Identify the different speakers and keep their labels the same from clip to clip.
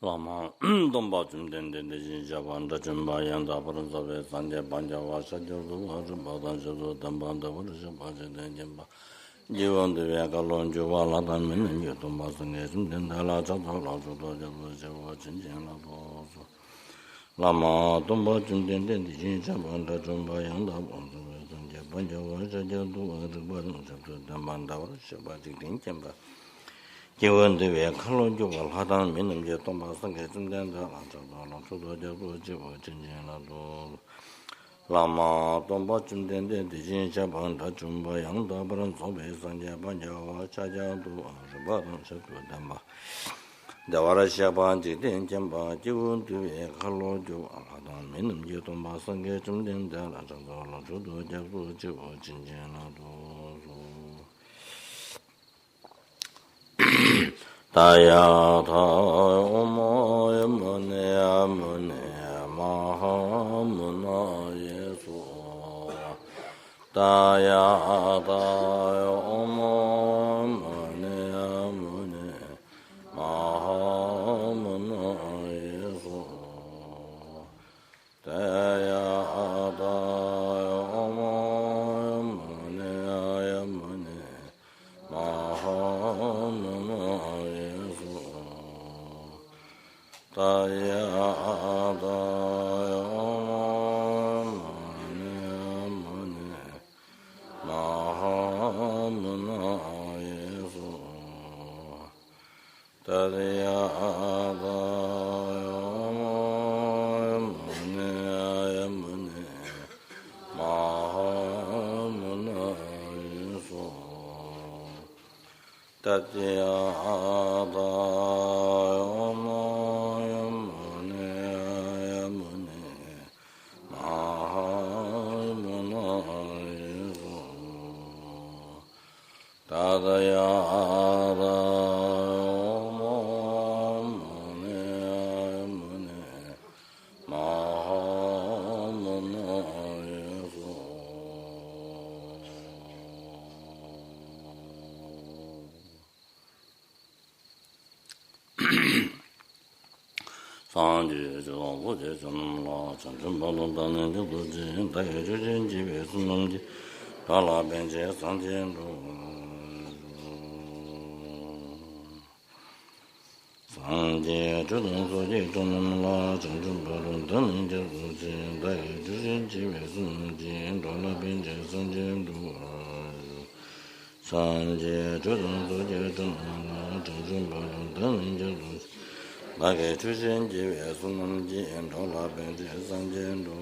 Speaker 1: Lama Zopa Rinpoche Japanda Jumba Yanda Paransabe Sanje Panjava Sajodu Badan Jodu Dambanda Varshapaja Denjamba Jivan Devaka Lonjuva Latan Min Yutumba Sangajum Dendala Chatala Jodo Jabu Java Chinjana Boso Lama Tumba Jumden Dijin Japanda Jumba Yanda Paransabe Sanje Panjava Sajodu Badan Jodu Dambanda Varshapaja Denjamba Given the way Kalon Juval Hadan Minum Jetoma Sangatum Danda Chudo Jabu Jibu Chinjana Lama Tombachum Dende Dijin Japan Tachumba Yanda Baran Sobe Sanja Panjava Chajadu Badan Shatu Damba Davara Shaban Jidin Jamba Given the way Kalon Juval Hadan Minum Jetoma Sangatum Denda Chudo Jabu Jibu Chinjana Taya Omo Mune Mune Maha Muna Yesu Taya Omo Mune Mune Maha Muna Yesu Taya Omo Mune Mune Maha Muna Taya Mune Mahamuna Yesu Taya Mune Mahamuna Yesu Taya Sanji Zhong Wu Zhong La Chen Chen Ba Long Dan Nen Zhu Du Jin Tai Zhu Jin Ji Wei Sun Nong Ji Da La Ben Jie San Jian Zhu San Jie Zhu Dong Su Ji Zhong Nam La Chen Chen Ba Long Dan Nen Zhu Du Jin Tai Zhu Jin Ji Wei Sun Nong Ji Da La Ben Jie San Jian Zhu San Jie Zhu Dong Su Ji Zhong Nam La Chen Chen Ba Long Dan Nen Zhu Du Nage Chushin Ji Sunam Ji and Dola Benji Sanjin Do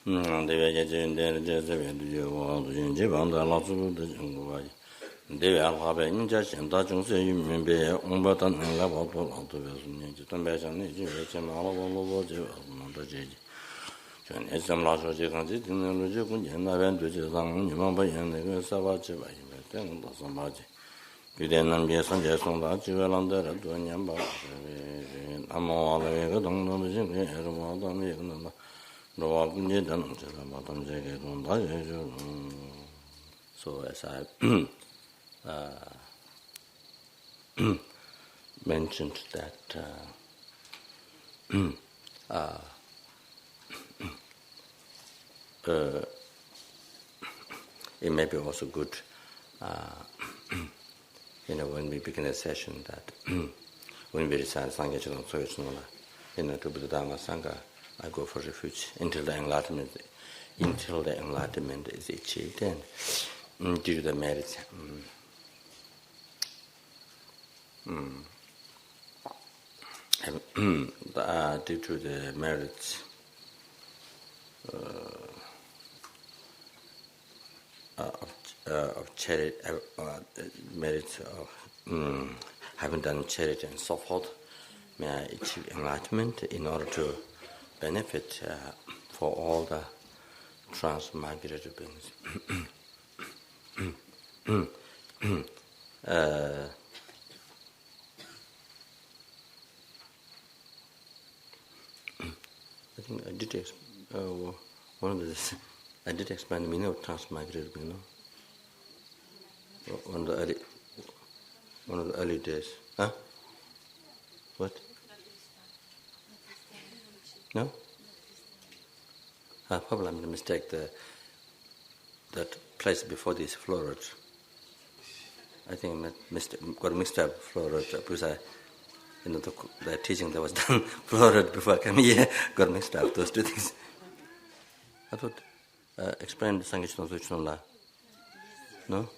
Speaker 1: Deve Jin Dere Jeseven to you, Jivan, the Lasu, the Junguai. Deve Alhabe, Ninja, and Dachung say you may be Umbatan and Lava to Vesunin, Tambashan, Jim, all over Montaji. When some Lasso Jikan, and Rujukun, and I went to Jizang, Yumamba, and the Savachi. Somebody. You didn't be a Sunday song that you were under a doing about. I'm all the way, don't know the Jim, everyone done it. No one did Madame Jacket on that. So, as I mentioned that it may be also good. When we begin a session, that when we recite Sangha Chidam Soyach Nola, to the Dhamma Sangha, I go for refuge until the enlightenment is achieved, and due to the merits, due to the merits. Of charity, merits of having done charity and so forth, may I achieve enlightenment in order to benefit for all the transmigrated beings. I think I did I did explain the meaning of transmigrated being. One of the early days. Huh? What? No? Probably I made a mistake. That place before this florid. I think I got mixed up florid because the teaching that was done florid before I came here got mixed up those two things. I thought explain the Sanghya Suchunla. No?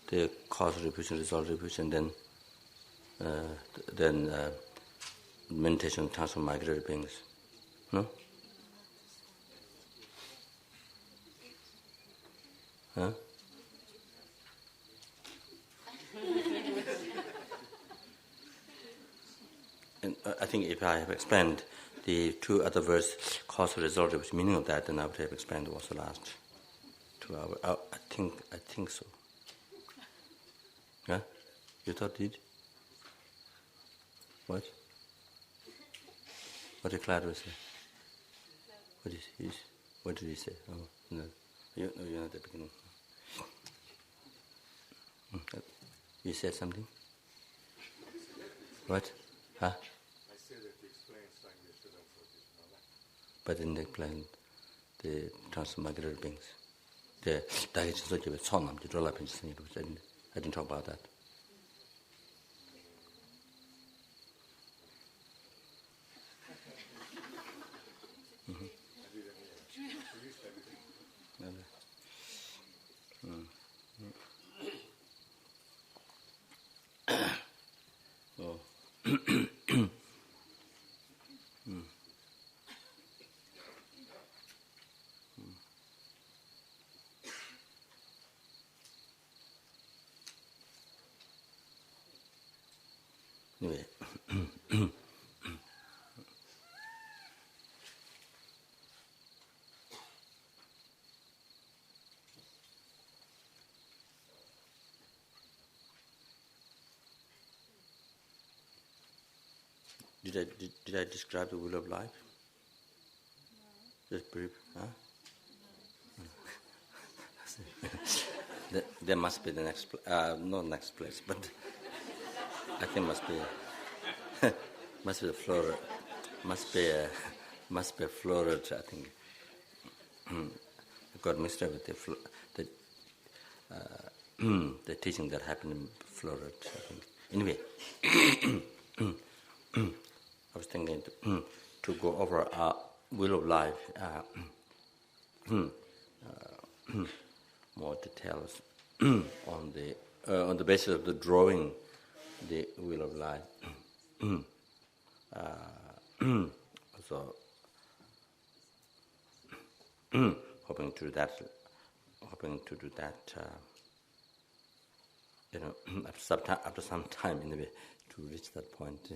Speaker 1: The cause reputation, result reputation, then meditation transfer migratory beings. No? Huh? And I think if I have explained the two other verses, cause result, which meaning of that, then I would have explained what's the last 2 hours. I think so. Yeah? You thought did? What? What did Clara say? What did he say? Oh, no. You're not at the beginning. You said something? What? Huh?
Speaker 2: I said that you explained Sanghya Shuddha for this.
Speaker 1: But didn't explain the transmigratory beings. The Dageshin Sochi with Sonam, the Drola Pinchasani, I didn't talk about that. Anyway. Did I describe the wheel of life? No. Just brief, huh? No. There must be the next, not next place, but I think must be the florid, must be a florid. I think I got mixed up with the teaching that happened in florid. I think. Anyway. I was thinking to go over wheel of life, more details on the basis of the drawing the wheel of life. So hoping to do that. After some time, in a way, to reach that point.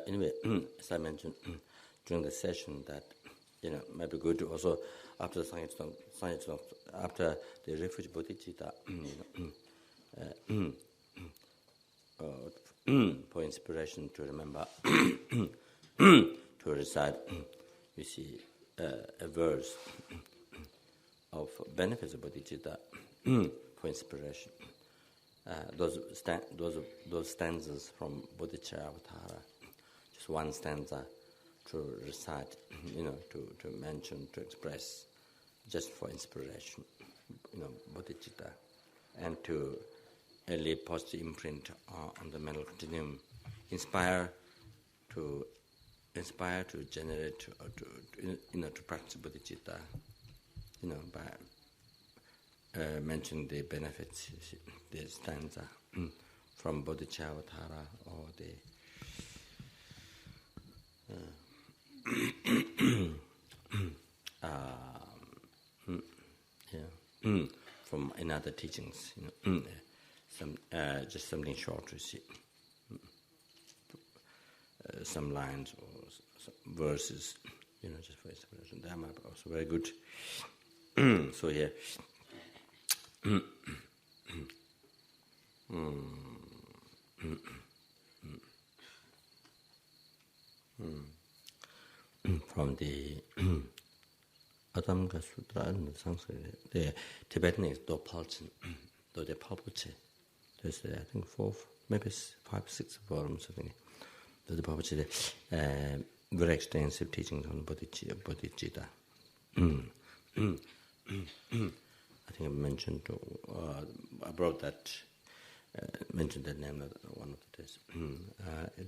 Speaker 1: Anyway, as I mentioned during the session, that might be good to also after after the refuge Bodhichitta, for inspiration to remember to recite. You see a verse of benefits of Bodhichitta for inspiration. Those stanzas from Bodhichitta Tara, just one stanza to recite, to mention, to express, just for inspiration, Bodhichitta, and to leave positive imprint on the mental continuum, inspire to generate or to practice Bodhichitta, by mentioning the benefits, the stanza from Bodhichitta Tara or the from another teachings, just something short to see. Some lines or some verses, just for inspiration. That might be also very good. So here, from the Pabongka Sutra in Sanskrit. The Tibetan is Do Palchen, Do De Palpuche. There's, I think, 4, maybe 5, 6 volumes, I think. Do De Palpuche, very extensive teachings on Bodhichitta. I think I mentioned, I brought that, mentioned that name one of the days.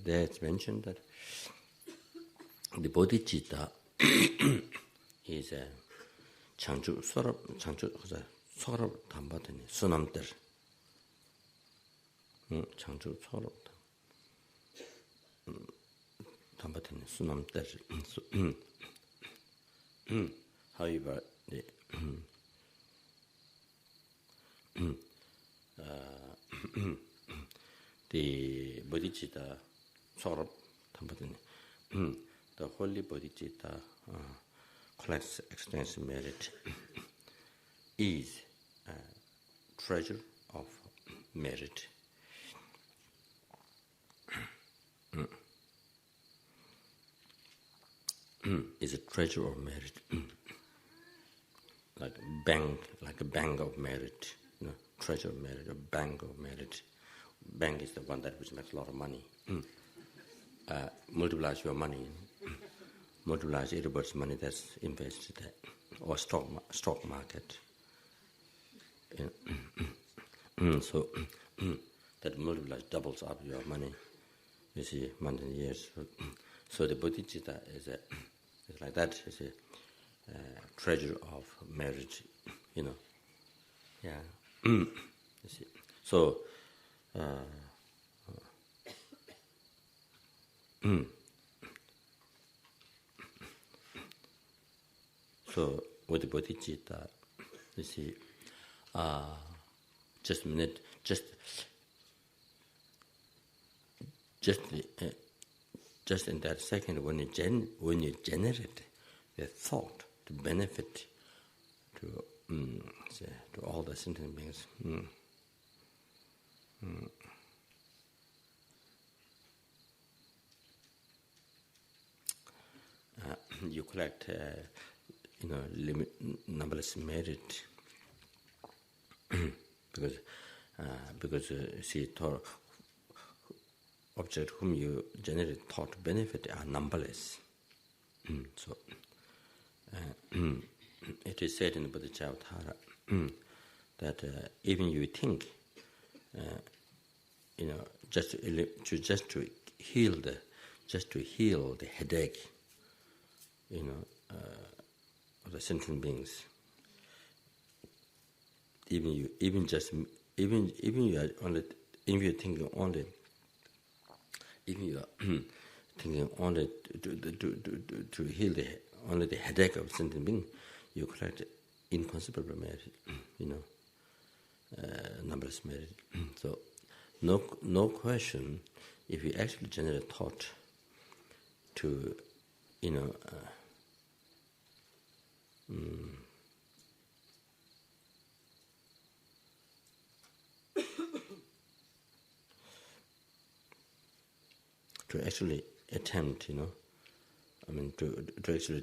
Speaker 1: There it's mentioned that the Bodhichitta is a Changchu Sorab Tambatani, Sunamter. Changchu Sorab Tambatani, Sunamter. However, the Bodhichitta Sorab Tambatani, the holy Bodhichitta collects extensive merit, is a treasure of merit. Is a treasure of merit, like a bank of merit, treasure of merit, a bank of merit. Bank is the one that which makes a lot of money. Multiplies your money, multiplies everybody's money that's invested there, or stock market. So that multiplies, doubles up your money. You see, months and years. So the Bodhichitta is like that. It's a treasure of merit, Yeah. You see. So. So with the Bodhichitta, you see, just a minute, just in that second, when you generate the thought to benefit to all the sentient beings. You collect, numberless merit because see, objects whom you generate thought to benefit are numberless. So it is said in the Bodhichitta Tara that even you think, just to heal the headache, of the sentient beings. Even you are only, if you're thinking only, if you are thinking only to heal only the headache of sentient being, you collect inconceivable merit, numberless merit. So no question, if you actually generate thought to to actually attempt, to actually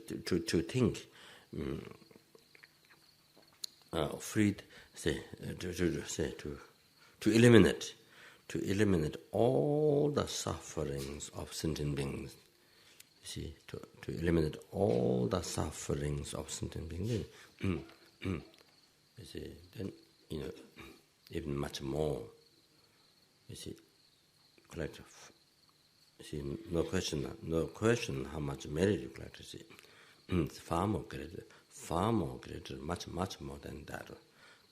Speaker 1: think, freed, to eliminate all the sufferings of sentient beings. You see, to eliminate all the sufferings of sentient beings. You see, then even much more. You see, collect. You see, no question how much merit you collect. You see, it's far more greater, much more than that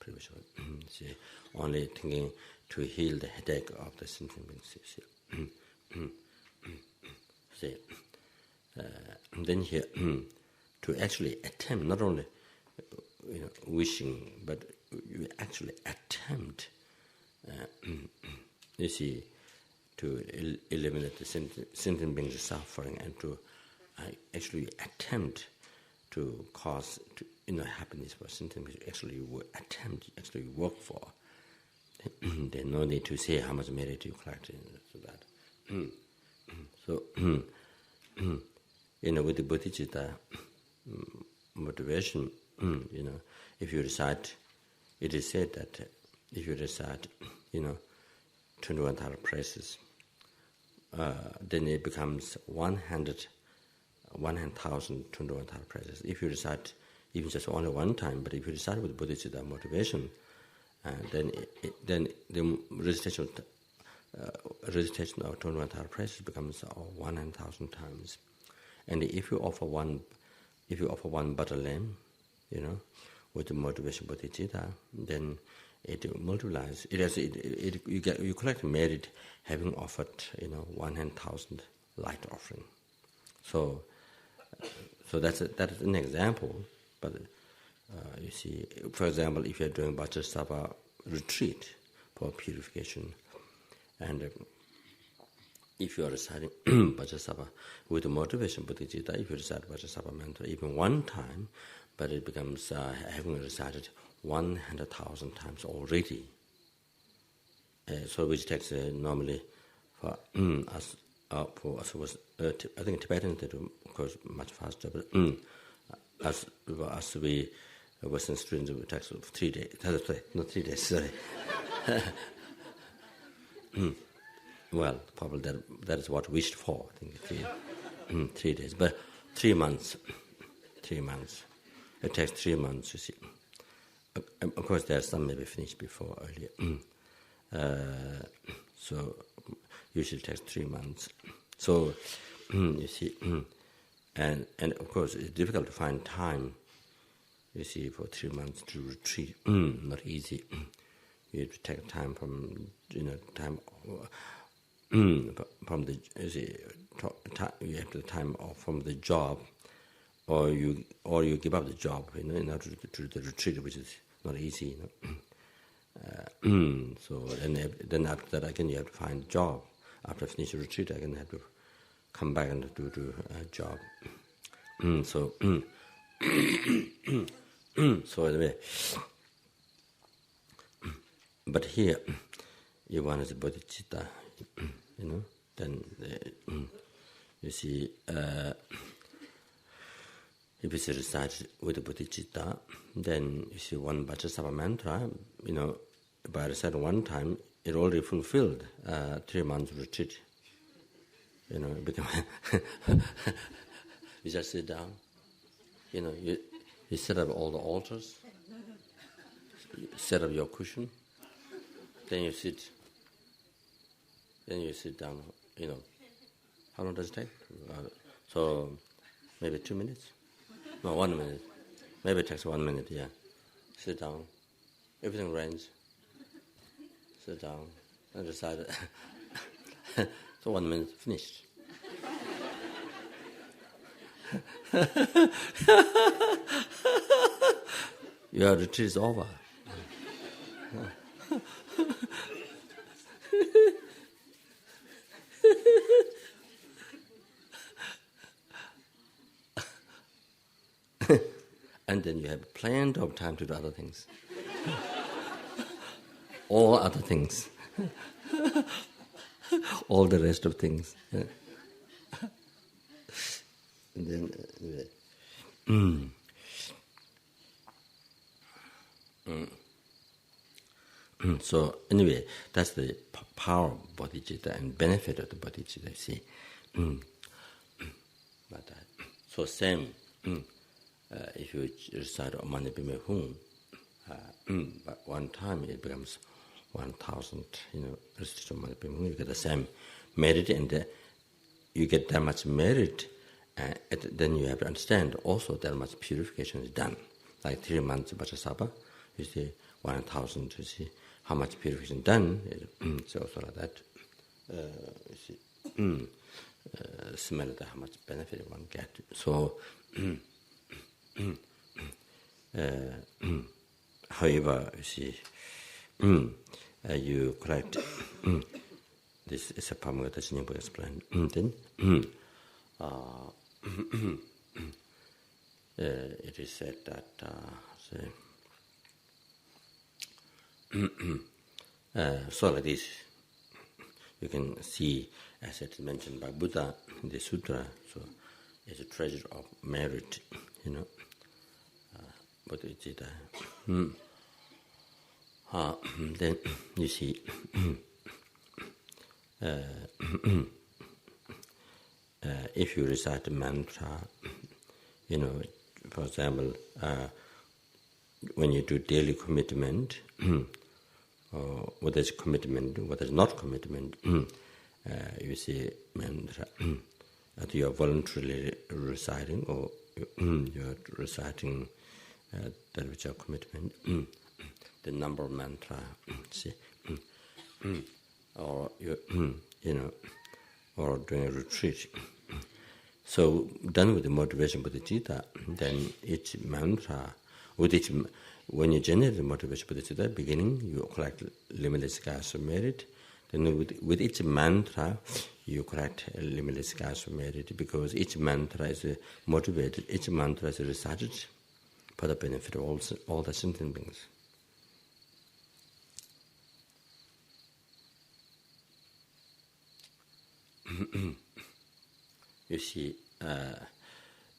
Speaker 1: previous one. See, only thinking to heal the headache of the sentient beings. See, and then here to actually attempt, not only wishing, but you actually attempt. You see, to eliminate the sentient beings' suffering, and to actually attempt to cause happiness for sentient beings. Actually, you attempt, actually work for. There's no need to say how much merit you collect, so that. So with the Bodhichitta motivation, if you recite, it is said that if you recite, 21 Tara praises, then it becomes 100,000 21 Tara praises. If you recite even just only one time, but if you recite with Bodhichitta motivation, then the recitation of 21 Tara praises becomes 100,000 times. And if you offer one butter lamb, with the motivation Bodhichitta, then it multiplies. You collect merit having offered 100,000 light offering. So that is an example. But you see, for example, if you're doing Bodhisattva retreat for purification, and if you are reciting Bodhisattva with the motivation Bodhichitta, if you recite Bodhisattva mantra even one time, but it becomes having recited 100,000 times already. So which takes normally for us was I think Tibetans they do of course much faster, but as we Western students it takes 3 days. Not 3 days. Sorry. Well, probably that is what wished for. I think 3 days, but 3 months. 3 months. It takes 3 months. You see. Of course, there are some maybe finished before earlier. So usually it takes 3 months. So you see, and of course it's difficult to find time. You see, for 3 months to retreat, not easy. You have to take time from time from the you have to time off from the job, or you give up the job in order to the retreat, which is not easy. So then after that again you have to find a job. After finishing retreat, again you have to come back and do a job. So so anyway, but here you want as a Bodhichitta, then you see if it's recited with the Bodhichitta, then you see one Bodhisattva mantra, by reciting one time, it already fulfilled 3 months retreat. It become you just sit down, you set up all the altars, you set up your cushion, then you sit down, How long does it take? So maybe 2 minutes? No, 1 minute. Maybe it takes 1 minute, yeah. Sit down. Everything rains. Sit down. And decide. So 1 minute, finished. Your retreat is over. And then you have plenty of time to do other things. All other things. All the rest of things. And then so anyway, that's the power of Bodhichitta and benefit of the Bodhichitta, see. But so same, if you recite Om Mani Padme Hum, but one time it becomes 1,000, recitation Om Mani Padme Hum, you get the same merit, and you get that much merit, then you have to understand also that much purification is done. Like 3 months Bodhisattva, you see 1,000, you see how much purification done, it's also like that. You see, smell how much benefit one get. So, however, you see, you collect, this is a Pabongka Dechen Nyingpo explained, then it is said that, so like this, you can see, as it is mentioned by Buddha in the sutra, so is a treasure of merit, Bodhichitta. Then you see, if you recite a mantra, for example, when you do daily commitment, or what is commitment, what is not commitment, you see mantra that you are voluntarily reciting, or you are reciting that which are commitment, the number of mantra, see, or you, or doing a retreat. So done with the motivation bodhicitta, then each mantra, when you generate the motivation bodhicitta, beginning you collect limitless gas of merit. Then with each mantra, you collect limitless gas of merit, because each mantra is motivated, each mantra is recited for the benefit of all the sentient beings. You see,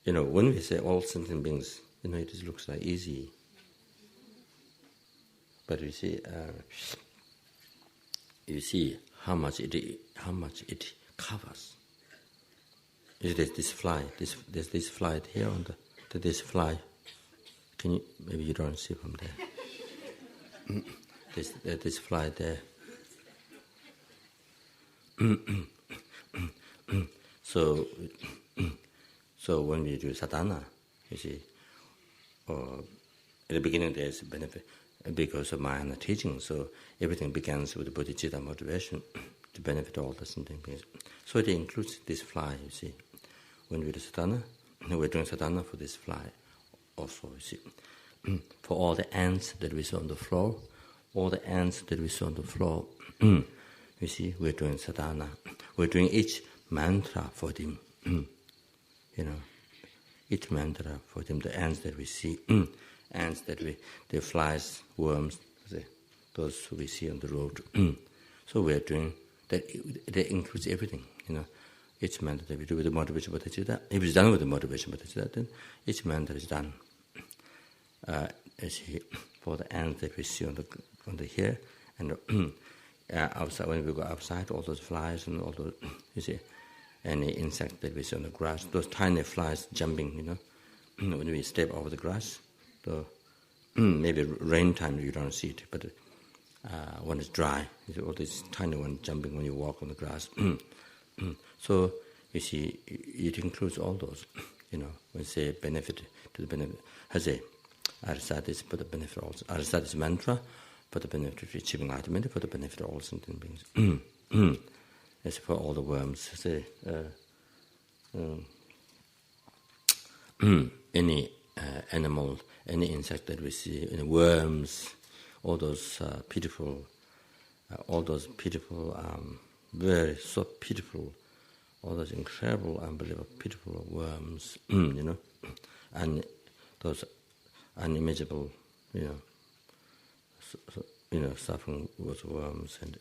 Speaker 1: when we say all sentient beings, it just looks like easy. But you see how much it covers. There's this fly. There's this fly here on this fly. Can you? Maybe you don't see from there. There's this fly there. So when we do sadhana, you see, at the beginning there's a benefit because of Mahayana teaching. So everything begins with bodhicitta motivation to benefit all the sentient beings. So it includes this fly. You see, when we do sadhana, we're doing sadhana for this fly. Also, you see, for all the ants that we saw on the floor, you see, we're doing sadhana. We're doing each mantra for them, each mantra for them, the ants that we see, the flies, worms, those who we see on the road. So we're doing that. That includes everything, each mantra that we do with the motivation bodhicitta. If it's done with the motivation bodhicitta, then each mantra is done. For the ants that we see on the here, and outside, when we go outside, all those flies and all those, you see, any insect that we see on the grass, those tiny flies jumping, when we step over the grass, maybe rain time you don't see it, but when it's dry, you see all these tiny ones jumping when you walk on the grass. So you see, it includes all those, when we say benefit to the benefit. I recite this for the benefit also. I recite this mantra for the benefit of achieving enlightenment, for the benefit of all sentient beings. As for all the worms, any animal, any insect that we see, any worms, all those pitiful, very so pitiful, all those incredible, unbelievable, pitiful worms, and those unimaginable, suffering with worms, and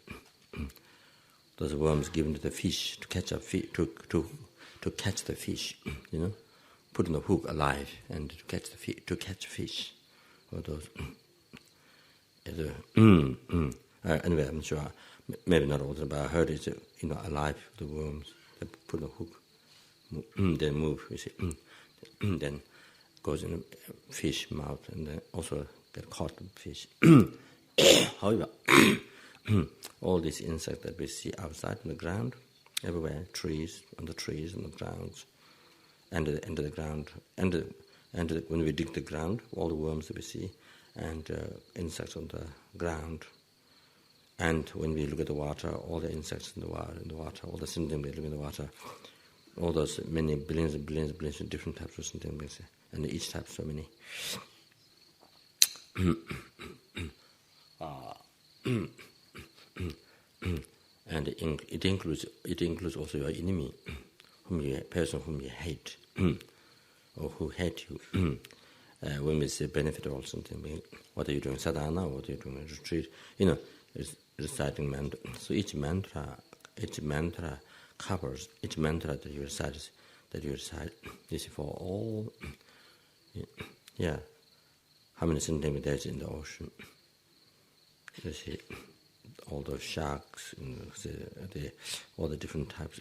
Speaker 1: those worms given to the fish to catch to catch the fish, put in the hook alive and to catch fish, or those. Anyway, I'm sure maybe not all, but I heard it's alive, the worms. They put in the hook, then move. You see, then goes in the fish mouth, and then also get caught in fish. However, all these insects that we see outside on the ground, everywhere, trees, on the grounds, and the ground, and when we dig the ground, all the worms that we see, and insects on the ground, and when we look at the water, all the insects in the water, all the sentient beings living in the water, all those many billions and billions and billions of different types of sentient beings, and each type so many. And it includes also your enemy, person whom you hate, or who hate you. When we say benefit of all sentient beings, what are you doing, sadhana, or what are you doing, retreat? It's reciting mantra. So each mantra covers, each mantra that you recite that you recite. You see, for all, how many centimeters in the ocean? You see, all those sharks, all the different types,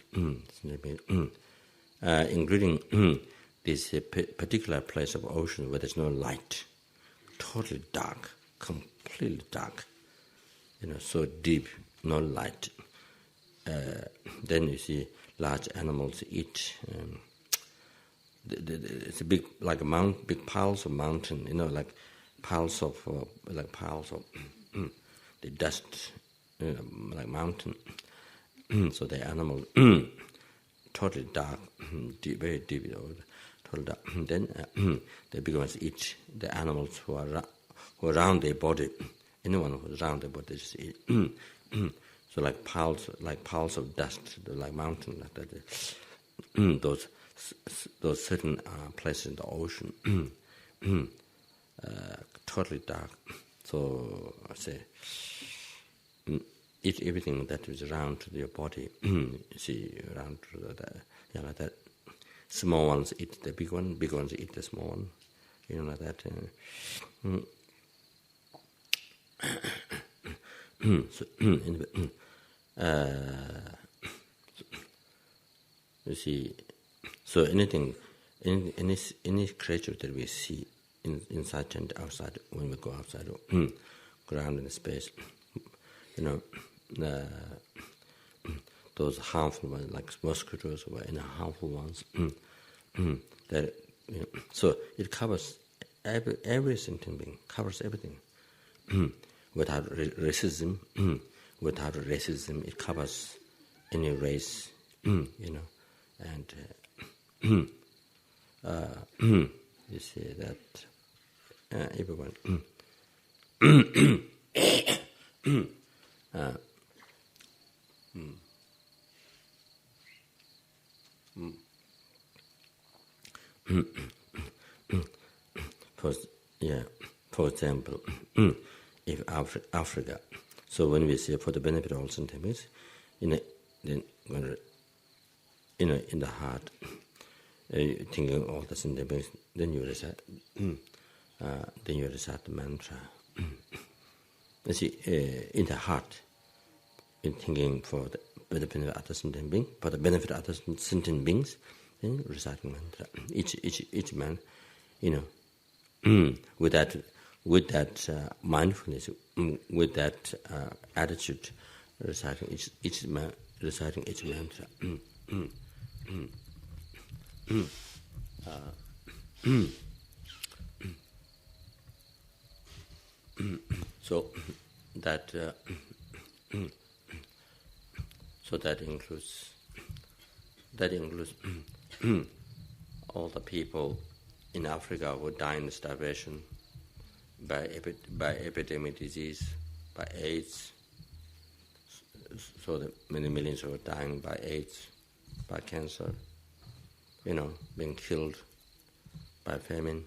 Speaker 1: including this particular place of ocean where there's no light, totally dark, completely dark, so deep, no light. Then you see large animals eat. It's a big, like big piles of mountain, like piles of the dust, like mountain. So the animal totally dark, deep, very deep, totally dark. Then the big ones eat the animals who are around their body. Anyone who's around their body just eat. So like piles of dust, like mountain, like that. Those certain places in the ocean, totally dark. So I say, eat everything that is around your body. You see, around like that. Small ones eat the big one, big ones eat the small one. Like that. So, you see, so anything, any creature that we see inside and outside, when we go outside, go around in space, those harmful ones, like mosquitoes or any harmful ones, that so it covers every sentient being, covers everything. Without racism, it covers any race, and you see that everyone. For example, if Africa, so when we say for the benefit of all sentient beings, in the heart, thinking of all the sentient beings, then you recite the mantra. You see, in the heart, in thinking for the benefit of other sentient beings, for the benefit of other sentient beings, then you recite mantra. Each man, with that mindfulness, with that attitude, reciting each mantra. So that includes all the people in Africa who die in starvation, by epidemic disease, by AIDS. So that many millions are dying by AIDS, by cancer, being killed by famine.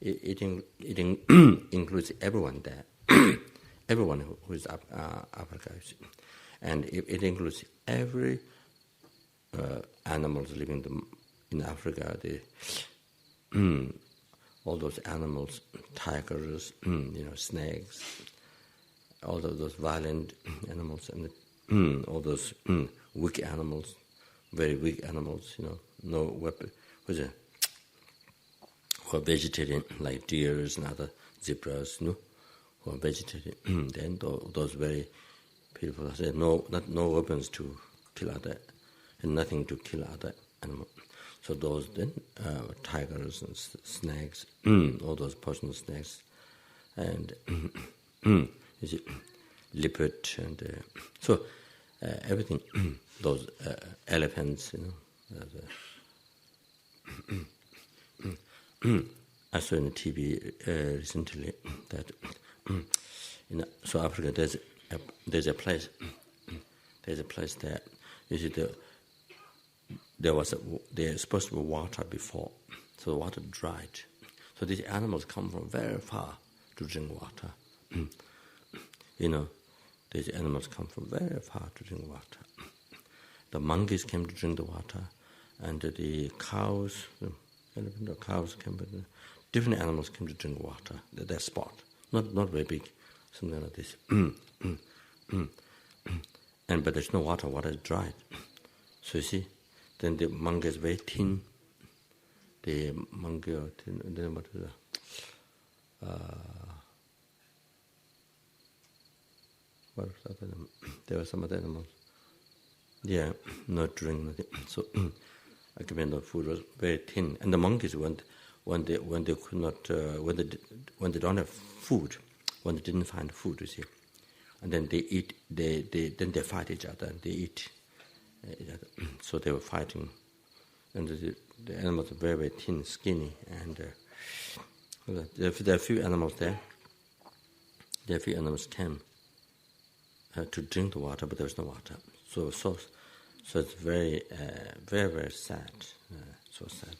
Speaker 1: It includes everyone there, everyone who is Africa, and it includes every animals living in Africa. All those animals, tigers, snakes, all of those violent animals, and all those weak animals, very weak animals, no weapon, who are vegetarian, like deers and other zebras, who are vegetarian. Then those very people say no weapons to kill other, and nothing to kill other animals. So those then tigers and snakes, all those poisonous snakes, and you see, leopard, and so everything. Those elephants, I saw in the TV recently that in South Africa there's a place there. You see there's supposed to be water before, so the water dried. So these animals come from very far to drink water. These animals come from very far to drink water. The monkeys came to drink the water, and the cows, different animals came to drink water. That spot, not very big, something like this. But there's no water. Water is dried. So you see, then the monkey is very thin. The monkey or thin. Then what is that? What was that animal? There were some other animals. Yeah, not drink nothing. So I given the food was very thin, and the monkeys when they could not when they don't have food, when they didn't find food, you see, and then they eat. Then they fight each other and they eat each other. So they were fighting, and the animals are very thin, skinny, and there are a few animals there. There are a few animals came to drink the water, but there was no water. So it's very sad. So sad.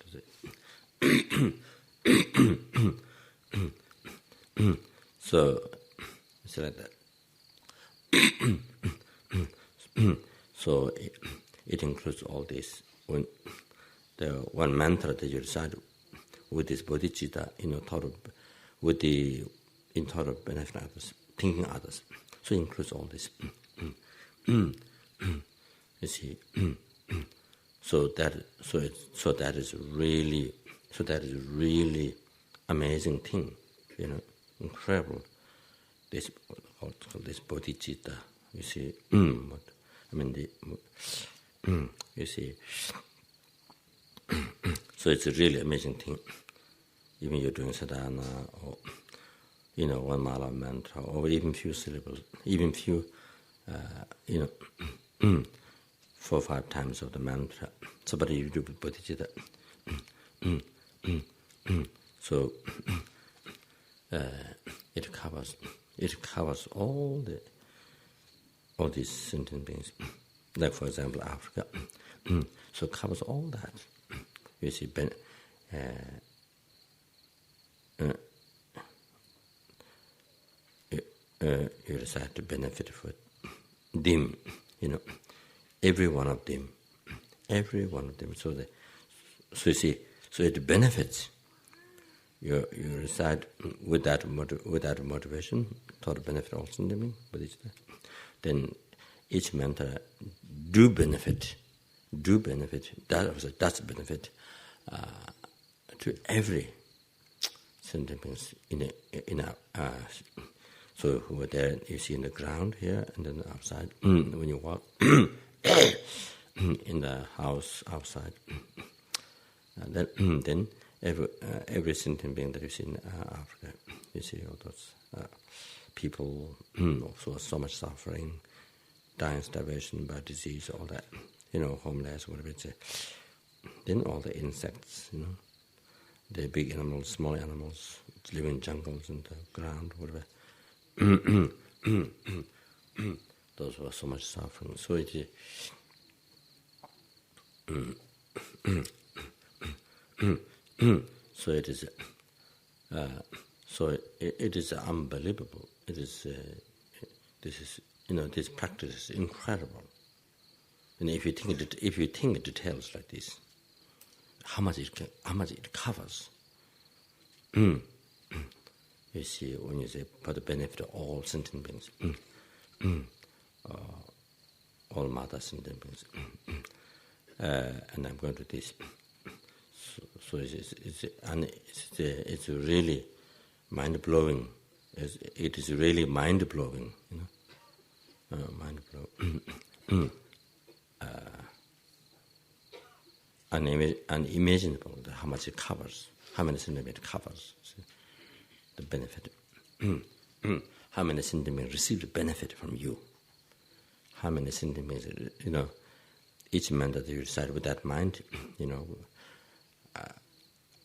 Speaker 1: So it's like that. So it includes all this. When the one mantra that you recite with this bodhicitta, with the in thought of benefit others, thinking others. So it includes all this. You see, so that is really amazing thing, incredible. This bodhicitta, you see, you see. So it's a really amazing thing. Even you're doing sadhana or one mala mantra or even few syllables, even few 4 or 5 times of the mantra. So, but you do bodhicitta. So it covers all these sentient beings. Like for example, Africa. So it covers all that. You see, you decide to benefit for them, every one of them. So you see, so it benefits. You decide with that motivation, thought benefit also in them, then each mantra do benefit. That's benefit to every sentient beings in a so who are there, you see in the ground here, and then outside, when you walk, in the house outside. And then every sentient being that you see in Africa, you see all those people, so much suffering, dying, starvation, by disease, all that, homeless, whatever it's. Then all the insects, the big animals, small animals, live in jungles in the ground, whatever. Those were so much suffering. So it is. So it is. So it is unbelievable. It is. This is. This practice is incredible. And if you think details like this, how much it covers. You see, when you say for the benefit of all sentient beings, all mother sentient beings, and I'm going to this. So it's really mind blowing. It is really mind blowing, mind blowing, unimaginable how much it covers, how many sentient beings it covers. See? The benefit. How many sentient beings receive the benefit from you? How many sentient beings, each man that you recite with that mind,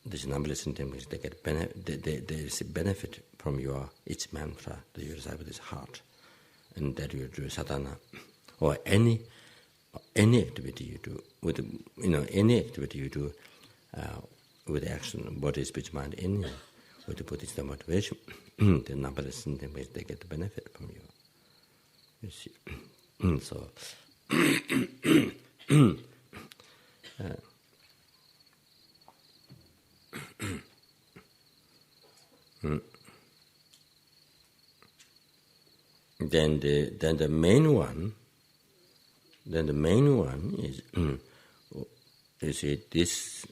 Speaker 1: these numberless sentient beings, they get they receive benefit from your each mantra that you recite with this heart, and that you do sadhana, or any activity you do with any activity you do with action, body, speech, mind, any. With the Bodhichitta motivation, the numberless sentient beings, they get the benefit from you. You see, so then the main one is you see this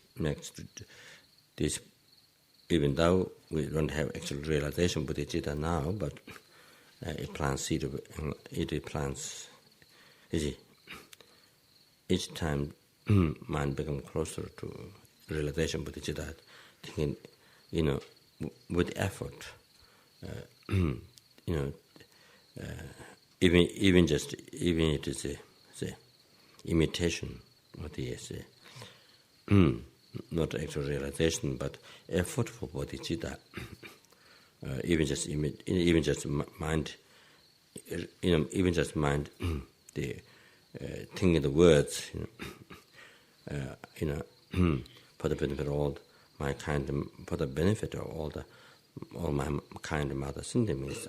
Speaker 1: this, even though we don't have actual realization Bodhichitta now, but it plants seed. It plants. You see, each time mind becomes closer to realization Bodhichitta, thinking, with effort, even it is a imitation of the not actual realization, but effort for Bodhichitta. Even just mind, the thinking the words, for the benefit of all my kind, for the benefit of all my kind of mother sentiments,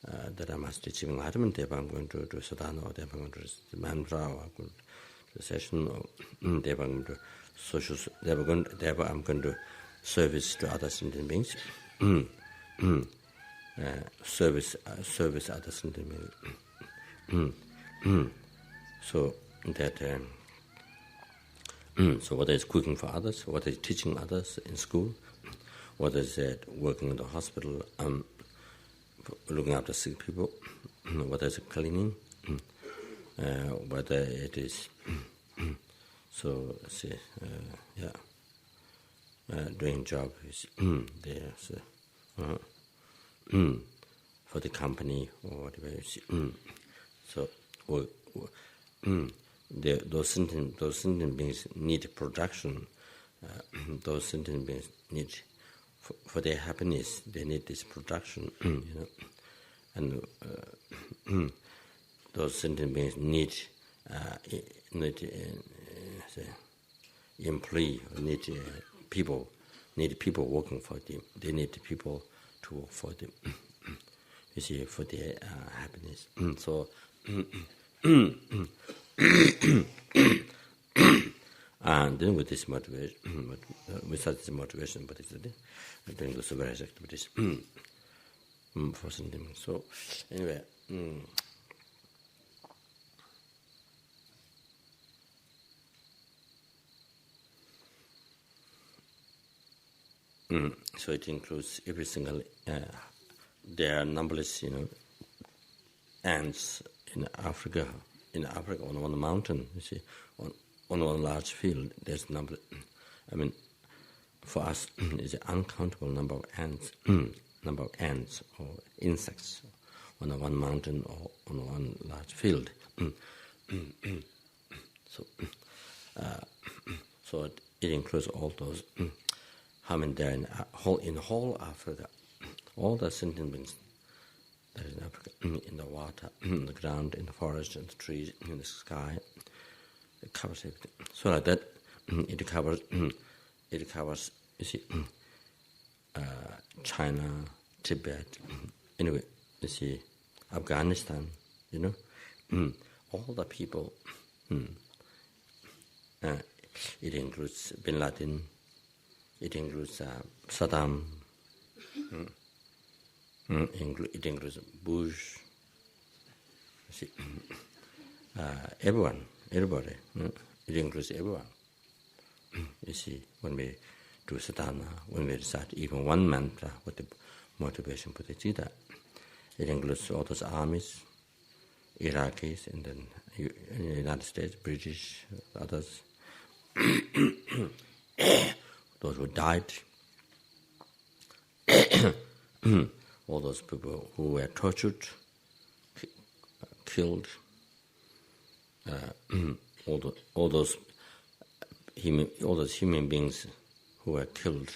Speaker 1: that I must achieve enlightenment. Therefore, I'm going to do sadhana, or therefore I'm going to do mantra, or I'm going to do session, or therefore I'm going to social. Therefore, I'm going to service to other sentient beings. Service other sentient beings. So that. So whether it's cooking for others, whether it's teaching others in school, whether it's working in the hospital, looking after sick people, whether it's cleaning, whether it is doing job is there for the company or whatever. So those sentient beings need production. Those sentient beings need, for their happiness, they need this production. And those sentient beings need employee, need people working for them. They need people to work for them. You see, for their happiness. So. And then with this motivation, with such motivation, but it's doing the various activities for something. So anyway, so it includes every single. There are numberless, ants in Africa. In Africa, on one mountain, you see, on one large field, there's number. I mean, for us, it's an uncountable number of ants or insects on one mountain or on one large field. So it includes all those. How many there in whole Africa, all the sentient beings. That is in Africa, in the water, in the ground, in the forest, in the trees, in the sky. It covers everything. So like that, it covers, you see, China, Tibet, anyway, you see, Afghanistan, all the people. It includes Bin Laden, it includes Saddam, it includes Bush, see, everybody. It includes everyone. You see, when we do sadhana, when we recite even one mantra with the motivation Bodhichitta, it includes all those armies, Iraqis, and then United States, British, others, those who died. All those people who were tortured, killed, all those human beings who were killed,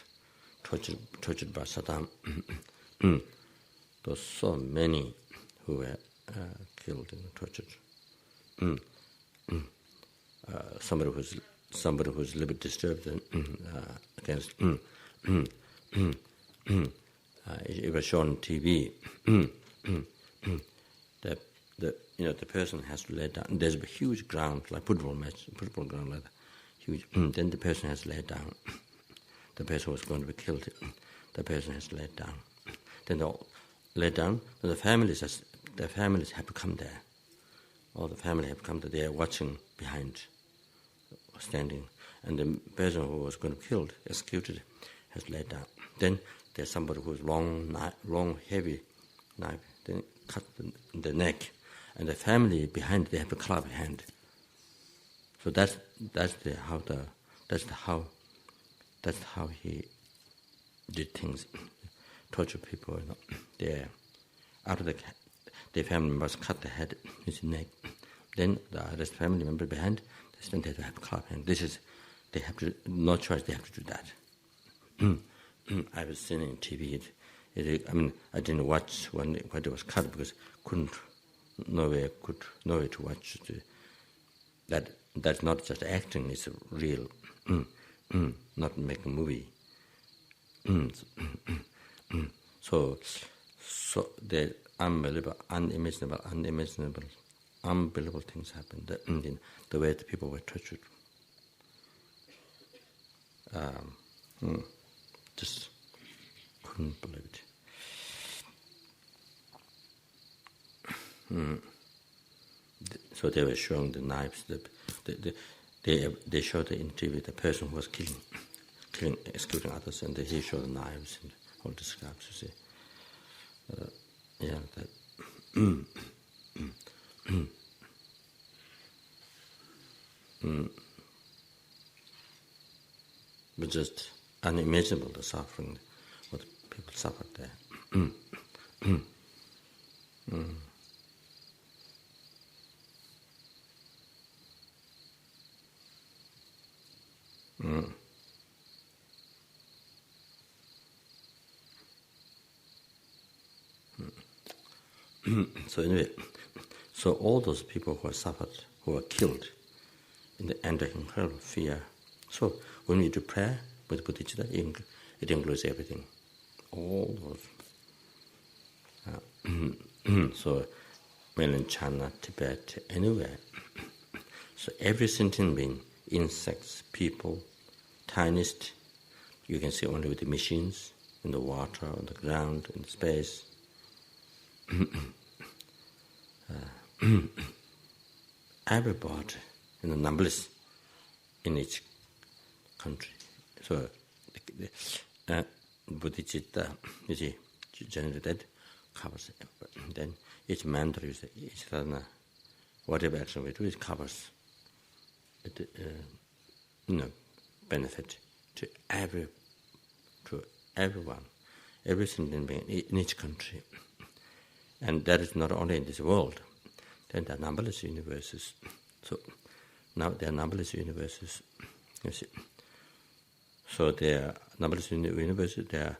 Speaker 1: tortured by Saddam. There's so many who were killed and tortured. Somebody who's a little bit disturbed against. It was shown on TV. The person has to lay down. There's a huge ground, like football ground, like that. Huge. Then the person has to lay down. The person was going to be killed. The person has to lay down. Then lay down, and the families have come there. All the family have come there. They are watching behind, standing, and the person who was going to be killed, executed, has laid down. Then there's somebody who's long, heavy knife, then cut the neck, and the family behind, they have a club hand. So that's how he did things, torture people. After the family members cut the head, his neck, then the other family member behind, they have to have a club hand. They have to, no choice, they have to do that. I was seeing in TV. I didn't watch when it was cut because no way to watch it. That's not just acting; it's real. Not make a movie. So the unimaginable things happened. The way the people were tortured. Just couldn't believe it. So they were showing the knives. They showed in TV the person who was killing, executing others, and he showed the knives and all the scraps. You see, but just unimaginable, the suffering, what people suffered there. So anyway, so all those people who suffered, who were killed, in the end, incredible fear. So when we do prayer with Bodhichitta, it includes everything, all those. So mainland China, Tibet, anywhere. So every sentient being, insects, people, tiniest, you can see only with the machines, in the water, on the ground, in space. Everybody, numberless in each country. So Bodhichitta, you see, generally that covers everybody. Then each mantra, each sadhana, whatever action we do, it covers it, benefit to everyone, every sentient being in each country. And that is not only in this world. Then there are numberless universes. So now there are numberless universes. You see. So there are numberless universes. There are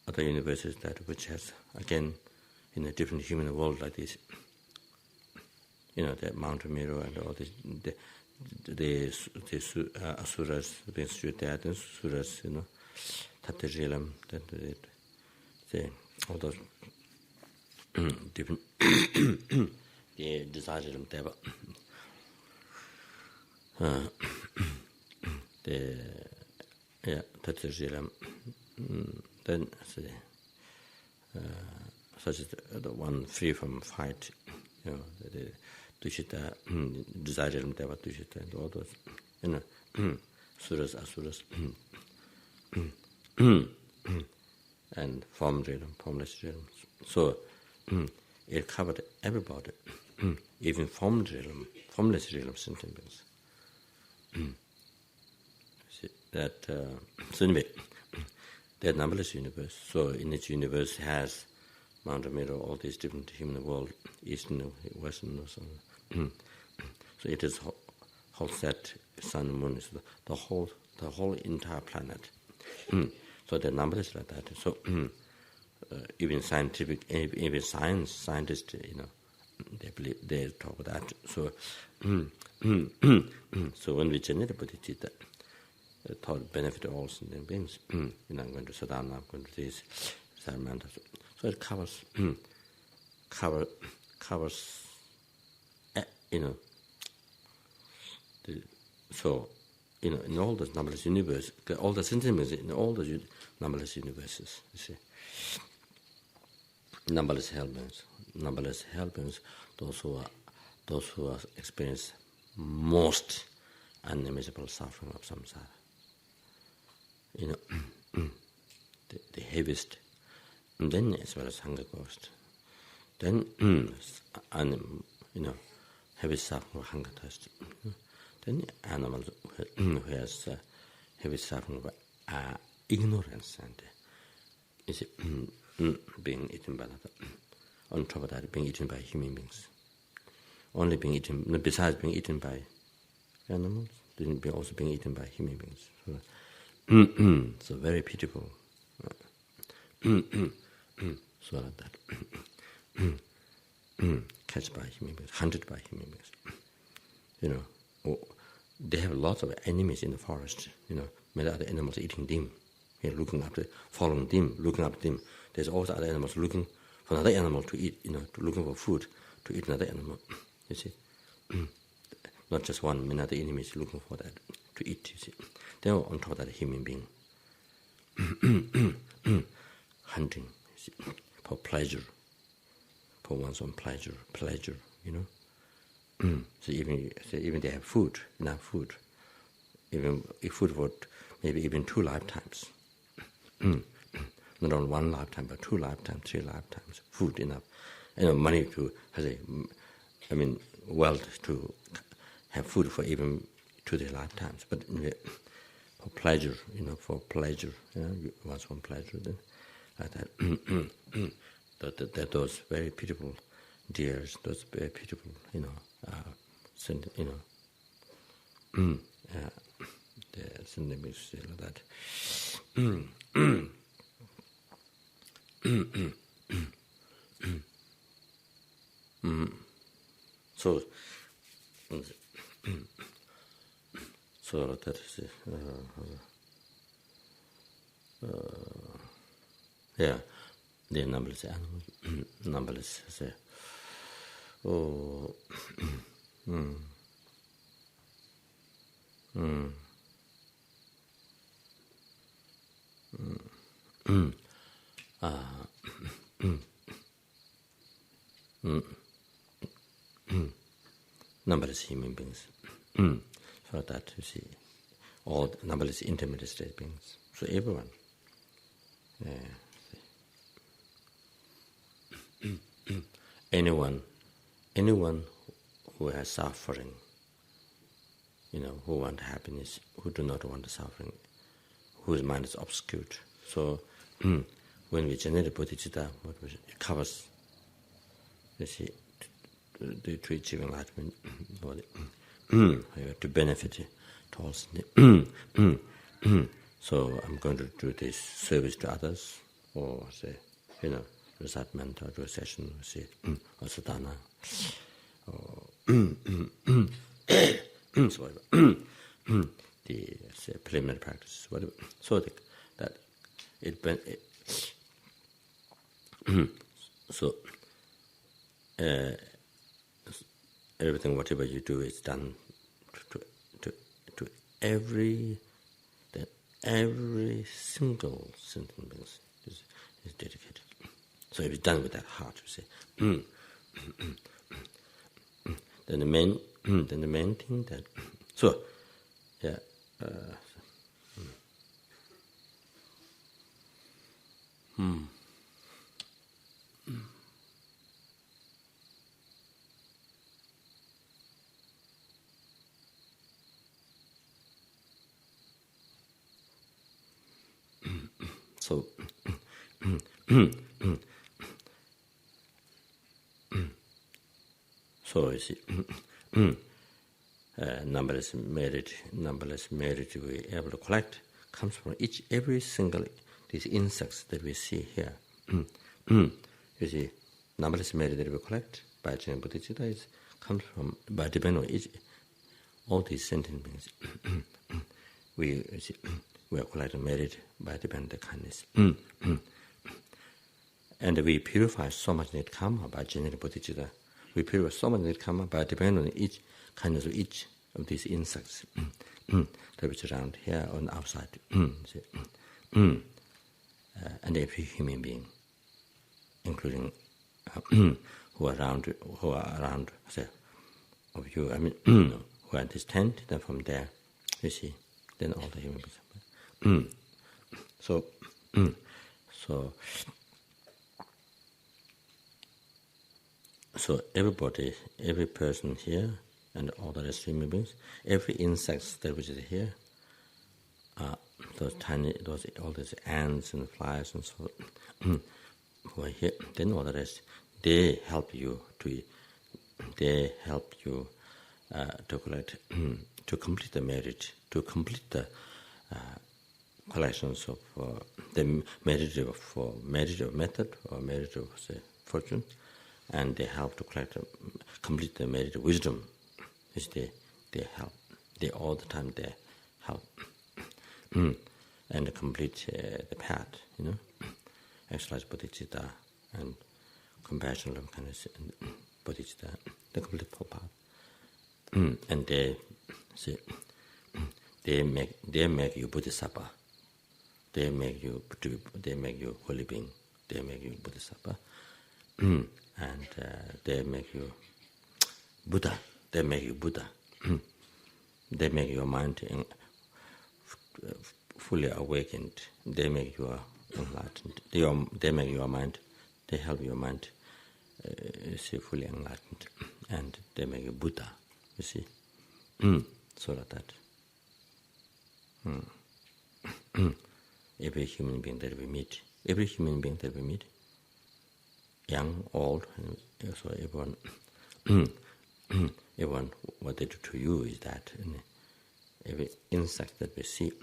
Speaker 1: other universes which has, again, in a different human world like this. The mountain mirror and all this. The asuras, the Shuddha, and suras, Tattajilam, all those different the desire deva. Tattajilam, then such as the one free from fight, the Dushita, desire deva Dushita, and all those, suras, asuras, and formed realm, formless realm. So it covered everybody, even formed realm, formless realm sentient beings. See that. So anyway, there are numberless universe. So in each universe has Mount Mirror, all these different human world, Eastern, Western, or so. So it is whole set, sun and moon is the whole entire planet. So the numbers like that. So even scientists, they talk about that. So so when we generate Bodhichitta, thought benefit all sentient beings. I'm going to sit down. I'm going to do this. So it covers. In all those numberless universes, all the sentient beings in all the numberless universes, you see. numberless helpings, those who experience most unimaginable suffering of samsara. The heaviest, and then as well as hunger goes. Then, heavy suffering of hunger thirst. Then animals who has heavy suffering of ignorance and is being eaten by another. On top of that, being eaten by human beings. Only being eaten, besides being eaten by animals, also being eaten by human beings. So very pitiful. So like that. Catched by human beings, hunted by human beings. They have lots of enemies in the forest. Many other animals eating them, looking after, following them, looking after them. There's also other animals looking for another animal to eat. Looking for food to eat another animal. You see, not just one. Many other enemies looking for that to eat. You see, then on top of that, a human being hunting, you see, for pleasure, for one's own pleasure. So even they have food, enough food, even if food for maybe even 2 lifetimes, not only 1 lifetime but 2 lifetimes, 3 lifetimes, food enough, money to wealth to have food for even 2-3 lifetimes, but for pleasure, one's own pleasure, then like that. Those very pitiful deers, those very pitiful, the synonyms like that. So that is the numberless animals, numberless. Numberless human beings. So that you see, all numberless intermediate state beings. So everyone. Anyone who has suffering, who want happiness, who do not want suffering, whose mind is obscured. So when we generate bodhicitta, it covers, you see, to achieve enlightenment, to benefit to all. So I'm going to do this service to others, or say, recite mantra, do a session, say, or sadhana, or the preliminary practice, whatever. So that everything, whatever you do, is done to every single sentient being is dedicated. So if it's done with that heart, you say, then the main thing that so so you see, numberless merit we are able to collect comes from every single these insects that we see here. You see, numberless merit that we collect by Ajahn Bodhicitta comes from, by depending on all these sentient beings. We are collecting merit by dependent kindness. And we purify so much net karma by generating bodhicitta. We purify so much net karma by depending on each kindness of each of these insects that is around here on the outside. And every human being, including who are around, say, of you, I mean, who are distant, then from there, you see, then all the human beings. So everybody, every person here, and all the rest of human beings, every insect that which is here, all these ants and flies and so who are here, then all the rest, they help you to collect, to complete the merit, to complete the collections of the merit of method or merit of, say, fortune, and they help to complete the merit of wisdom, which they help. They all the time they help and complete the path, exercise bodhicitta and compassion, love, kindness, and bodhicitta, the complete whole path. And they make you bodhisattva. They make you holy being. They make you bodhisattva, and they make you Buddha. They make you Buddha. They make your mind fully awakened. They make you enlightened. They make your mind. They help your mind fully enlightened, and they make you Buddha. You see, so like that. Every human being that we meet, young, old, and so everyone, what they do to you is that every insect that we see,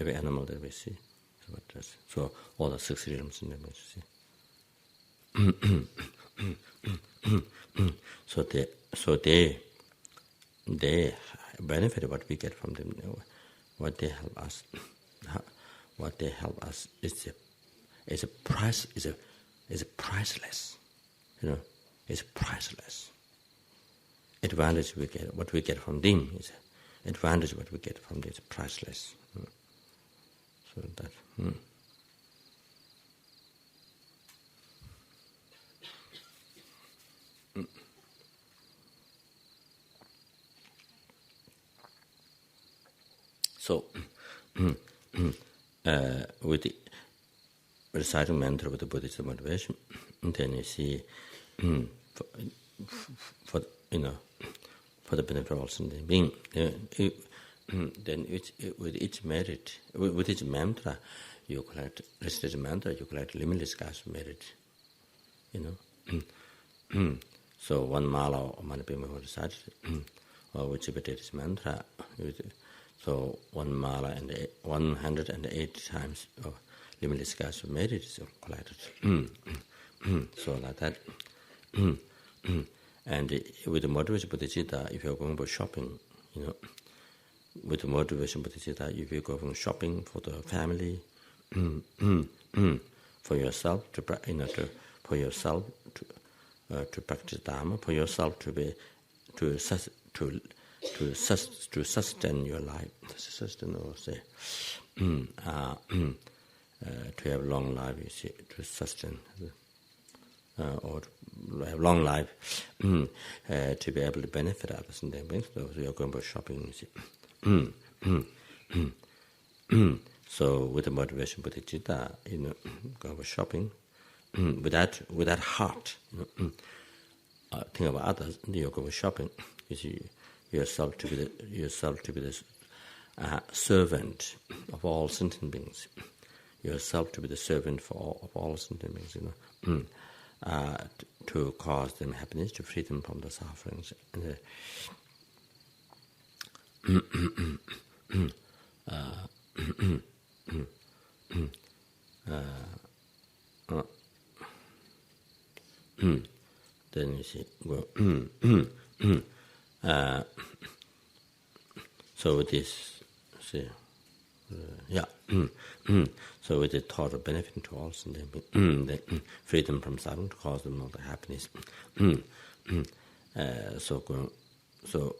Speaker 1: every animal that we see, so all the 6 realms in the see. So they benefit what we get from them. What they help us is priceless. It's priceless. Advantage we get, what we get from them is advantage. What we get from them is priceless. So that. So, with the reciting mantra with the Buddhist motivation, then you see, for the benefit of all sentient being, then with each merit, with each mantra, you collect recited mantra, you collect limitless gas merit, So one mala or manipima recited, or which repeated this mantra. So 1 mala and 108 times of limitless gas merit is collected. So like that. And with the motivation bodhicitta, if you're going for shopping, with the motivation bodhicitta, if you're going shopping for the family, for yourself to practice dharma, for yourself to sustain your life, to have long life, you see, to sustain, or to have long life, to be able to benefit others and their beings. So you're going for shopping, you see. So with the motivation bodhicitta, go for shopping, with that heart, think about others, you go for shopping, you see. Yourself to be the servant of all sentient beings. Yourself to be the servant of all sentient beings. To cause them happiness, to free them from the sufferings. Then you see, so with this, see, so with the thought of benefiting to all, and then freedom from suffering to cause them all the happiness. So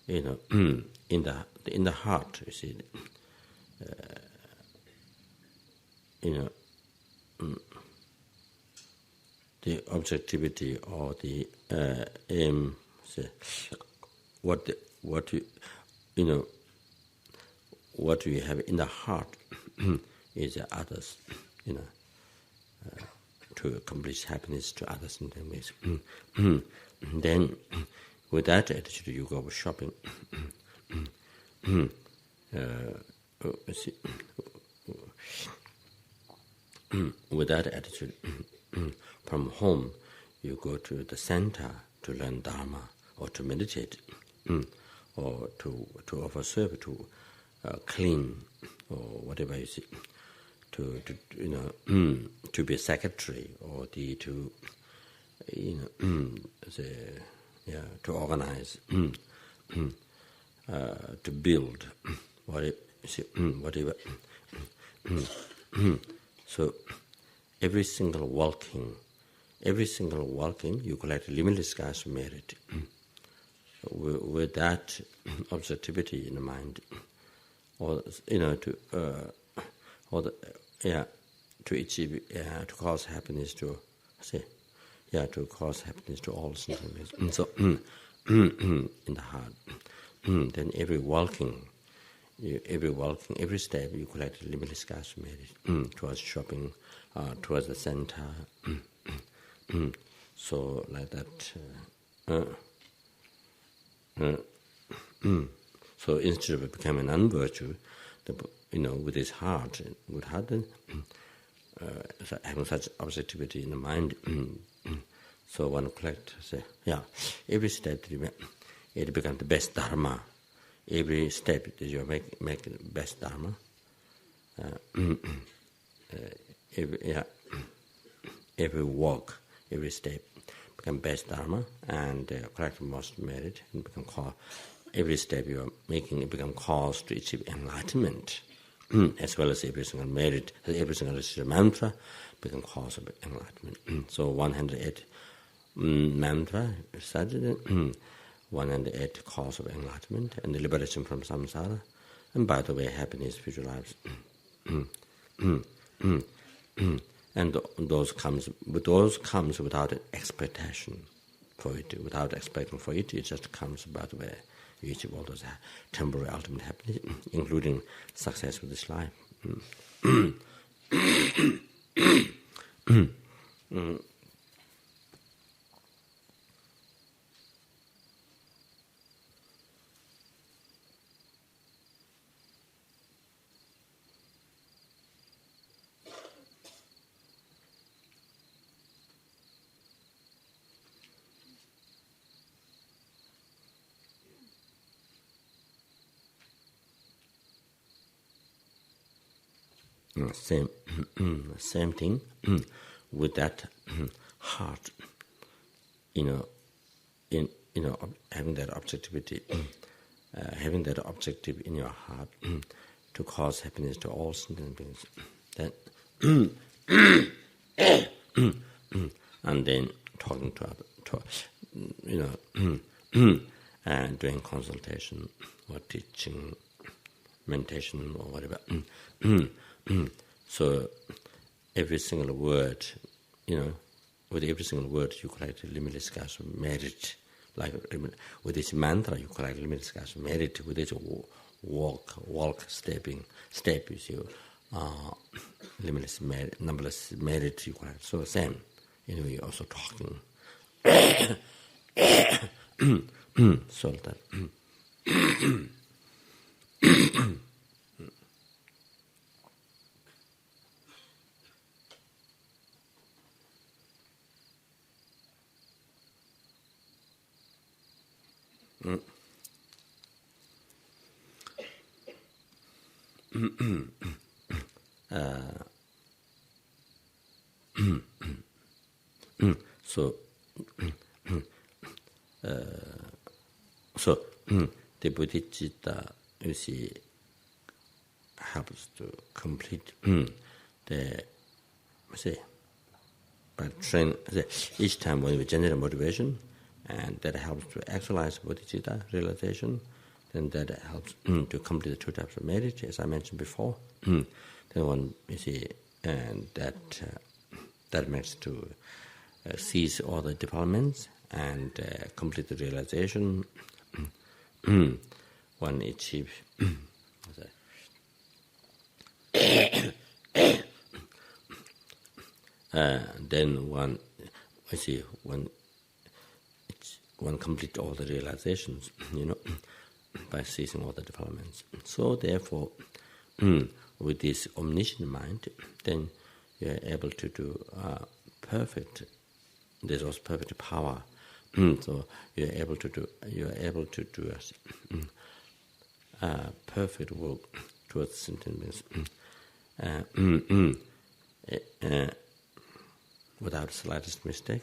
Speaker 1: in the heart, you see, objectivity or the aim, say, what we have in the heart is others, to accomplish happiness to others in their ways. Then, with that attitude, you go shopping. With that attitude, from home, you go to the center to learn Dharma or to meditate, or to offer service, to clean or whatever you see, to be a secretary or to organize, to build, whatever. So every single walking, you collect limitless skies of merit. With that objectivity in the mind, or to achieve, to cause happiness to cause happiness to all sentiments. So in the heart, then every walking, every step, you collect limitless skies of merit towards shopping, towards the center. So like that. So instead of becoming an unvirtue, with his heart, having such objectivity in the mind, so one collect, every step it becomes the best dharma. Every step that you make the best dharma. Every walk, every step become best dharma and collect most merit, and become every step you are making, it become cause to achieve enlightenment, as well as every single merit, every single mantra become cause of enlightenment. So 108 mantra recited, 108 cause of enlightenment and the liberation from samsara, and by the way, happiness, future lives. And those comes without expectation for it. Without expecting for it, it just comes by the way. You achieve all those temporary ultimate happiness, including success with this life. Same thing with that heart, having that objectivity, having that objective in your heart to cause happiness to all sentient beings. And then talking to others, and doing consultation or teaching, meditation or whatever. So every single word, with every single word you collect limitless skies of merit. Like with this mantra you collect limitless skies of merit. With this step, you see, limitless merit, numberless merit you collect. So same, you're also talking. So that. So the Bodhichitta, you see, helps to complete each time when we generate motivation, and that helps to actualize Bodhichitta realization, then that helps to complete the two types of merit, as I mentioned before. Then one, you see, and that makes to cease all the developments and complete the realization. One achieve. Then one complete all the realizations, by ceasing all the developments. So therefore, with this omniscient mind, then you are able to do perfect. There's also perfect power. So you are able to do perfect work towards sentient beings without the slightest mistake.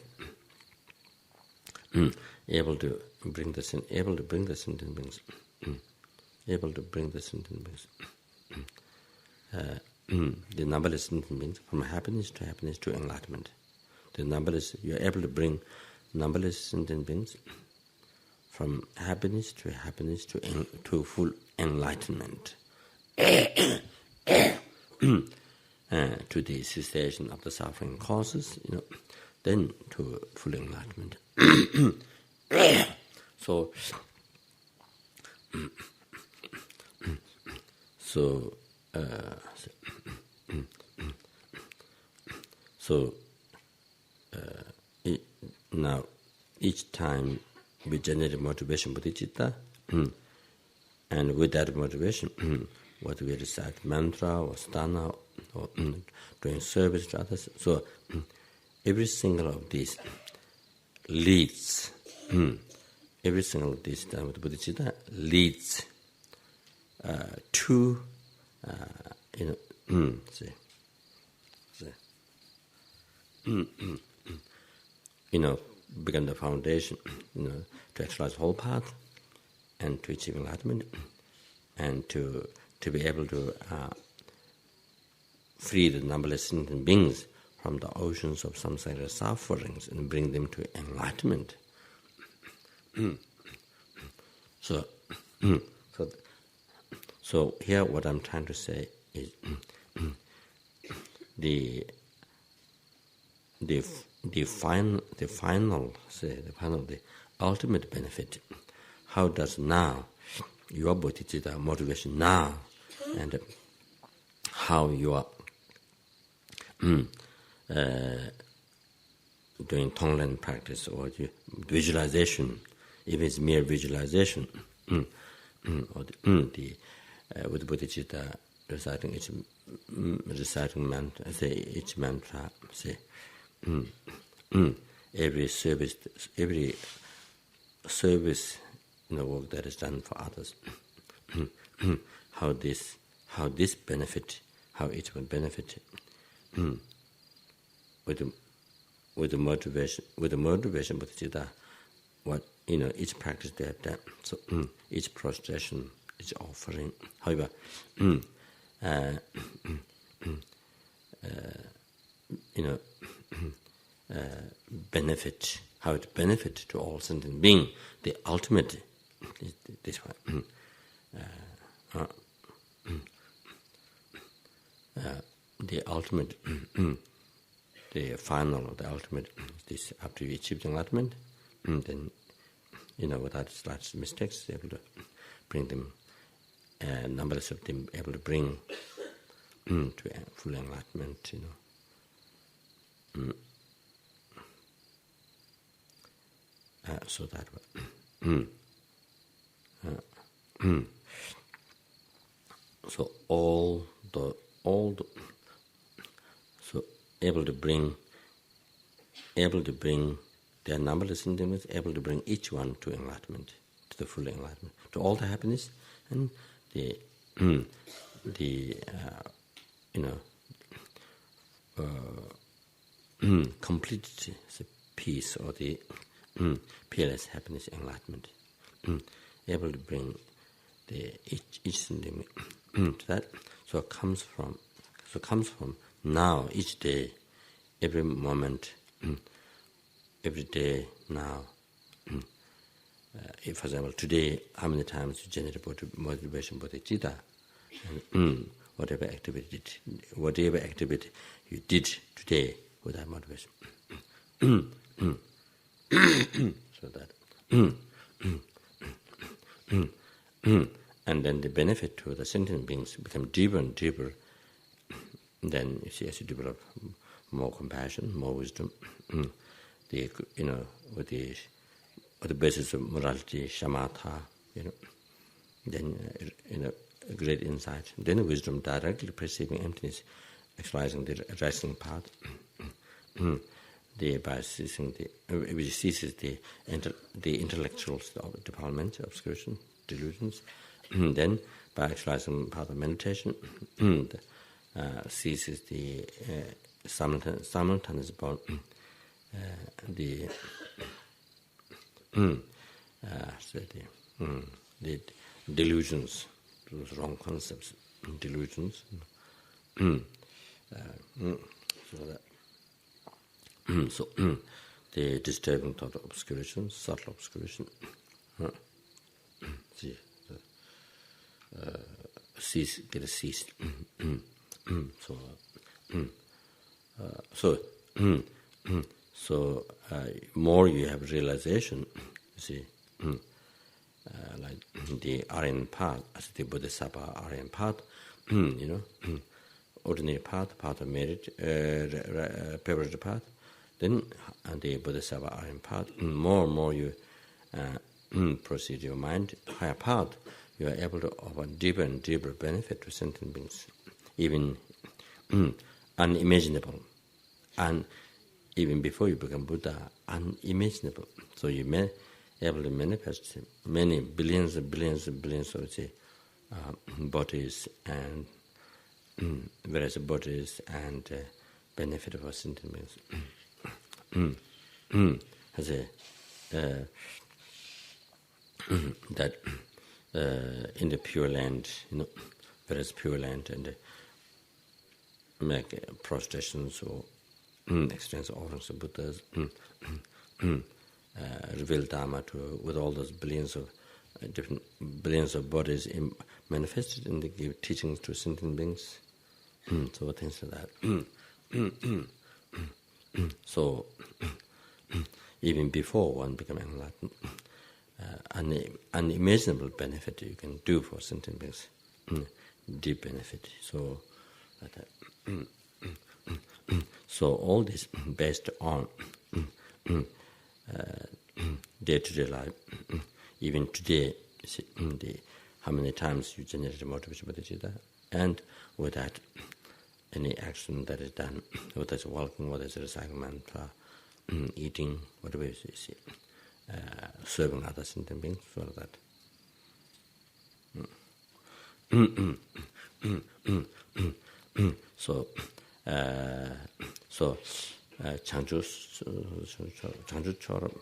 Speaker 1: Able to bring the sentient beings. The numberless sentient beings from happiness to enlightenment. The numberless, you are able to bring numberless sentient beings from happiness to full enlightenment, to the cessation of the suffering causes, then to full enlightenment. So now each time we generate motivation bodhicitta, and with that motivation, what we recite mantra or sthana or doing service to others. So every single of these leads, every single of these with bodhicitta leads to become the foundation, to actualize the whole path and to achieve enlightenment, and to be able to free the numberless sentient beings from the oceans of samsara sufferings and bring them to enlightenment. So here what I'm trying to say is the ultimate benefit. How does now your bodhicitta motivation now, and how you are doing Tonglen practice or visualization, if it's mere visualization, or with bodhicitta reciting mantra, each mantra, every service work that is done for others, how this benefit, how it will benefit, with the motivation bodhicitta, what each practice they have done. So each prostration, each offering, however, benefit, how it benefit to all sentient being, the ultimate, this one, the ultimate, the final, the ultimate, this after you achieve enlightenment, then without slight mistakes, able to bring them, numberless of them able to bring to full enlightenment, so that way. So all the so able to bring their numberless sentiments, able to bring each one to enlightenment, to the full enlightenment, to all the happiness and the complete peace, or the peerless happiness, enlightenment, able to bring the each sentiment to that. So it comes from now, each day, every moment, every day now. If, for example, today, how many times you generate motivation bodhicitta, and whatever activity you did today with that motivation, So that and then the benefit to the sentient beings become deeper and deeper. Then you see, as you develop more compassion, more wisdom, with the basis of morality, shamatha, then a great insight. Then wisdom directly perceiving emptiness, exercising the rising path, thereby ceasing which ceases the intellectual defilement, obscuration, delusions. Then, by exercising path of meditation, ceases the simultaneous about the delusions, those wrong concepts, delusions. So the disturbing thought of obscuration, subtle obscuration. Get ceased. So more you have realization, you see, like the Aryan path, as the Bodhisattva Aryan path, ordinary path, path of merit, privileged path, then the Bodhisattva Aryan path, more and more you proceed your mind, higher path, you are able to offer deeper and deeper benefit to sentient beings, even unimaginable, and even before you become Buddha, unimaginable. So you may able to manifest many billions and billions and billions of bodies and various bodies and benefit for sentient beings. As that in the Pure Land, various Pure Land, and make prostrations or extensive offerings of Buddhas, reveal Dharma with all those billions of bodies manifested in the teachings to sentient beings. So things like that. So even before one becomes enlightened, unimaginable benefit you can do for sentient beings, deep benefit. So so all this based on day-to-day life. Even today, you see, how many times you generate motivation bodhicitta, and without any action that is done, whether it's walking, whether it's reciting mantra, eating, whatever you see, serving other sentient beings, so that. So Changju Chorab,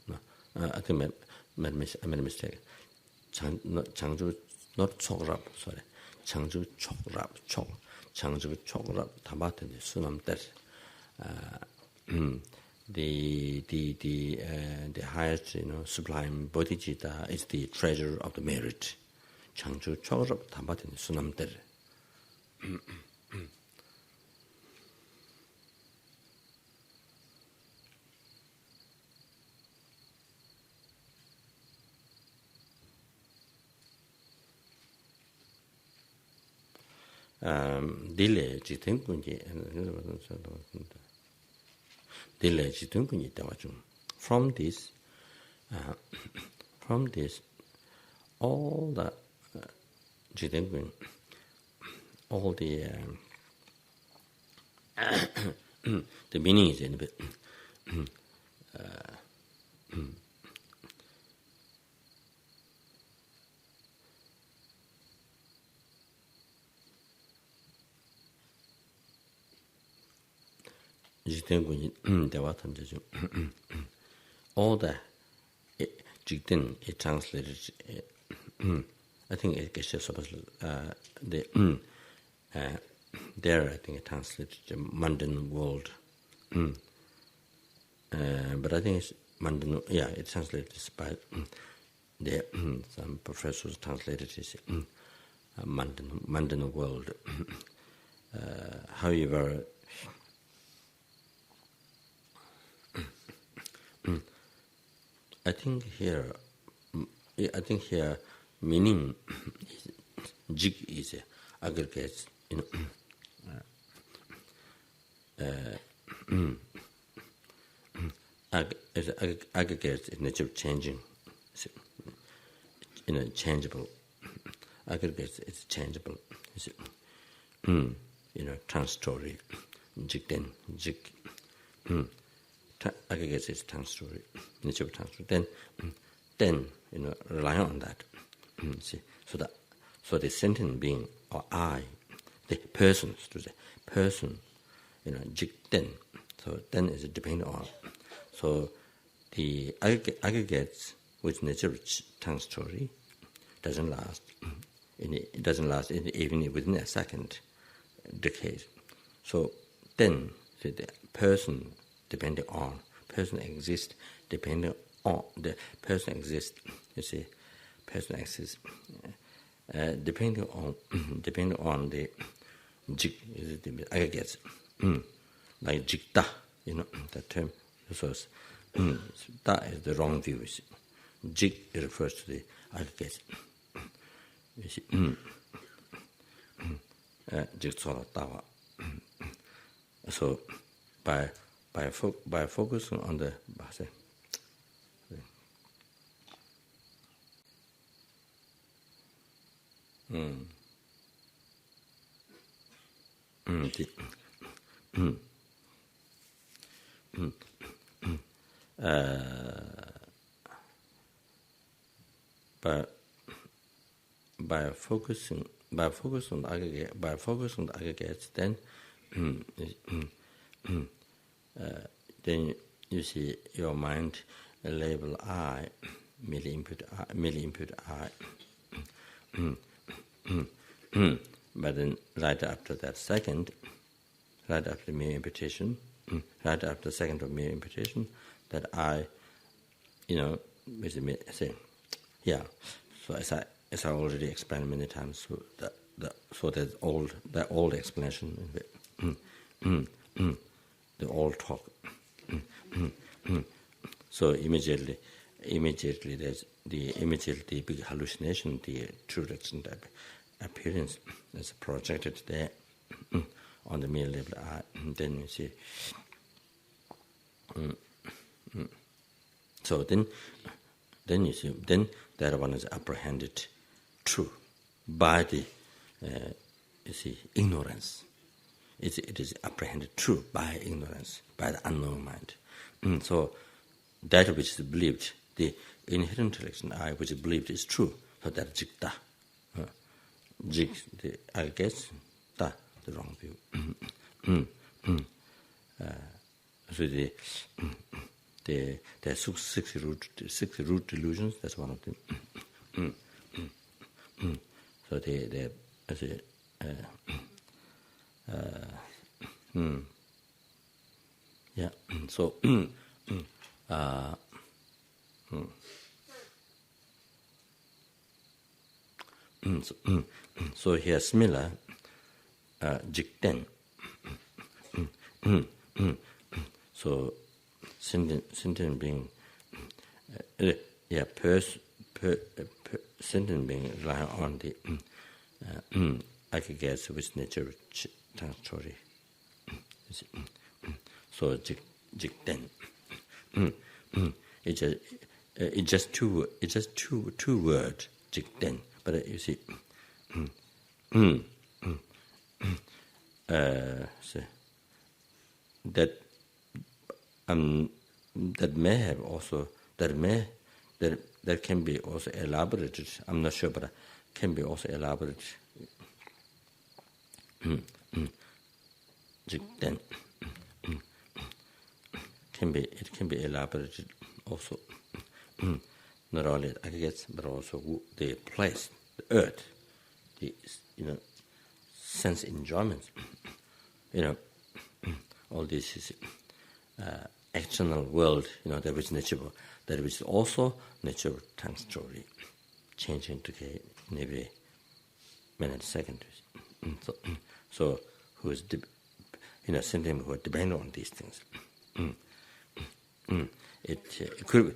Speaker 1: no, I think I made a mistake. Changju, not Chorab, sorry. Changju Chorab, Changju Chorab, Tabatin, Sunam Des. The highest, sublime Bodhichitta is the treasure of the merit. Changju Chorab, Tabatin, Sunam Des. Dile Jitenkunji from this all the Jitenkun, all the the meaning is in a bit all the Jikten is translated. I think it gets supposed there. I think it translated the mundane world, but I think it's mundane. Yeah, it translated by the some professors translated it mundane world. However, I think here meaning jig is aggregates, aggregates in nature changing, changeable. Aggregates is changeable. Transitory. Jig. Aggregates is transitory. Nature of transitory. Then relying on that. So the sentient being or I, the person, jig then. So then is dependent on. So the aggregates with nature of transitory doesn't last. It doesn't last even within a second decade. So then the person depending on person exists depending on the person exists. Person exists depending on the jig is the aggregates like jigta, the term. So that is the wrong view. Jig refers to the aggregates. So by focusing on the by focusing on the aggregates, then then you see your mind label I, merely input I. But then right after that second, right after mere imputation, right after the second of mere imputation, that I, say, yeah. So as I already explained many times, so that old explanation, the old talk. So immediately there's the big hallucination, the true direction appearance is projected there on the mere level I. And then you see. So then you see, then that one is apprehended true by the ignorance. It is apprehended true by ignorance, by the unknown mind. So that which is believed, the inherent direction I, which is believed is true, so that jigta. Jig, I guess, the wrong view. So the six root delusions, that's one of them. So yeah. So so here similar jikten. So sentient being, sentient being rely on the aggregates with nature transitory. So jikten. It's just two words jikten, but you see. So that may have also that can be also elaborated. I'm not sure, but can be also elaborated. Then it can be elaborated also. Not only aggregates, but also the place, the earth, the sense enjoyments. All this is external world. That which nature, that which is also nature transitory, changing decay in every minute, second. So who is sentient who are dependent on these things. It could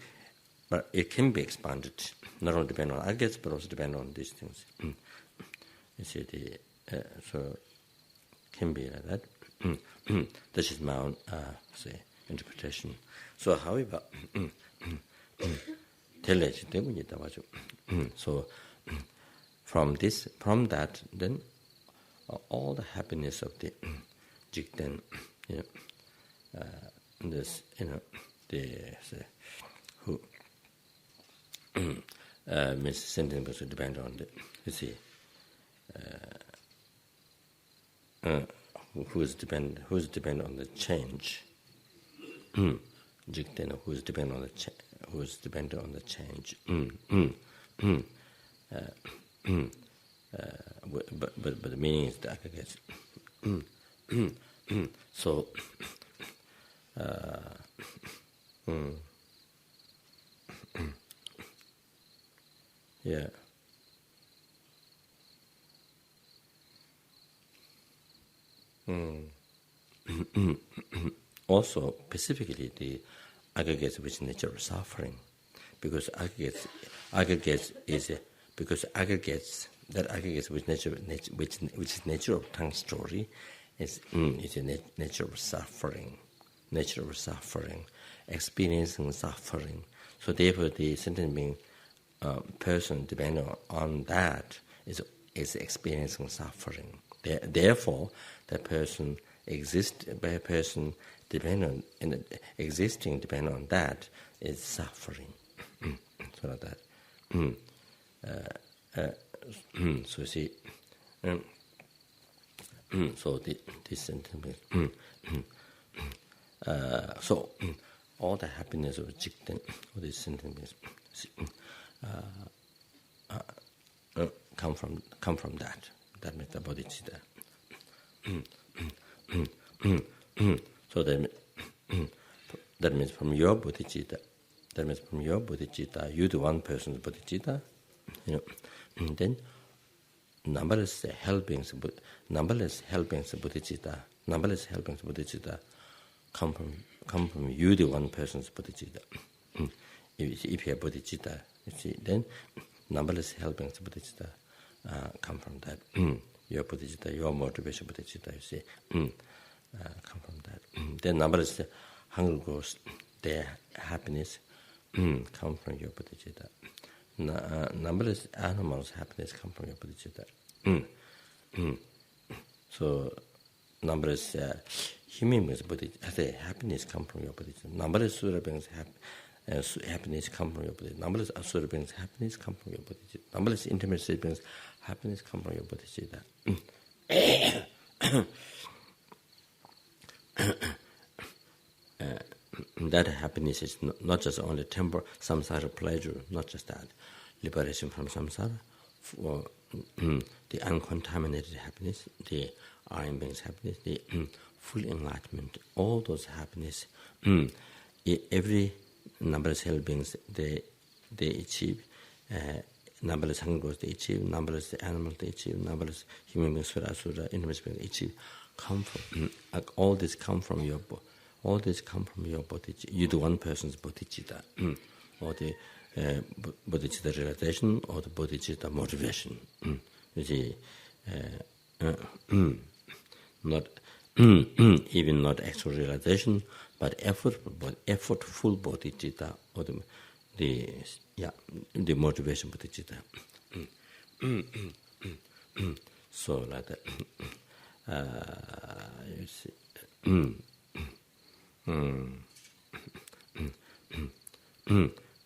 Speaker 1: but it can be expanded, not only depend on aggregates, but also depend on these things. You see, so can be like that. This is my own, say, interpretation. So, however, so from that, then all the happiness of the Jigten, this, who means sentient person depend on the, you see, who's depend on the change. Jigten, who's depend on the change. But the meaning is the aggregates. So yeah. Also, specifically the aggregates with nature of suffering, because aggregates with nature, which is nature of tongue story, is a nature of suffering, experiencing suffering. So therefore, the sentient being person depending on that is experiencing suffering. Therefore, the person dependent on existing dependent on that is suffering. So like that. So see, so this sentence. So all the happiness of Jigten, all these sentences, come from that. That means the Bodhichitta. So that means from your Bodhichitta. You the one person's Bodhichitta. And then numberless helpings Bodhichitta come from you the one person's Bodhichitta. If you have Bodhichitta, you see, then numberless helpings Bodhichitta come from that. Your Bodhichitta, your motivation Bodhichitta, you see, come from that. Then numberless hunger goes, their happiness come from your Bodhichitta. Numberless animals' happiness come from your Bodhichitta. So numberless human beings' happiness come from your Bodhichitta. Numberless Sura beings' happiness come from your Bodhichitta. Numberless Asura beings' happiness come from your Bodhichitta. Numberless intermediate beings' happiness come from your Bodhichitta. That happiness is not just only temporal samsara pleasure, not just that. Liberation from samsara, for the uncontaminated happiness, the iron being's happiness, the full enlightenment, all those happiness, every numberless hell beings they achieve, numberless hungers they achieve, numberless animals they achieve, numberless human beings, asura, intermediate beings they achieve, come from all this come from your bodhicitta. You the one person's bodhicitta, or the bodhicitta realization, or the bodhicitta motivation. You see, not even not actual realization, but effortful bodhicitta, or the motivation bodhicitta. So like that. You see.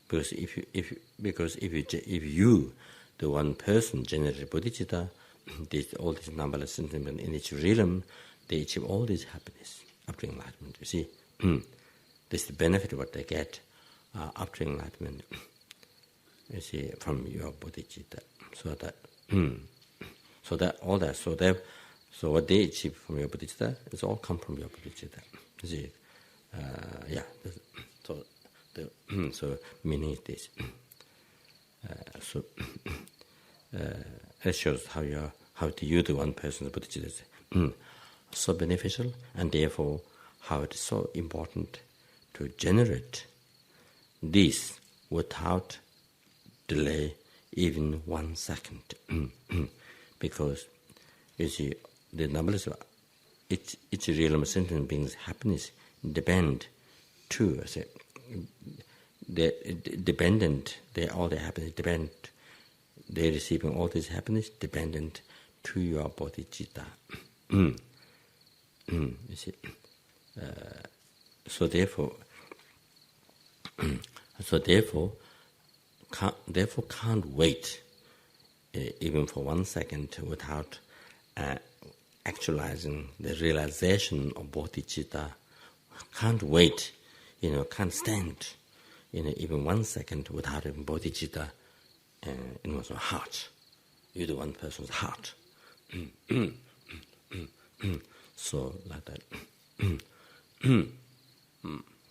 Speaker 1: Because if you the one person generate bodhicitta, all these numberless sentiments in each realm, they achieve all this happiness after enlightenment. You see, this is the benefit of what they get after enlightenment. You see, from your bodhicitta. So what they achieve from your bodhicitta is all come from your bodhicitta. You see, so meaning is this. It shows how you the one person's bodhicitta is so beneficial, and therefore how it is so important to generate this without delay even 1 second. Because, you see, the numberless of each realm of sentient beings' happiness depend to, all their happiness depend, they're receiving all this happiness dependent to your bodhicitta. You see, so therefore can't wait even for 1 second without actualizing the realization of bodhicitta. Can't wait, can't stand, even 1 second without having bodhicitta in one's heart. You're the one person's heart. So like that.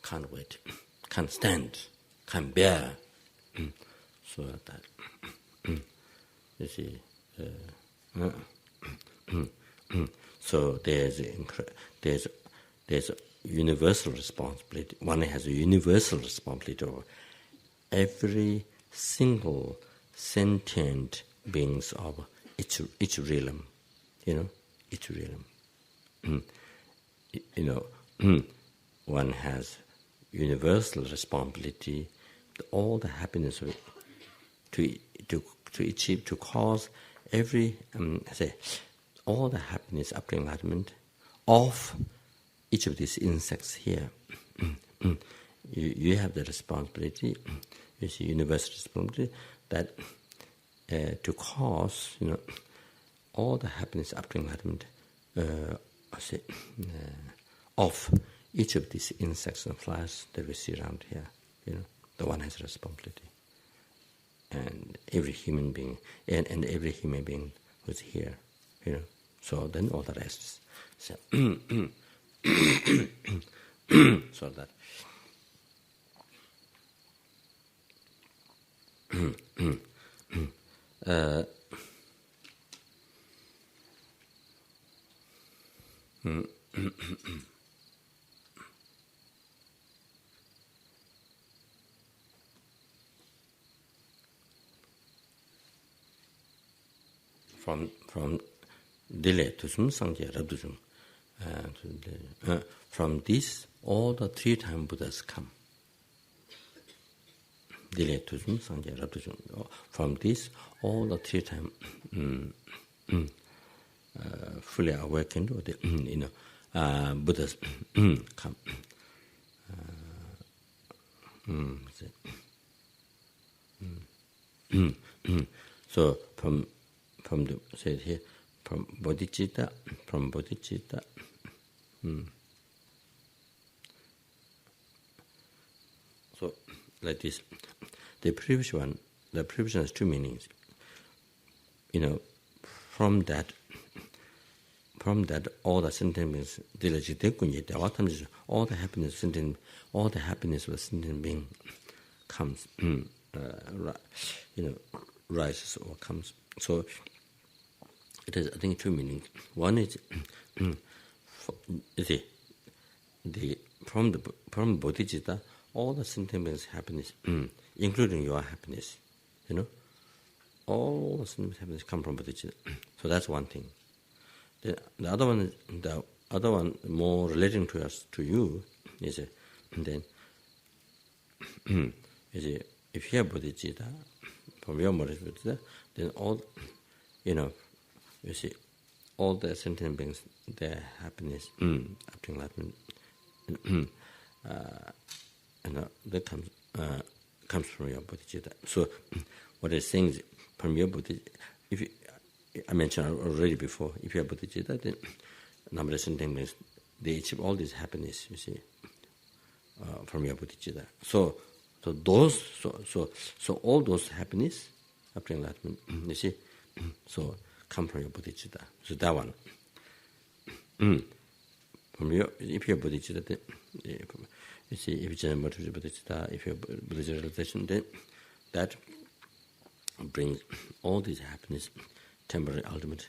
Speaker 1: Can't wait, can't stand, can't bear. So like that. You see. So there's a universal responsibility. One has a universal responsibility over every single sentient beings of each realm. Each realm. One has universal responsibility to all the happiness of it, to achieve, to cause every all the happiness up to enlightenment of each of these insects here. You have the responsibility, you see, universal responsibility, that to cause, all the happiness up to enlightenment of each of these insects and flies that we see around here. The one has a responsibility. And every human being, and every human being who's here, So then all the rest is so, so that from delay to sum sangye rabdusum, from this all the 3 time Buddhas come. Delay to sum sangye rabdusum. From this all the 3 time fully awakened, or the Buddhas come. So from the said here, from bodhicitta. So like this, the previous one has 2 meanings. From that all the sentient beings, all the happiness of a sentient being comes, rises or comes. So it has, I think, 2 meanings. One is from bodhicitta, all the sentient beings' happiness, including your happiness, all the sentient happiness come from bodhicitta. So that's one thing. The other one more relating to us, to you, is then if you have bodhicitta, from your bodhicitta, then all, you see, all the sentient beings, their happiness, up to enlightenment, that comes from your bodhicitta. So what I'm saying is, from your bodhicitta, I mentioned already before, if you have bodhicitta, then number of sentient beings, they achieve all this happiness, you see, from your bodhicitta. So all those happiness up to enlightenment, you see, so come from your bodhicitta. So that one. From your, if you have bodhicitta, then, you see, if you have bodhicitta, if you have bodhicitta realization, then that brings all this happiness, temporary, ultimate,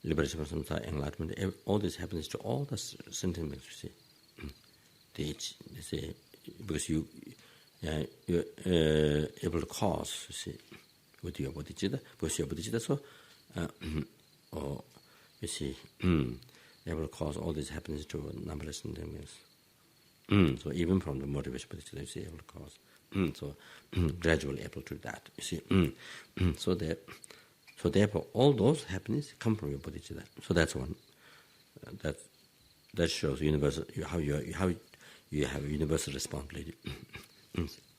Speaker 1: liberation from samsara, enlightenment, all this happiness to all the sentient beings, you see. They say, because you you're able to cause, you see, with your bodhicitta, because your bodhicitta, so, or you see, able to cause all these happenings to numberless endeavors. So even from the motivation bodhicitta, you see, able to cause. So gradually able to do that, you see. So therefore, all those happenings come from your bodhicitta. So that's one. That shows universal how you have a universal responsibility.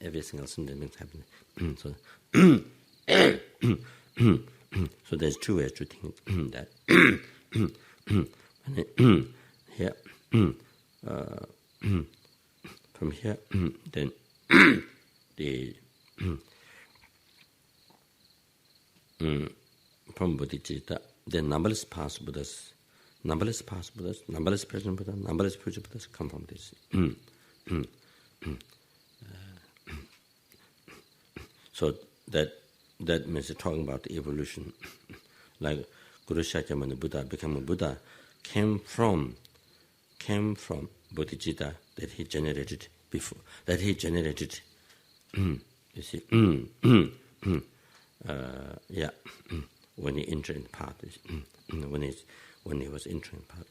Speaker 1: Every single sentence happening. So there's two ways to think that. Here, from here, then the from bodhicitta, then numberless past Buddhas, numberless present Buddhas, numberless future Buddhas come from this. So that means talking about the evolution. Like Guru Shakyamuni Buddha became a Buddha, came from bodhicitta that he generated before, you see, when he entered in the path, when he was entering the path,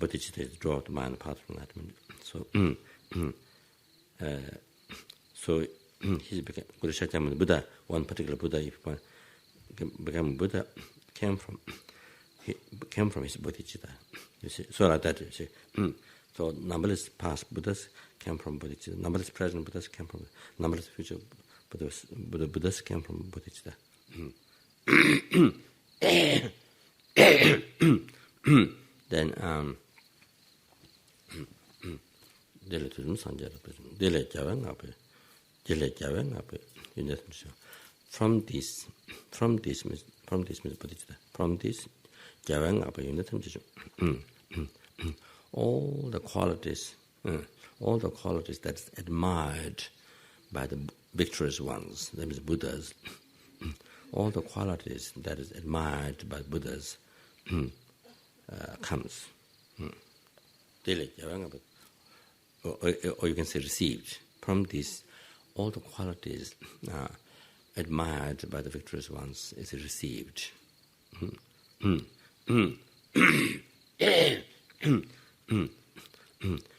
Speaker 1: bodhicitta is draw the mind apart from that. So he became Guru Shakyamuni Buddha. One particular Buddha, if one became Buddha, came from his bodhicitta. You see, so like that. You see, so numberless past Buddhas came from bodhicitta. Numberless present Buddhas came from. Numberless future Buddhas came from bodhicitta. Then from this means bodhicitta. From this all the qualities that's admired by the victorious ones, that means Buddhas, all the qualities that is admired by Buddhas comes. Or you can say received. From this, all the qualities admired by the victorious ones is received.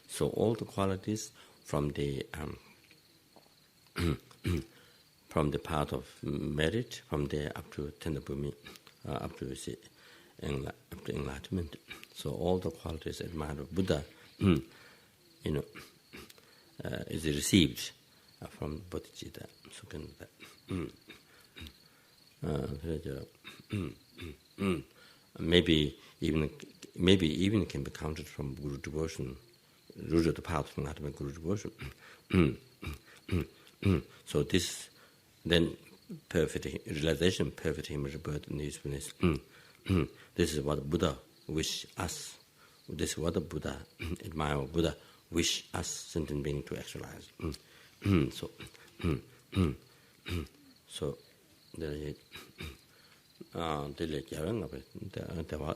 Speaker 1: So all the qualities from the path of merit, from there up to Tendabhumi, up to enlightenment. So all the qualities admired of Buddha, is received from bodhicitta. So can maybe even can be counted from Guru devotion, Ruja the path from Atma Guru devotion. So this then perfect realization, perfect image birth and usefulness. This is what Buddha wish us. This is what the Buddha admire. Buddha wish us sentient being to actualize. So there is dele kyawang ape dewa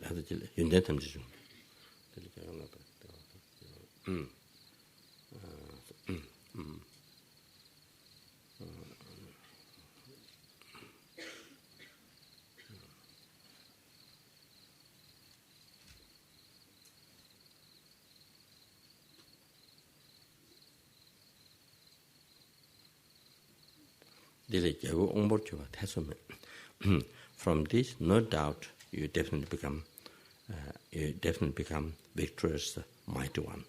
Speaker 1: hada jile yunde tamji jung dele kyawang ape From this, no doubt, you definitely become victorious, mighty one.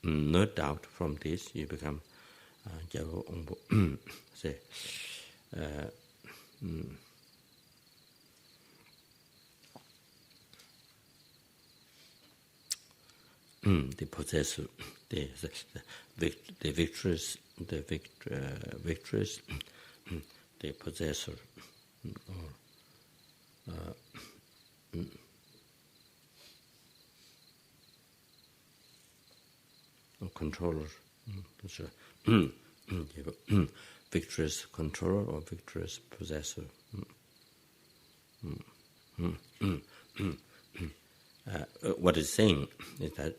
Speaker 1: No doubt, from this, you become say. The possessor, the victorious, the possessor, or controller, victorious controller or victorious possessor. What it's saying is that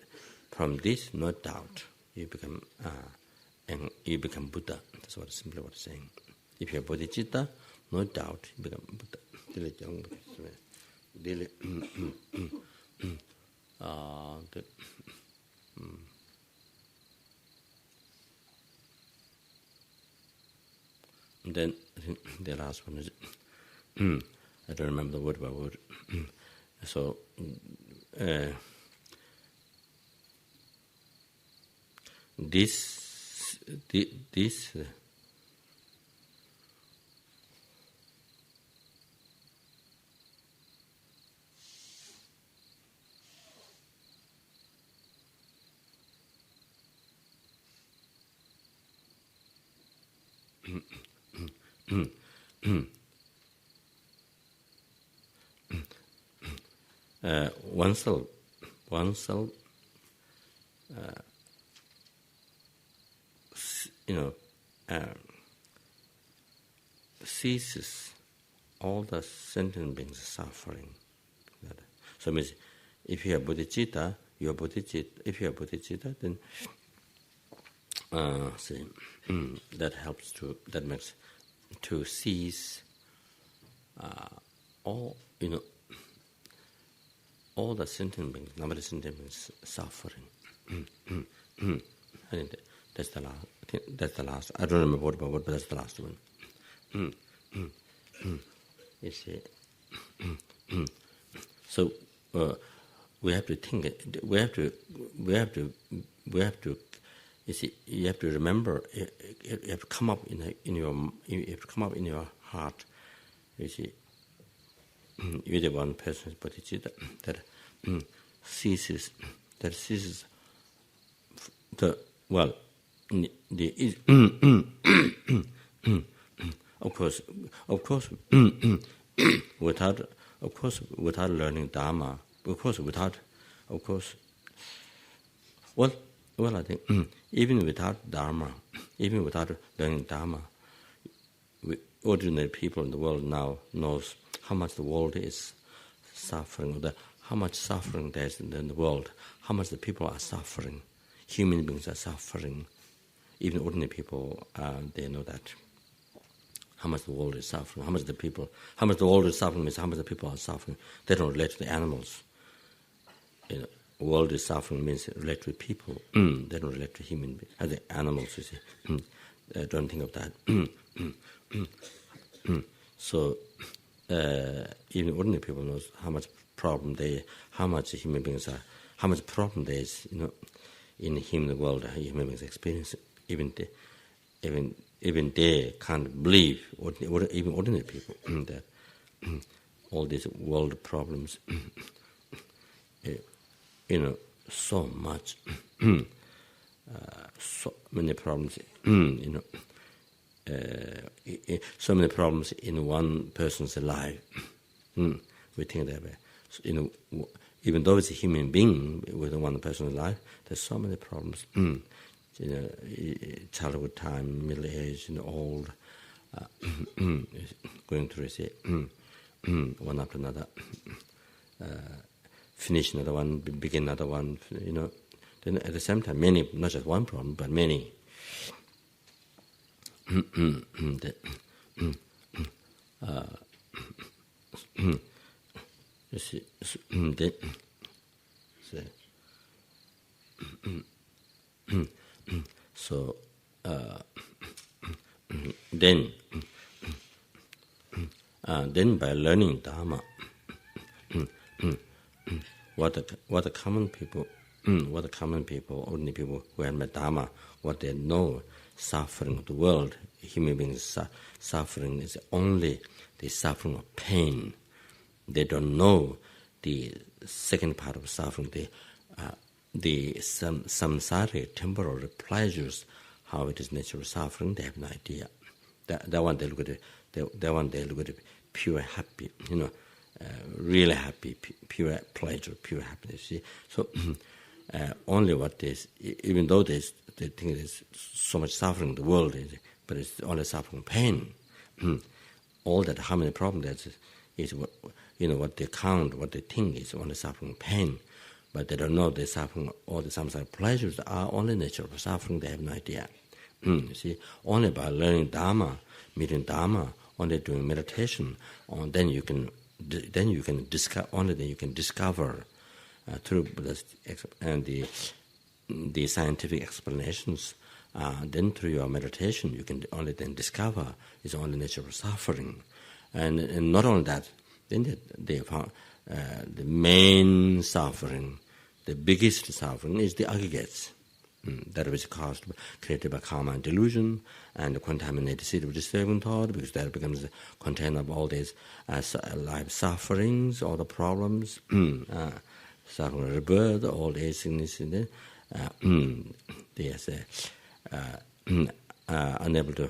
Speaker 1: from this, no doubt, you become Buddha. That's what simply what it's saying. If you have bodhicitta, no doubt you become Buddha. And then I think the last one is I don't remember the word by word. So this oneself ceases all the sentient beings suffering. So means if you have bodhicitta, you are bodhicitta. If you have bodhicitta, then that helps that makes to cease all the sentient beings, number of sentient beings suffering. I think that's the last. I think that's the last. I don't remember word by word, but that's the last one. You see. So we have to think. We have to. You see, you have to remember. You have to come up in your. You have to come up in your heart. You see, you're the one person's bodhicitta that ceases. That ceases. Of course, without learning Dharma, I think even without Dharma, even without learning Dharma, ordinary people in the world now knows how much the world is suffering, how much suffering there is in the world, how much the people are suffering. Human beings are suffering. Even ordinary people, they know that. How much the world is suffering, how much the world is suffering means how much the people are suffering. They don't relate to the animals. The world is suffering means relate to people. They don't relate to human beings. The animals, you see. Don't think of that. So even ordinary people knows how much human beings are, how much problem there is, in the human world, human beings experience. Even they can't believe, even ordinary people, that all these world problems, so much, so many problems, so many problems in one person's life. We think that way. So, even though it's a human being within one person's life, there's so many problems. Childhood time, middle age, old, going through one after another, finish another one, begin another one, Then at the same time, many, not just one problem, but many. You see, so then by learning Dharma, what the common people, ordinary people who have met Dharma, what they know, suffering of the world, human beings suffering is only the suffering of pain. They don't know the second part of suffering, the samsaric temporary pleasures, how it is natural suffering. They have no idea. That one they look at it. That one they look at it pure happy, really happy, pure pleasure, pure happiness. See? So only what is, even though they think there's so much suffering in the world, but it's only suffering pain. All that harmony problem that is what they count, what they think is only suffering, pain, but they don't know the suffering or the samsara pleasures are only nature of suffering. They have no idea. You see, only by learning Dharma, meeting Dharma, only doing meditation, then you can discover through Buddha's and the scientific explanations. Then through your meditation, you can only then discover it's only nature of suffering, and not only that. Then they found the main suffering, the biggest suffering is the aggregates. That is created by karma and delusion, and the contaminated seed of disturbing thought, because that becomes the container of all these life sufferings, all the problems, suffering of rebirth, all these things. They are unable to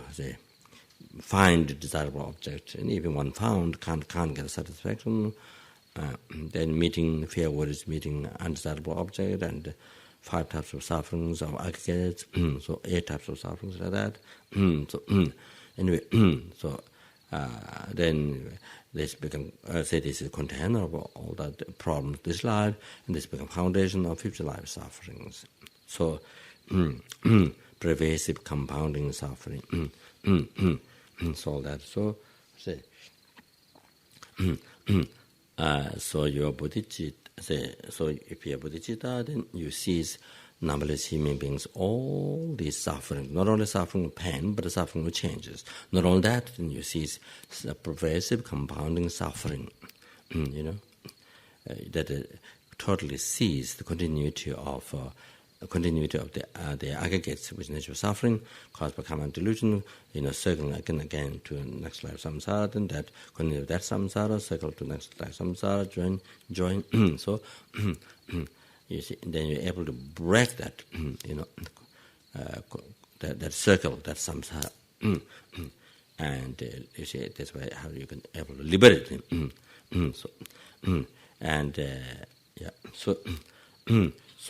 Speaker 1: find the desirable object, and even one found can't get satisfaction. Then meeting fear words, meeting undesirable object, and 5 types of sufferings of aggregates, so 8 types of sufferings like that. Anyway, then this become this is a container of all that problems this life, and this become foundation of future life sufferings. So pervasive compounding suffering. So that say. So your bodhicitta. So if you are bodhicitta, then you seize numberless human beings, all these suffering, not only suffering of pain, but the suffering of changes. Not only that, then you seize pervasive compounding suffering, that totally seize the continuity of the aggregates which nature of suffering caused by karma and delusion, circling again and again to next life samsara, then that continue that samsara, circle to next life samsara, join. So you see, then you're able to break that, that circle, that samsara, and you see that's why how you can able to liberate him. So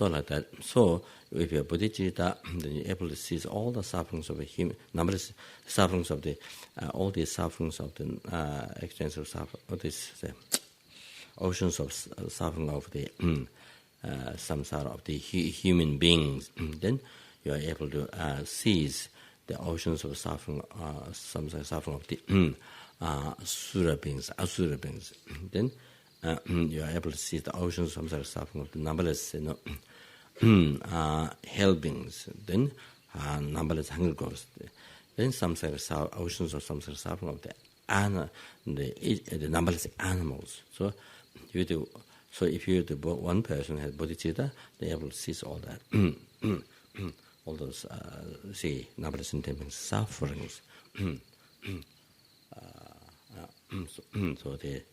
Speaker 1: like that. So if you're bodhicitta, then you're able to seize all the sufferings of a human, numberless sufferings of the all these sufferings of the extensive suffering, of this oceans of suffering of the samsara of the human beings. Then you are able to seize the oceans of suffering, suffering of the asura beings. Then you are able to see the oceans of suffering of the numberless, hell beings. Then numberless hunger ghosts. Then oceans of suffering of the numberless animals. So if you do one person has bodhicitta, they are able to seize all that, all those numberless sentient beings sufferings. So they.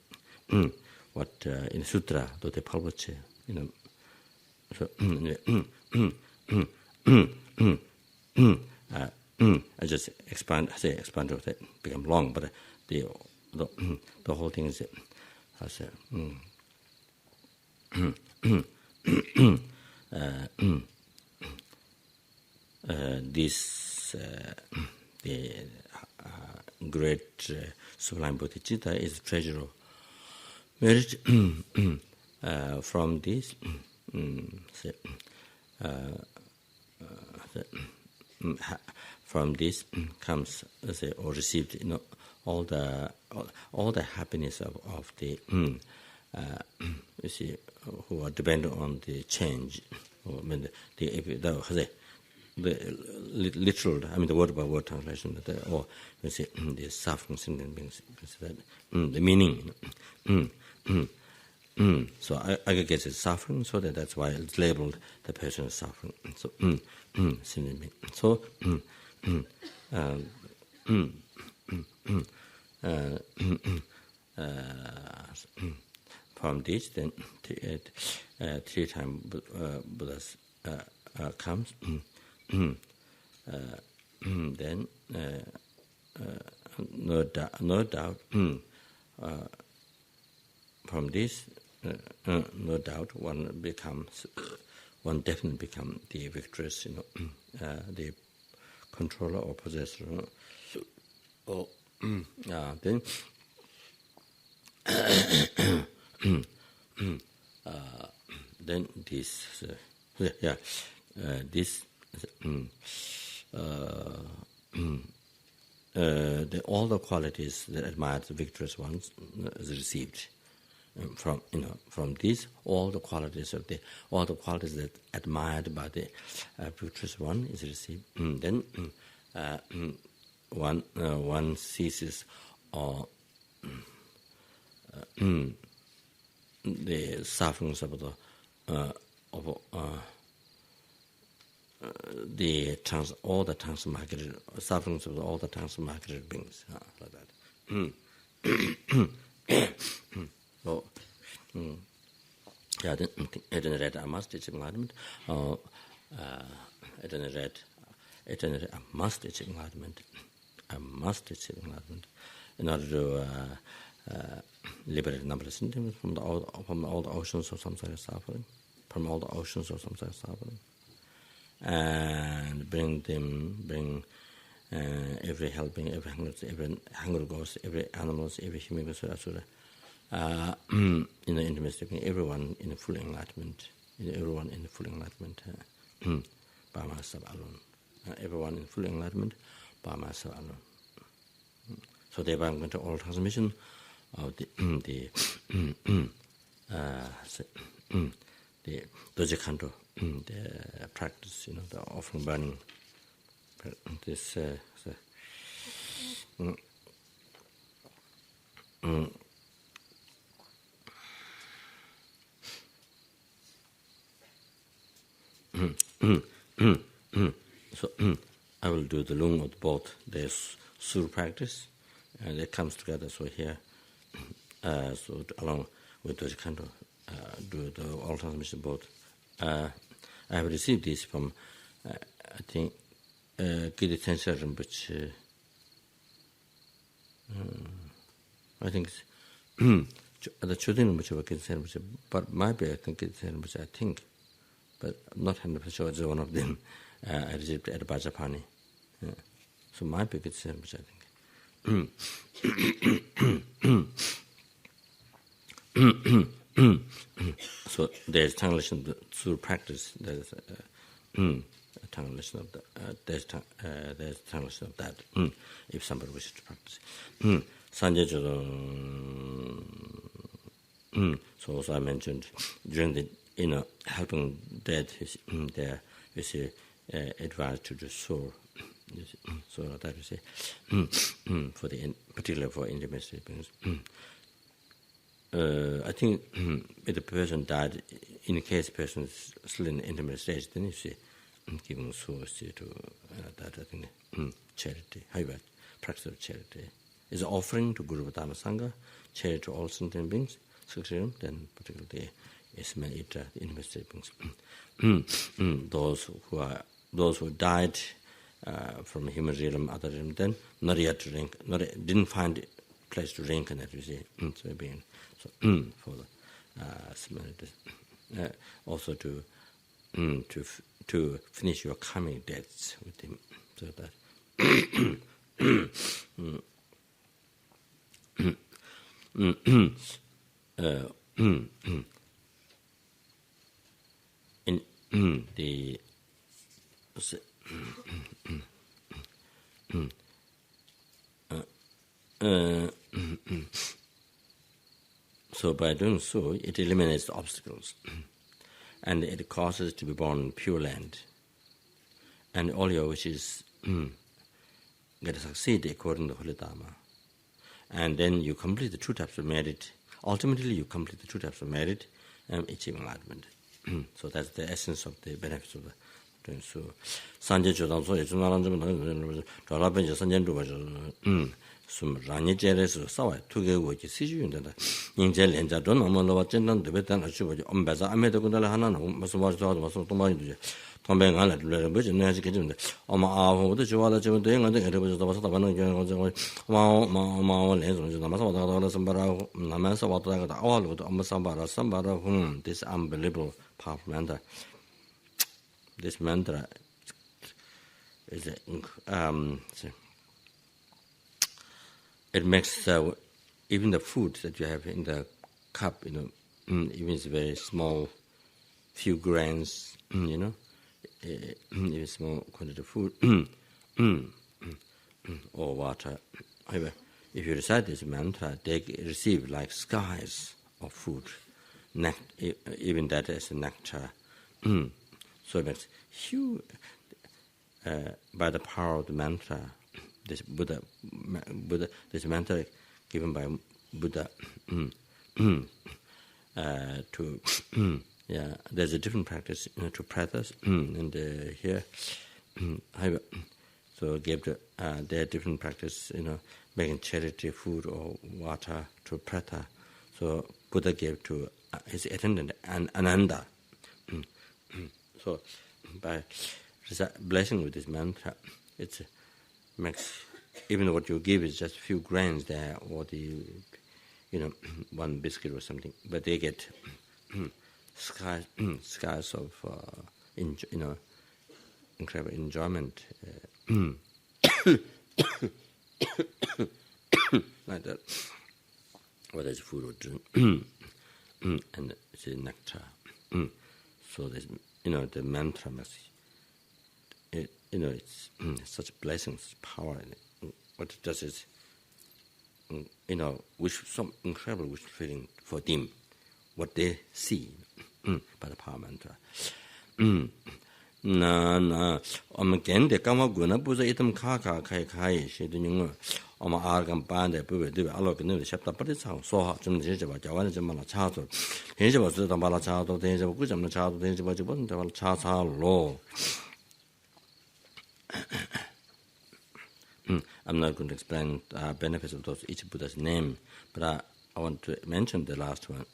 Speaker 1: What in Sutra, Dote Palvache, so I just expand it become long, but the whole thing is this the great sublime bodhicitta is the treasure of merit. From this from this comes or received all the happiness of the you see who are dependent on the change. I mean the literal, I mean the word by word translation, or you see the suffering sentient beings, the meaning. So aggregates is suffering, so that's why it's labeled the person is suffering. So sentient being. So from this, then 3 times Buddha comes. Then no doubt from this no doubt one definitely become the victorious, the controller or possessor. Then then this, this, all the qualities that admire the victorious ones is received from these. All the qualities that admired by the victorious one is received. Then one ceases the sufferings of all the transmigrated sufferings of all the transmigrated beings, like that. So, I didn't read I must teach enlightenment. I didn't read I must teach enlightenment. I must teach enlightenment in order to liberate numberless entities from all the oceans of samsara suffering, and bring every helping, every hunger ghost, every animals, every human asura, in the intimacy, everyone in the full enlightenment, by myself alone. Everyone in full enlightenment by myself alone. So thereby I'm going to all transmission of the Bodhichitta, the practice, the offering burning. This so I will do the lung of both the sur practice, and it comes together. So here, so along with Bodhichitta, do the all transmission both. I have received this from I think Giri Tensha Rinpoche. I think it's the children Rinpoche were Giri Tensha Rinpoche, but maybe I think Giri Tensha Rinpoche, I think, but not 100% sure it's one of them. I received at Bajapani. So my big service, I think. So there's translation through practice. There's translation of there's translation of that. If somebody wishes to practice. Sanjay so also I mentioned during the helping dead there you see advice to the soul. So that you say for the particularly for intimacy. I think if the person died, in case the person is still in the intimate stage, then you see giving souls to that. I think charity, however, practice of charity is offering to Guru Dhamma Sangha, charity to all sentient beings, then particularly is the intimate beings. Those who died from human realm, other realm, then not yet didn't find a place to reincarnate. You see, so being for the also to finish your karmic debts with him, so that in the so by doing so, it eliminates the obstacles, and it causes to be born in pure land, and all your wishes get to succeed according to the Holy Dharma, and then you complete the two types of merit. Ultimately, you complete the two types of merit and achieve enlightenment. So that's the essence of the benefits of the doing so. Sanje Chodam so it's not on the Jalabenja Sanjan was Rani Jeres Sawa, Tuge Wiki Siju, Injel and Jadon, Omanova Jendan, the Betan, Umbeza, I made a good Hana, was watched out, was not to Tombang Island, Rebus, and Education. Oma, the Juala doing, and it was the Vasavana, Mao Lens, Namasa, Sambara, Namasa, what I got all with Omasambara, Sambara, this unbelievable powerful mantra. This mantra is it makes even the food that you have in the cup, even it's very small, few grains, even small quantity of food, or water. However, if you recite this mantra, they receive like skies of food, even that as a nectar. So it makes huge, by the power of the mantra, this Buddha, this mantra given by Buddha, there's a different practice to practice, and here, so gave their different practice, making charity food or water to prata. So Buddha gave to his attendant Ananda. So by blessing with this mantra, it makes, even what you give is just a few grains there, or one biscuit or something, but they get skies of incredible enjoyment, like that. Whether it's food or drink, and it's a nectar. So there's, the mantra must, it's such blessings, power in it. What it does is, some incredible wish feeling for them, what they see by the power mantra. Again, the Kama Guna Buza item Kaka Kai, she didn't know. Argan Band, the Buddha, do allow the chapter, but it's how so Jim Java, Javan, Chato. He was the Bala Chato, days of Guzam, the child, days of what wasn't the Chata law. I'm not going to explain benefits of each Buddha's name, but I want to mention the last one.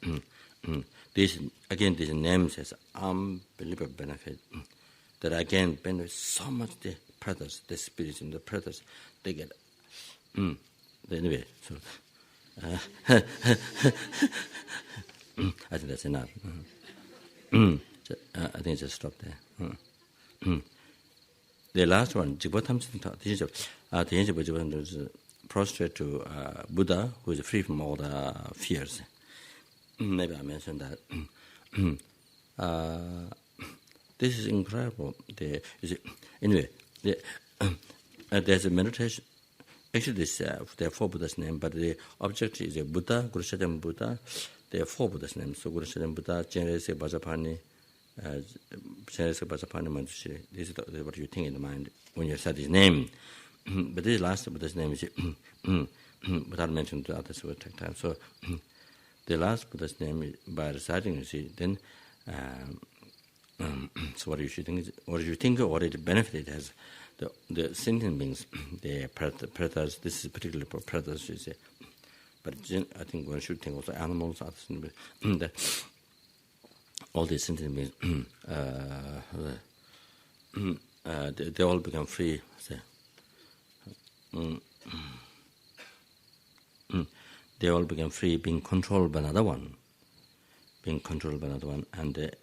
Speaker 1: These names has unbelievable benefit. That again benefits so much the predators, the spirits in the predators. They get anyway. So I think that's enough. I think just stop there. The last one, this is prostrate to Buddha, who is free from all the fears. Maybe I mentioned that. This is incredible. There's a meditation. Actually, there are 4 Buddha's names, but the object is a Buddha, Guru Shadyam Buddha. There are 4 Buddha's names. So Guru Shadyam Buddha, Jenrese Bajapani, Manjushri. This is what you think in the mind when you recite his name. But this last Buddha's name is without mentioning the others who take time. So the last Buddha's name is, by reciting, you see, then so what you should think is, what you think or it benefit it has the sentient beings, the predators. This is particularly for predators, you say. But I think one should think also animals, other sentient beings. All these sentient beings, they all become free. They all become free, being controlled by another one, and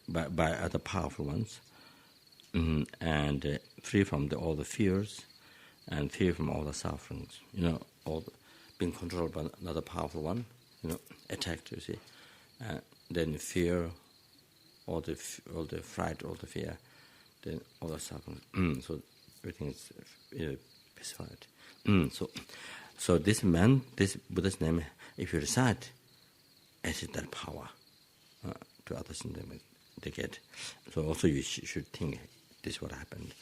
Speaker 1: by other powerful ones, and free from all the fears, and free from all the sufferings. Being controlled by another powerful one, attacked. You see, then fear, all the fright, all the fear, then all the suffering. So everything is pacified. So this Buddha's name, if you recite, has that power to others, and they get. So also you should think, this is what happened.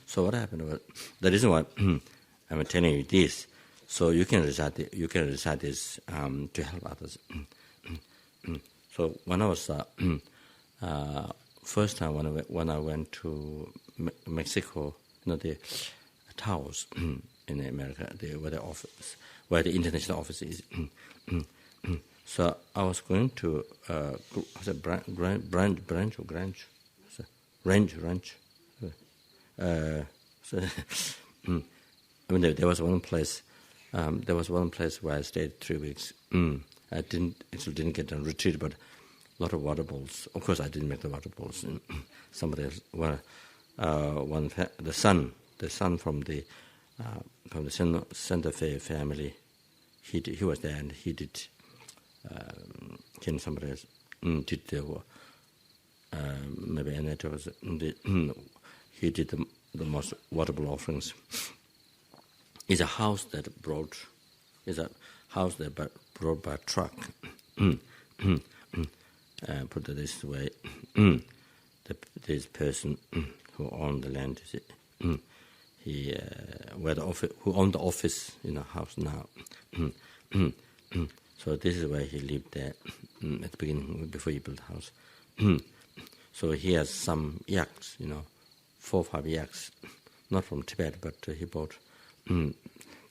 Speaker 1: So what happened was, the reason why I'm telling you this, so you can recite this to help others. So when I was first time when I went to Mexico, the towers in America, where the international office is. So I was going to ranch. There was one place. Where I stayed 3 weeks. I didn't get a retreat, but a lot of water bowls. Of course, I didn't make the water bowls. Somebody else. The son from the Santa Fe family he was there, and he did. Somebody else did the maybe and was he did the most waterable offerings. It's a house that brought by truck. Put it this way, this person who owned the land, he who owned the office in the house now. So this is where he lived there at the beginning, before he built the house. So he has some yaks, 4 or 5 yaks, not from Tibet, but he bought.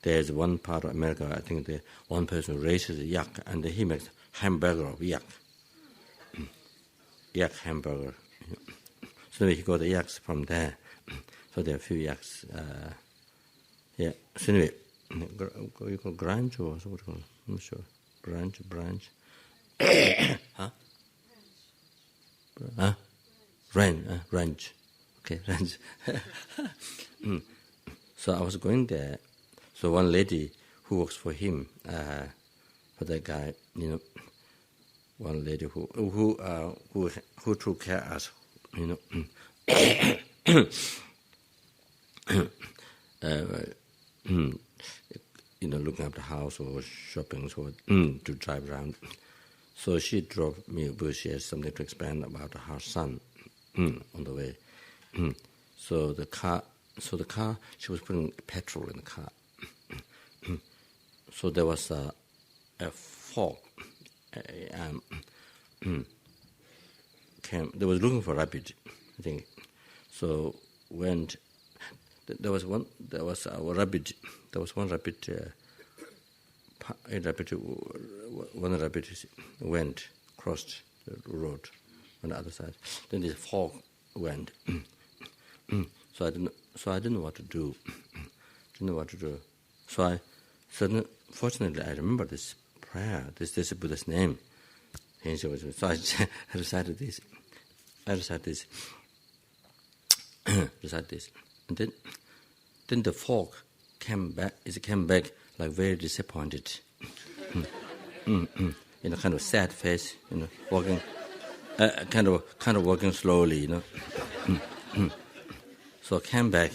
Speaker 1: There's one part of America, I think one person raises a yak, and he makes hamburger of yak. Yak hamburger. So he got the yaks from there. So there are a few yaks. So anyway, you call Grange or what do you call it? I'm not sure. Branch. Huh? Ranch. Okay, ranch. So I was going there. So one lady who works for him, for that guy, one lady who took care of us, looking up the house or shopping, so to drive around. So she drove me, but she has something to explain about her son on the way. So the car, she was putting petrol in the car. So there was a fog. They was looking for rabbit, I think. So went. There was one rabbit. One rabbit went, crossed the road on the other side. Then this fog went. So I didn't know what to do. So fortunately, I remember this prayer. This is Buddha's name. So I recited this. And then the fog came back. It came back like very disappointed, in a kind of sad face, walking, kind of walking slowly, So came back.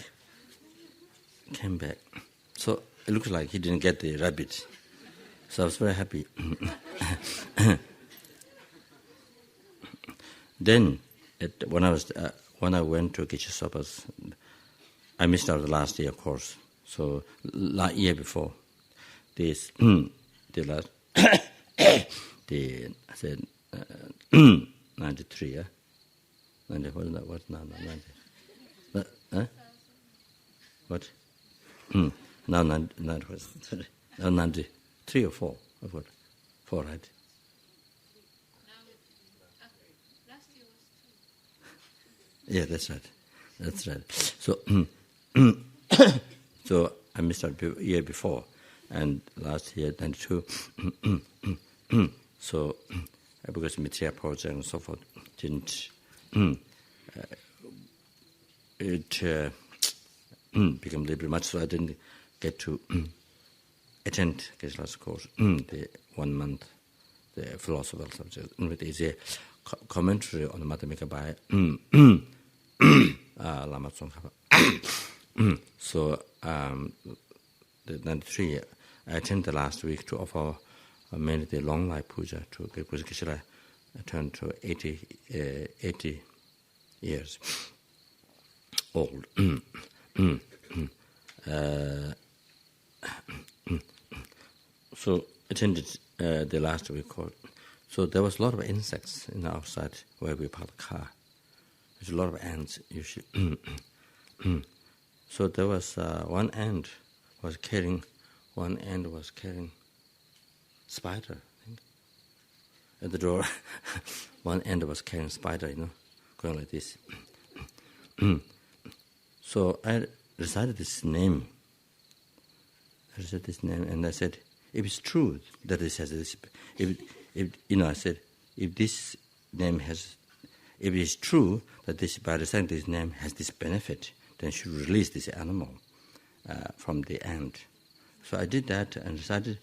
Speaker 1: So it looks like he didn't get the rabbit. So I was very happy. Then, when I went to Geshe Sopa's, I missed out the last year course. So year before, I said 93. 90. What now? 90. What? Now 93 or 4. What? 4, right?
Speaker 3: Last year was 2.
Speaker 1: Yeah, that's right. So, so I missed out the year before, and last year 92. So because material project and so forth didn't. It became a little bit much, so I didn't get to attend Geshe-la's course, the 1 month, the philosophical subject. It is a commentary on the Madhyamika by Lama Zopa. So the 93, I attended the last week to offer mainly the long life puja to because Geshe-la turned to 80 years old. So attended the last week course. So there was a lot of insects in the outside where we parked the car. There's a lot of ants usually. So there was one ant was carrying spider, I think. At the door, one ant was carrying spider, going like this. So I recited this name. And I said, if it's true that it has this, I said, if this name has, if it's true that this, by reciting this name has this benefit, then you should release this animal from the ant. So I did that and recited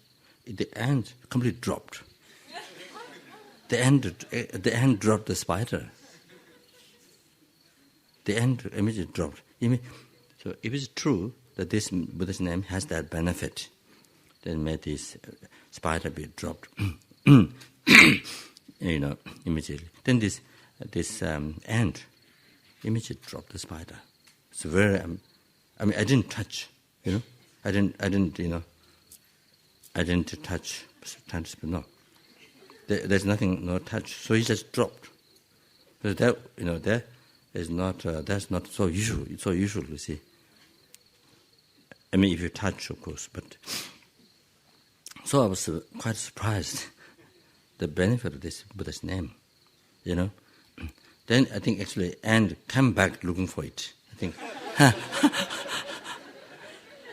Speaker 1: the ant completely dropped. The ant dropped the spider. The ant immediately dropped. So if it's true that this Buddha's name has that benefit, then may this spider be dropped. Immediately. Then this ant immediately dropped the spider. It's very. I didn't touch. I didn't touch. No. There's nothing, no touch. So he just dropped. So that that is not. That's not so usual. It's so usual, you see. If you touch, of course, but. So I was quite surprised. The benefit of this Buddha's name, Then I think actually ant came back looking for it. I think.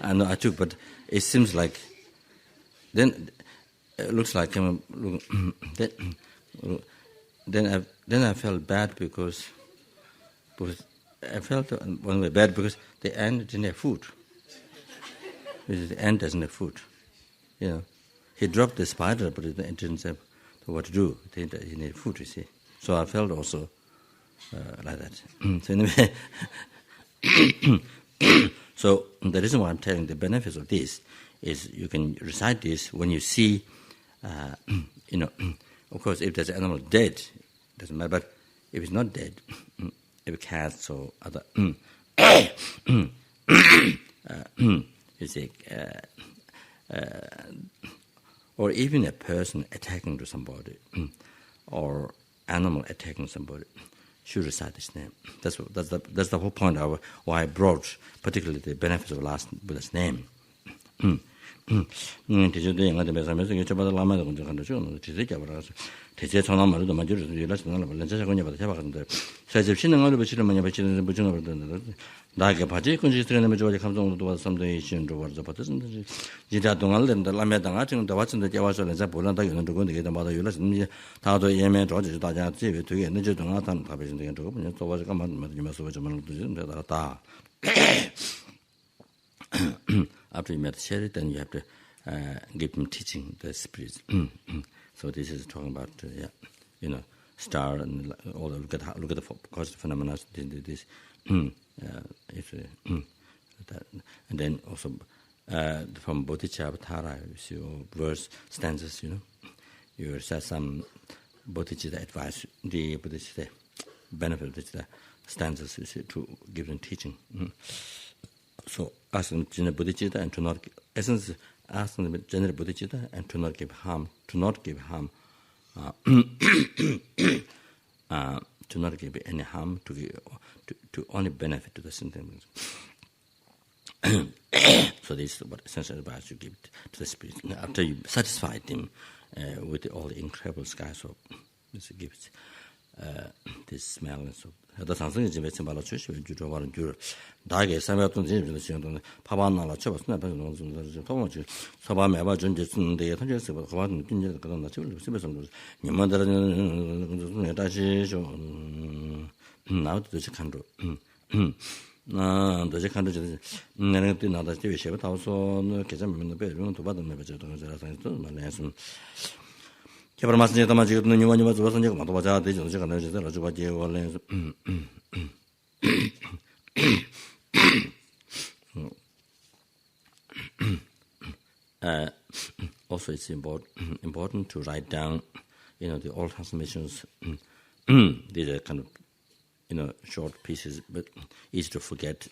Speaker 1: I know I took, but it seems like. Then it looks like then I felt bad because I felt one way bad because the ant didn't have food. The ant doesn't have food, He dropped the spider, but it didn't have what to do. He needed food, you see. So I felt also like that. So anyway, so the reason why I'm telling the benefits of this is you can recite this when you see, of course, if there's an animal dead, it doesn't matter. But if it's not dead, if cats or other, you see, or even a person attacking to somebody, or animal attacking somebody, should recite this name. That's the whole point of why I brought particularly the benefits of last Buddha's name. 나게 바지 근지 들으면 좋아지 감정도 도와 삼도의 신도 와서 받았는데 지다 동안랜다 라메당 아증도 왔는데 제와서는 자 보란다 요는 두고 내게다 마다 요라스는 다도 예매 조지 다자 집에 되게 늦어 동안 단 답해진 게 저거 그냥 또 와서 가만 맞으면서 좀 내가 다 after you met share it, then you have to give him teaching the spirits. So this is talking about star and all the look at the cosmic phenomena. This that, and then also from Bodhichitta Tara, you see verse stanzas. You said some Bodhichitta advice, the Bodhichitta benefit of the stanzas, you see, to give them teaching. So ask them general Bodhichitta and to not essence. Ask them general Bodhichitta and to not give harm. To not give harm. To not give any harm. To only benefit to the sentient. So this is what essential advice you give to the spirit. After you satisfied them with all the incredible skies of this gives this smell and so. 더 상승이 집에 말로 주시면 주로 말은 줄 다게 삼였던 집에서 지금도 파반나라 쳐봤으나 방금 좀 도무지 서바 매바 준지 쓰는데 현재서 그만 진짜 그런 나 집을 집에서 님만들은 다시 좀 나도 저 칸도 나 도저 칸도 저 내가 또 나다 집에 쉐바 타서 계산면 배는 또 받는 매저 또 저라서 또 말해서 개발 말씀에 담아 지금 니와니 와서 선제가 많다 봐자 되죠. 제가 내가 저를 줘 봐지 원래서 also it's important to write down the old transmissions. These are kind of short pieces but easy to forget.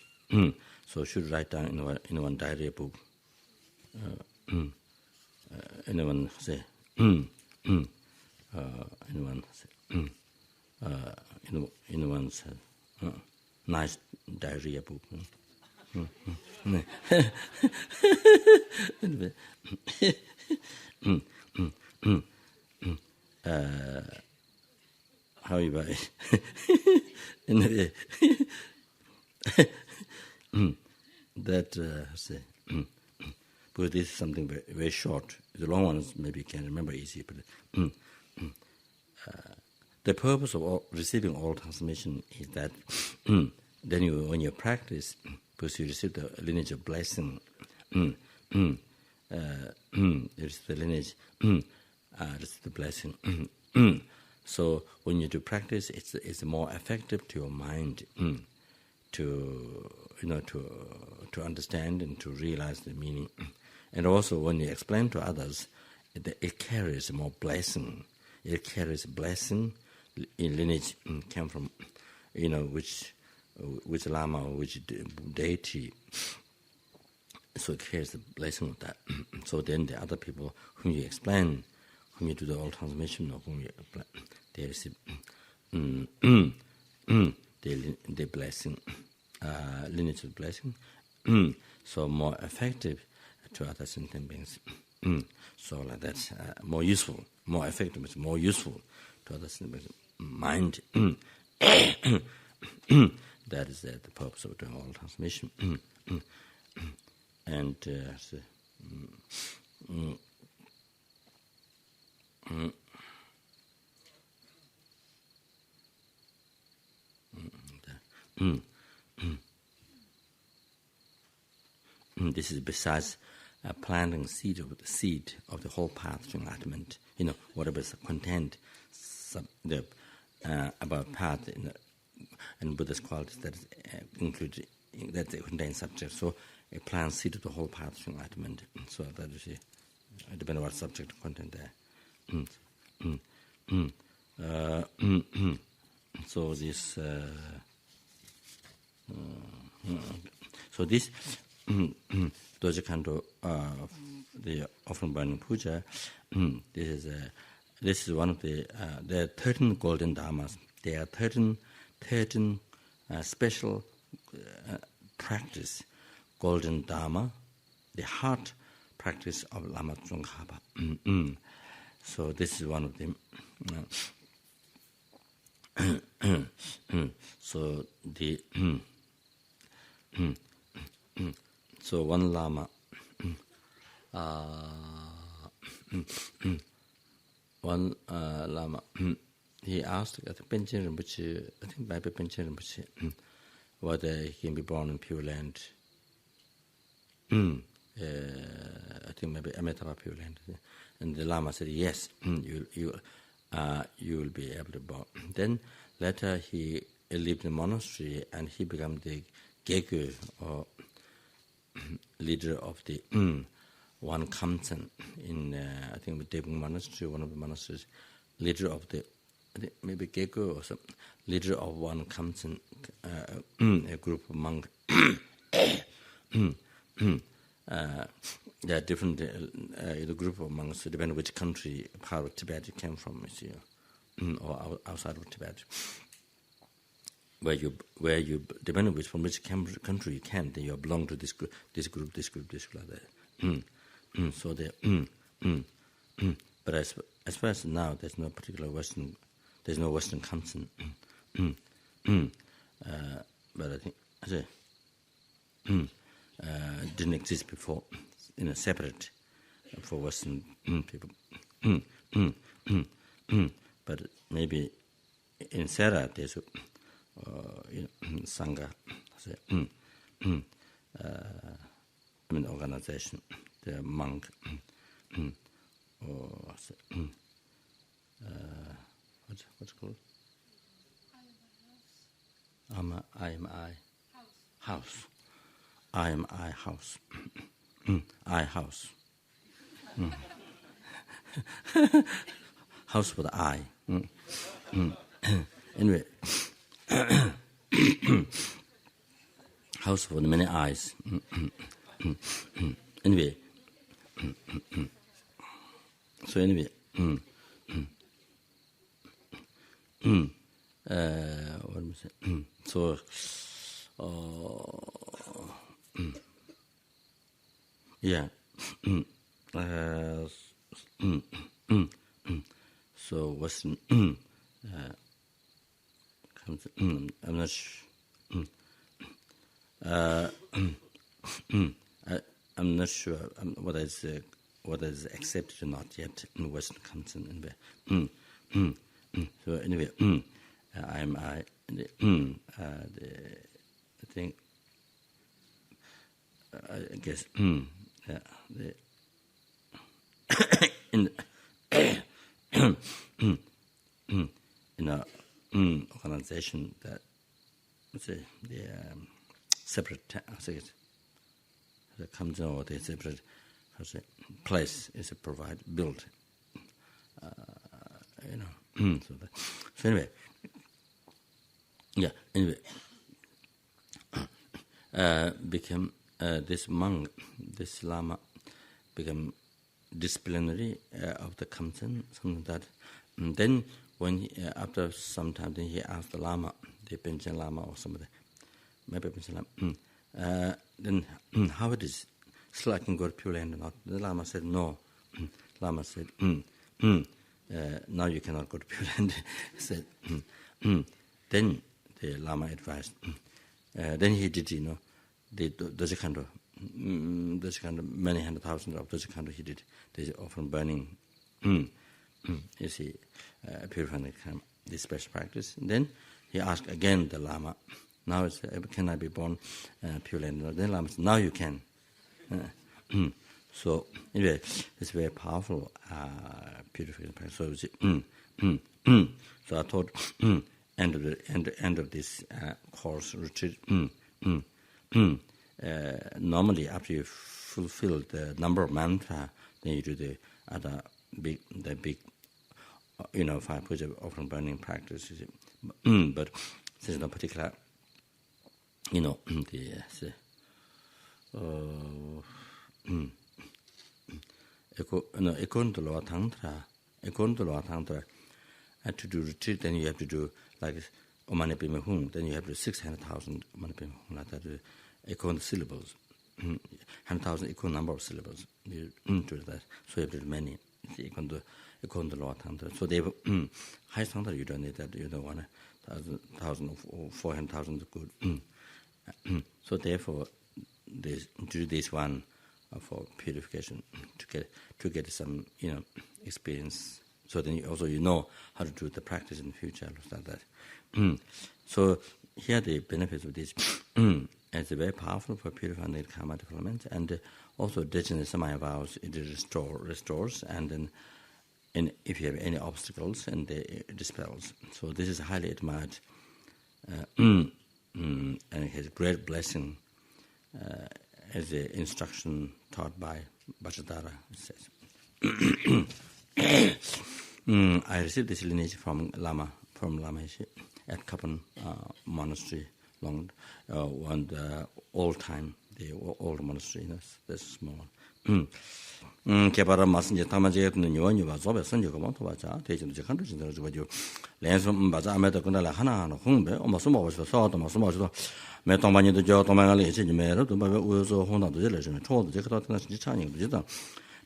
Speaker 1: So should write down in one diary book. Anyone say in one's nice diarrhea book. How you buy anyway, that say. Because this is something very, very short. The long ones maybe you can remember easy, but the purpose of receiving all transmission is that then when you practice, because you receive the lineage of blessing, it's the lineage, it's the blessing. So when you do practice, it's more effective to your mind to understand and to realize the meaning. And also when you explain to others, it carries more blessing. It carries blessing. In lineage came from, which Lama, which deity. So it carries the blessing of that. So then the other people whom you explain, whom you do the old transmission, or whom you explain, they receive the blessing, lineage of blessing. So more effective to other sentient beings. So like that's more useful, more effective, it's more useful to other sentient beings. Mind. That is the purpose of doing all transmission. And this is besides planting seed of the whole path to enlightenment. Whatever is the content about path and Buddha's qualities that include that they contain subject. So a plant seed of the whole path to enlightenment. So that is depending on what subject content there. So this. So this Dojikando, the offering burning puja. This is one of the there are 13 golden dharmas. There are 13 special practice, golden dharma, the heart practice of Lama Tsongkhapa. So this is one of them. So the so one Lama, Lama, he asked, I think Panchen Rinpoche, I think maybe Panchen Rinpoche, whether he can be born in Pure Land. I think maybe Amitabha Pure Land. And the Lama said, yes, you will be able to born. Then later he lived in a monastery and he became the Gegu, or leader of the one Kamsen in, I think, the Debung monastery, one of the monasteries, leader of the, maybe Gegu or some, leader of one Kamsen, a group of monks. There are different the group of monks, depending on which country, part of Tibet you came from, or outside of Tibet. Where you depending on from which country you came, then you belong to this group, like that. So they, but as far as now, there's no particular Western, there's no Western Kamsen. But I think didn't exist before, in a separate for Western people. But maybe in Sarah there's Sangha, organization, the monk, or what's it called? I am I house. I am I house. I house. House for the I. Anyway, house for the many eyes. Anyway, so anyway, what am I saying? So, yeah. So Western. I'm not sure. I'm not sure whether is accepted or not yet in Western countries. So anyway, I think I guess organization that the separate the comes or the separate place is built. So anyway, became this monk, this Lama, became disciplinary of the Kamsen, something that. And then when after some time, then he asked the Lama, the Panchen Lama or somebody, maybe Panchen Lama, then how it is, still I can go to Pure Land or not? The Lama said no. Lama said, now you cannot go to Pure Land. He said, then the Lama advised. Then he did, the Dojikhanda, many hundred thousands of Dojikhanda he did. They often burning, you see, purifying this special practice. And then he asked again the Lama, now can I be born Pure Land? Then Lama said, now you can. So anyway, it's very powerful purification practice. So I thought, end of this course retreat. Normally, after you fulfill the number of mantra, then you do the big 5 puja offering burning practice. But there's no particular, to do retreat, then you have to do like Omane Pime Hung, then you have to do 600,000 Omane Pime Hung, like that, equal syllables, 100,000 equal number of syllables. You do that, so you have to do many. Equal to lower tantra. So they high tantra you don't need that. You don't want 1,000 or 400,000 is good. So therefore, do this one for purification to get some experience. So then you know how to do the practice in the future, like that. So here the benefits of this is very powerful for purifying the karma development, and also Dechen Samaya vows it restores, and then if you have any obstacles, and it dispels. So this is highly admired, and it has great blessing as the instruction taught by Bodhichitta. It says. I received this lineage from Lama at Kapan monastery, old time, the old monastery, that's small. Kepara Masinja Tamajet Nyuan was over Sanjo Motovacha, taking the country in the video. Lens Baza Metacuna Hana, Humbe, or Masuma was the thought of Masuma. Metomani the Jotomali, Mero, to Bazo Honda, the village, and told the Jackpot Chinese visitor.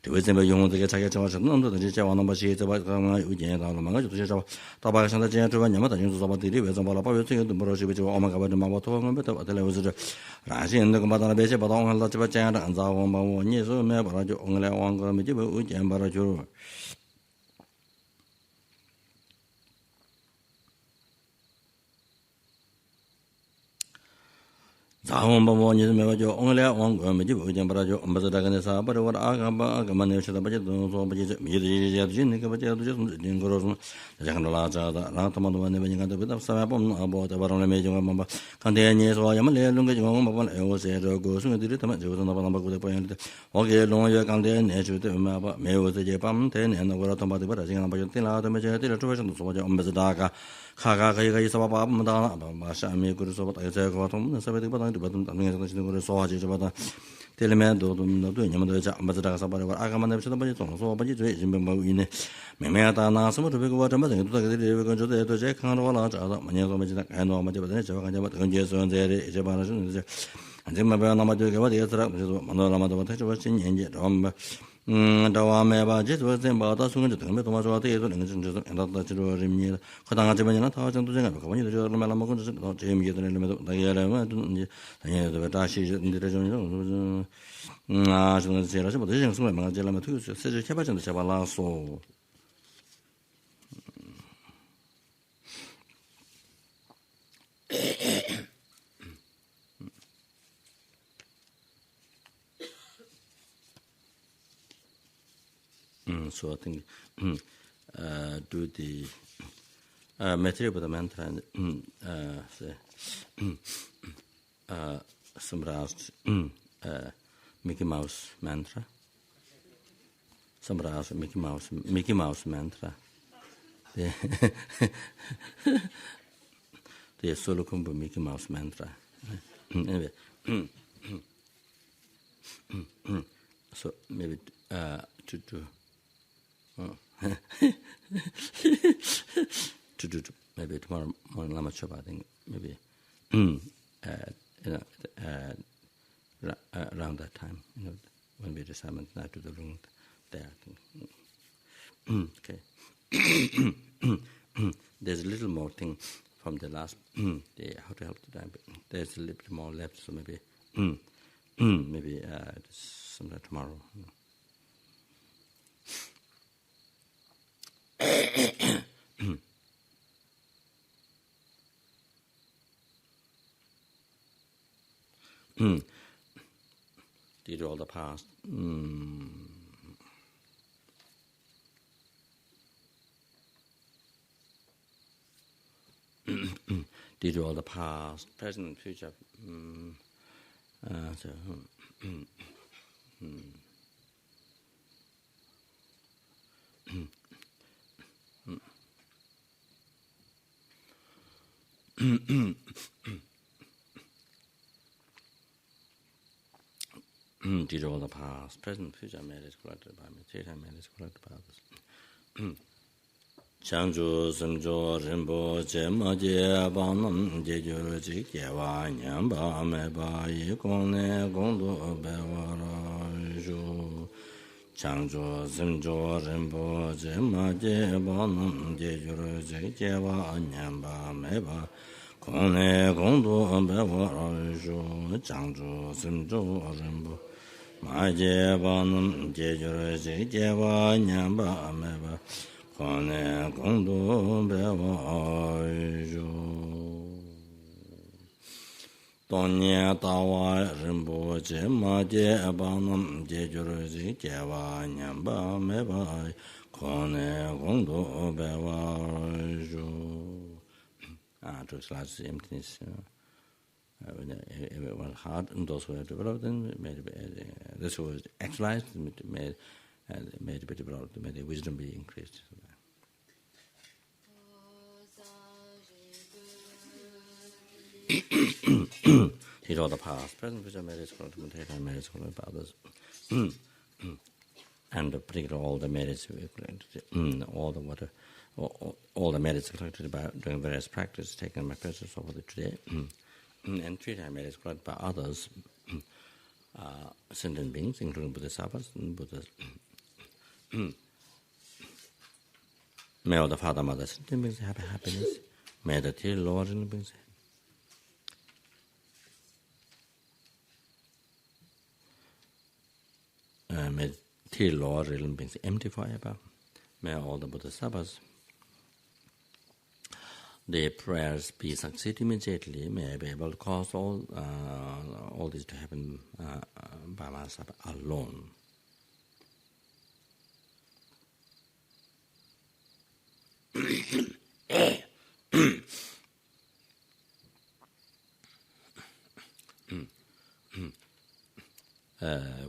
Speaker 1: To resemble young the Jackpot, none of the Jawan number she is about Ujan, Manga, Tabashan, the Japan, Yamata, about the rivers, about a thing to Moroshi, which were Omega, the Mawato, but the levels of Rashi the Combatana Base, but on the Japan and Zawan, 1 year, so Mabarajo, only one committee, Ujan Barajo. Zahombamon is Mavajo, only one committee, Ujan Barajo, Ambassador, but what Agaman should have budget, so Jingoros, the Jangalaza, the Rataman, never got a bit of Sabon about the Baron Major Mamba, Candianes or Yamale, Lunga, I was a go soon, the Ritamat, was another number good point. Okay, long year Candian, nature, May was the Japan 10 and the Waratama, but I think about the majority of the so Ambassador. Kaga is about Shami, good so I say, somebody but I do, but so hard about the element of doing Ambassador about Agaman, so but you in Memata, some of the big water, to the Jack and all other Manila, I know much about the Japan, and then my Namadu, what is Manolama was in Dawame just was about us when the Tomato and not the Rimini, Kodanga, 1,000 to Jenna, when you do Malamako, Jim, you don't know the Yara, the Tashi in the region. I shouldn't say, but the young swim, Jelamatus, says the Chapas and the Chavala so. So I think do the material with the mantra and summarized Mickey Mouse mantra. Summarized Mickey Mouse mantra. The solo kumbu Mickey Mouse mantra. Anyway, so maybe to do maybe tomorrow morning Lama Zopa, I think maybe around that time, when we decide not to the room there. Okay. There's a little more thing from the last how to help the time, but there's a little bit more left, so maybe maybe sometime tomorrow. Did all the past. Did all the past, present, and future. Did all the past, present, future merits collected by me, data merits collected by others. Changju Samjo Rinpoche Maje Banam Jeju Jikyewa Nyamba Meba Yikone Gondo Bewara Ju Changju Samjo Rinpoche Maje Banam Jeju Jikyewa Nyamba Meba Kone Gondo Bewara Ju Changju Samjo Rinpoche Maje Banam Jeju Jikyewa Nyamba Meba Kone Gondo Bewa Ju Tonya Tawa Rinpoche Maje Banam Jejuru Jikyewa Nyamba Meba Kone Gondo Bewa Ju. To slash emptiness. It was hard, and those who have developed them, this was actualized, made it be developed, made the wisdom be increased. He all the past, present, future merits, collected, and merits collected by others. And particularly all the merits we collected, all the merits collected by doing various practices taken by presence over the today, and 3 times merits collected by others, sentient beings, including Bodhisattvas and Buddhas. May all the Father, Mother, sentient beings have happiness. May the dear Lord and beings may dear Lord realm beings empty forever. May all the Bodhisattvas, their prayers be succeed immediately. May I be able to cause all this to happen by myself alone.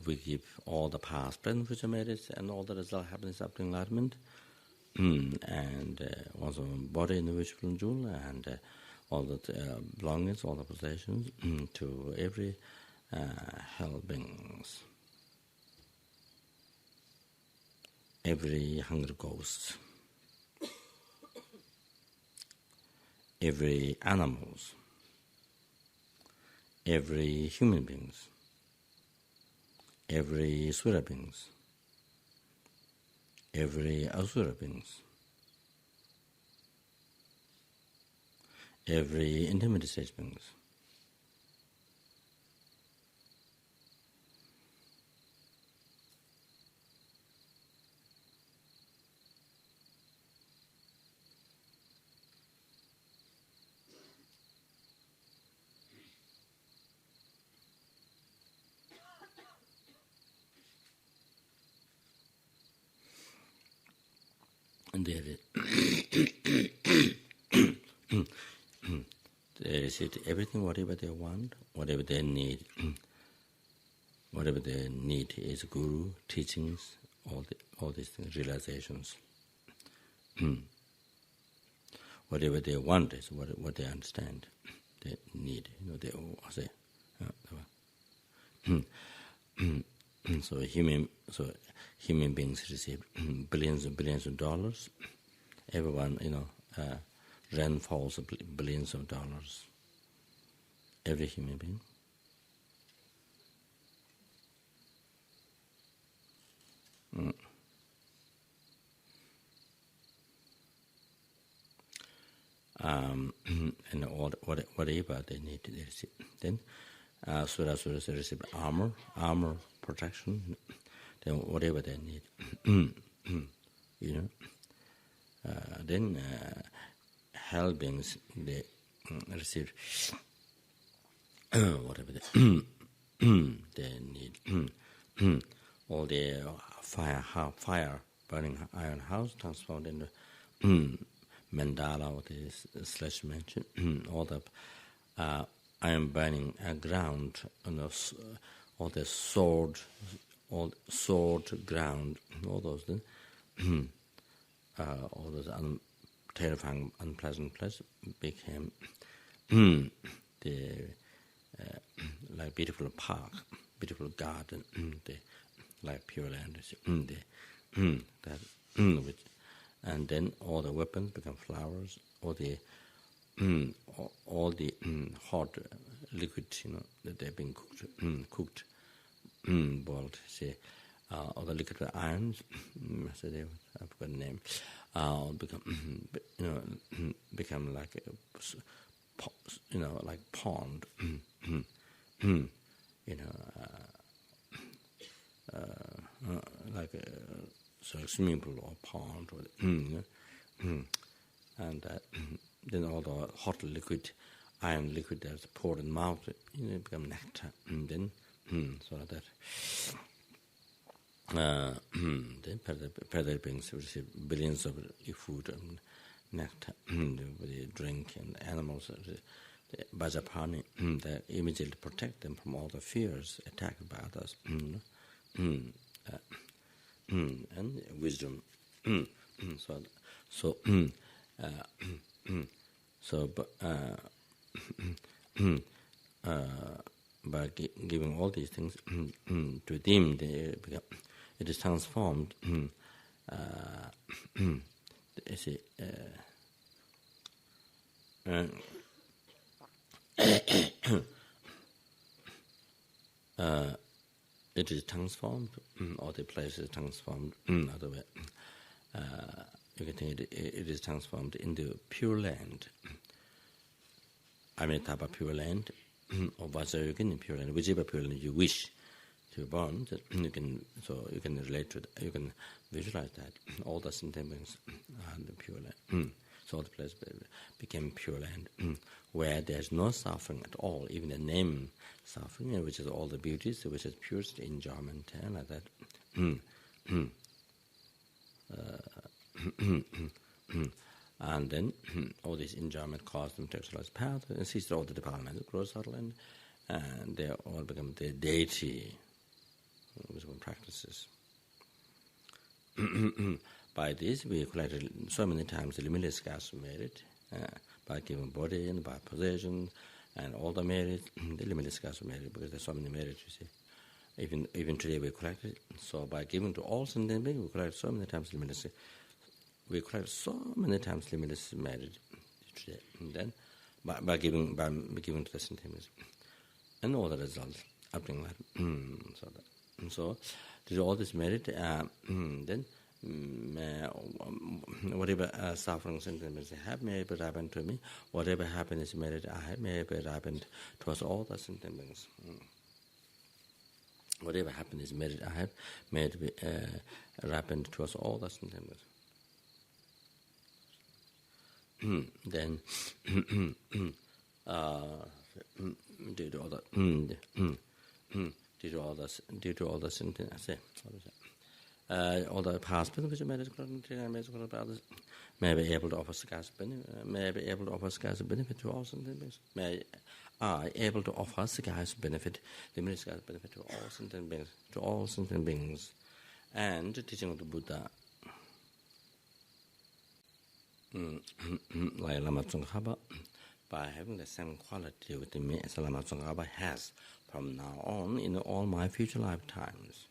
Speaker 1: We give all the past, present, future merits, and all the result happiness up to enlightenment, and also body in the wishful jewel, and all the belongings, all the possessions, to every hell beings, every hungry ghost, every animals, every human beings, every Sura beings, every Asura beings, every intermediate stage beings, and there is they receive everything, whatever they want, whatever they need. Whatever they need is guru, teachings, all these things, realizations. Whatever they want is what they understand. They need, they all say. So human beings receive billions and billions of dollars. Everyone, rent falls of billions of dollars. Every human being. And whatever they need, they receive. Then Suras receive armor protection. Then whatever they need, then hell beings, they receive whatever they need. All the fire burning iron house transformed into mandala, what is slash mentioned, all the iron burning ground, all the sword ground, all those things, all those terrifying, unpleasant places became the like beautiful park, beautiful garden, like Pure Land, and then all the weapons become flowers. All the hot liquid, that they've been cooked, boiled. Say, all the liquid irons. I forgot the name. Become like like pond. Like a swimming pool or pond, and then all the hot liquid, iron liquid that's poured in the mouth, become nectar, and then so that. Then further beings receive billions of food and nectar, they drink, and animals, the Bajapani, that immediately protect them from all the fears attacked by others. And wisdom. By giving all these things to them, it is transformed. It is transformed, or the place is transformed. Other way, you can think it is transformed into pure land. Amitabha pure land, or Vajrayogini pure land, whichever pure land you wish to be born. You can relate to that. You can visualize that all the sentient beings are the pure land. So the place became pure land, where there's no suffering at all, even the name suffering, which is all the beauties, which is purest enjoyment, like that. And then all this enjoyment caused them to exercise power, and ceased all the departments, grow subtle, and they all become the deity, wisdom practices. By this, we collected so many times the limitless gas merit, by giving body and by possession, and all the merit, the limitless gas merit, because there's so many merits, you see. Even today we collect it. So by giving to all sentient beings, we collect so many times limitless. We collect so many times limitless merit today. And then by giving to the sentient beings, and all the results, something like that. So did all this merit, then whatever suffering sentiments I have, may it happen to me. Whatever happiness merit I have, may it happen towards all the sentiments. Whatever happiness merit I have, may it be happen towards all the sentiments. Then due to all the sentiments, all the past which made it others, may I be able to offer scarce benefit? May I be able to offer scarce benefit to all sentient beings? May I able to offer scarce benefit, limitless scarce benefit to all sentient beings, and the teaching of the Buddha, like Lama Zopa, by having the same quality with me as Lama Zopa has from now on in all my future lifetimes.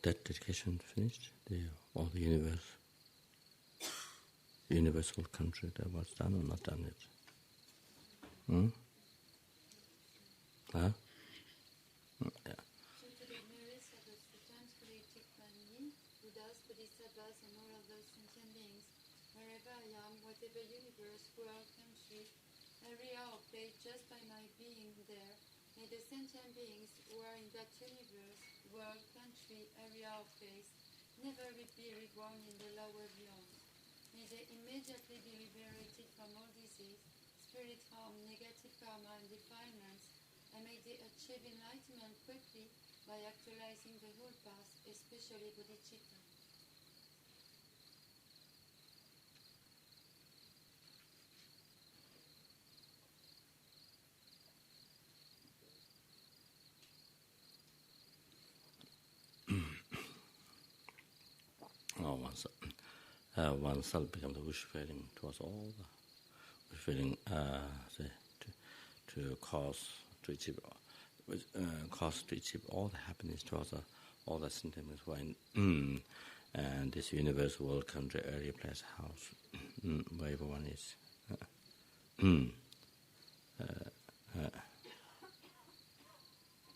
Speaker 1: That dedication finished, all the universal country, that was done or not done yet? Huh? Yeah.
Speaker 3: Due to the merits of the three times created by me, Buddhas, Bodhisattvas, and all other sentient beings, wherever I am, whatever universe, world, country, area or place, just by my being there, may the sentient beings who are in that universe, world, country, area or place, never be reborn in the lower realms. May they immediately be liberated from all disease, spirit harm, negative karma and defilements, and may they achieve enlightenment quickly by actualizing the whole path, especially Bodhichitta.
Speaker 1: Oneself becomes the wish feeling towards all the wish feeling to achieve all the happiness towards all the sentiments and this universe, world, country, area, place, house, wherever one is.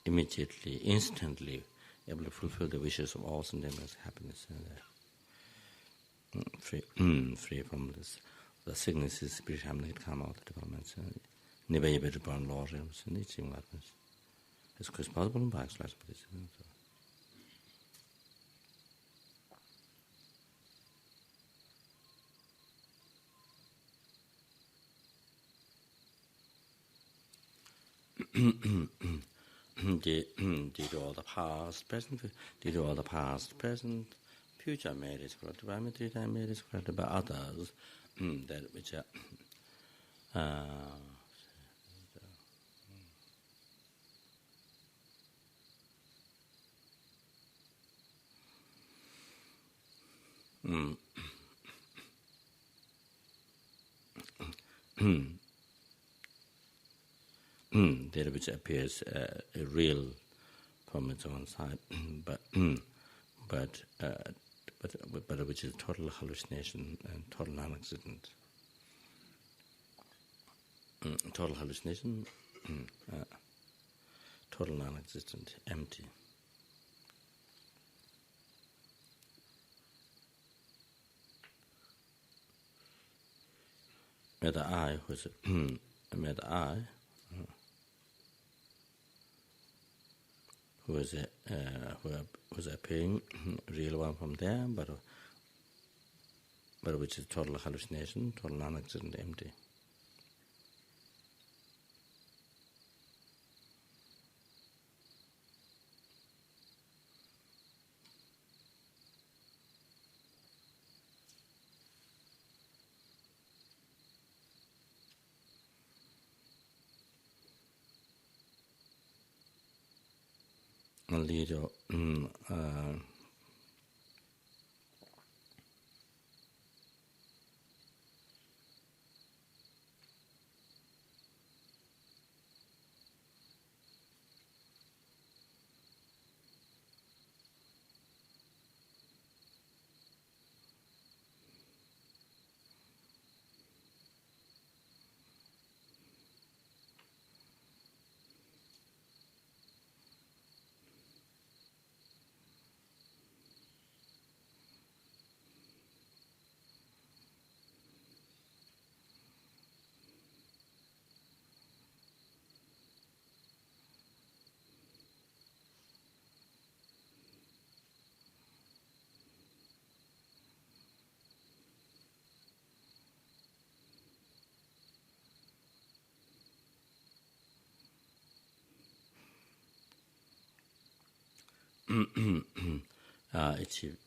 Speaker 1: Immediately, instantly, able to fulfill the wishes of all sentiments, happiness, free from the sicknesses, spiritual harmony, karma, all the developments, never able to burn law realms, and each thing happens. As quick as possible and backslash for this. Did all the past, present, future merits corrected by material and merits corrected by others, that which are that which appears real from its own side, but which is total hallucination and total non-existent. Total hallucination, total non-existent, empty. May the I, who is appearing real one from there, but which is total hallucination, total non-existent, empty. Leader, achieve.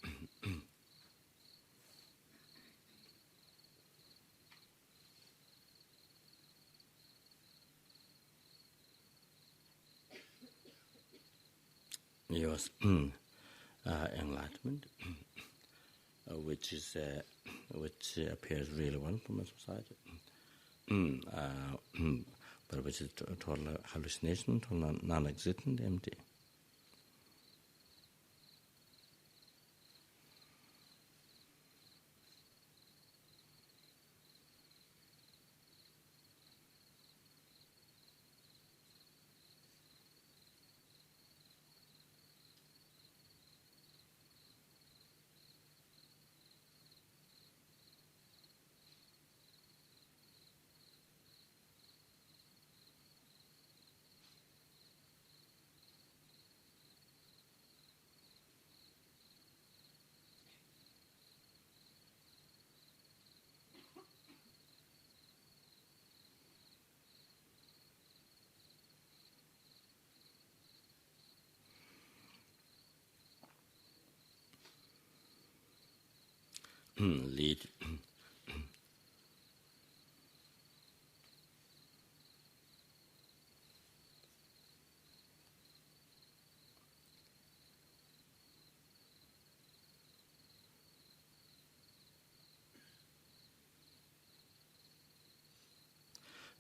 Speaker 1: Yours enlightenment, which appears really well from a society, but which is total hallucination, total non-existent, empty. Lead.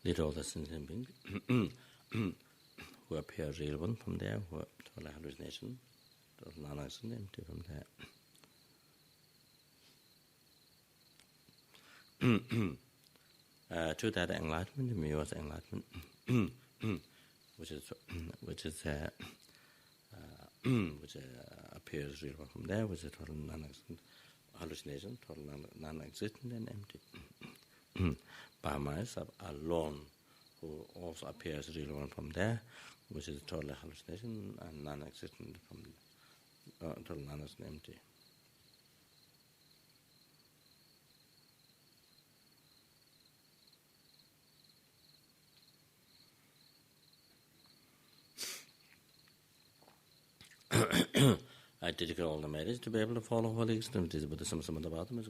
Speaker 1: Lead all the sentient beings who appear real one from there, who are total hallucination, total non-existent, empty from there. To that enlightenment, Myo's enlightenment, which appears real from there, which is total non-existent hallucination, total non-existent and empty. By myself alone, who also appears real one from there, which is total hallucination and non-existent from total non-existent, empty. I dedicate all the merits to be able to follow holy extremes, but some of the bottom is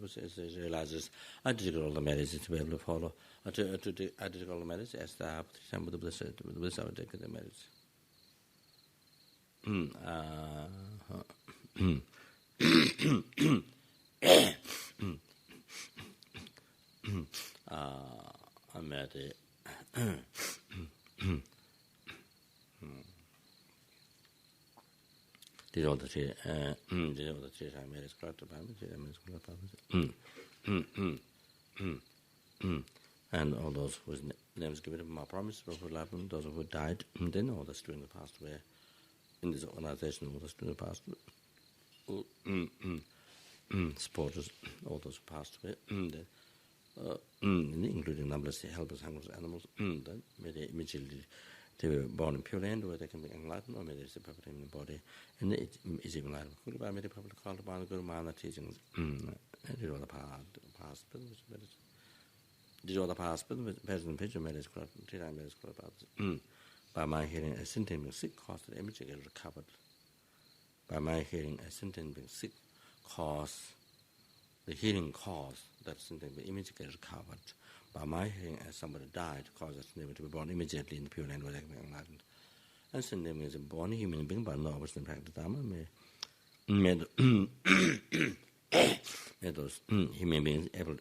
Speaker 1: realizes I dedicate all the merits to be able to follow. I dedicate all the merits as the time with the bliss. With the bliss, I would dedicate the merits. I met it. These are the three merits corrected by and all those whose names given in my promise, those who died, then all the students passed away in this organization, all the students passed away, supporters, all those who passed away, including numberless helpers, hungry animals, then immediately they were born in Pure Land where they can be enlightened, or maybe it's a perfect in the body, and it is even enlightened. Could be many people called upon the Guru Mana teachings. Did all the past, did all the past, but present picture made us corrupt, made us corrupt. By my hearing, a sentient being sick caused the image to get recovered. By my hearing, a sentient being sick caused the healing cause that sentient being image get recovered. By my hearing, as somebody died, caused us never to be born immediately in the Pure Land where they can be enlightened. And sentient being is a born human being, but no wisdom practice Dharma made those human beings able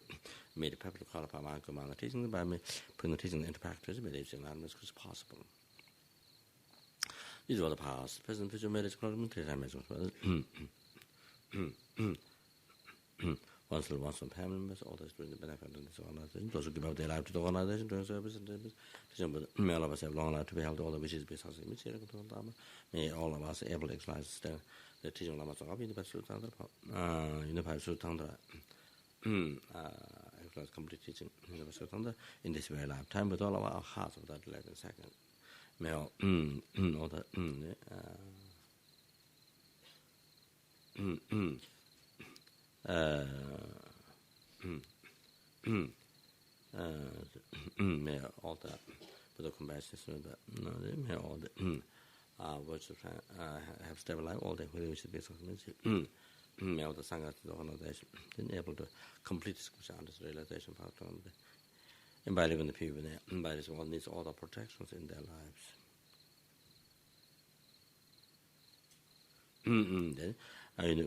Speaker 1: made the people call upon my Guru teaching by me putting the teaching into practice, made it enlightenment as possible. These are the past, present, future, made it once from family members, all those doing the benefit of this organization, those who give up their life to the organization, doing service and service. May all of us have long life to be held, all the wishes be successful. May all of us able to exercise the teaching Lama Zopa unified Sutandra, exercise complete teaching in this very lifetime, with all of our hearts without 11 seconds. May all the may all the with the compassion, may all the virtual have stable life all day, which is basic community. All the Sangha organization, then able to complete this realization part of the by living the people there, by this one needs all the protections in their lives. Then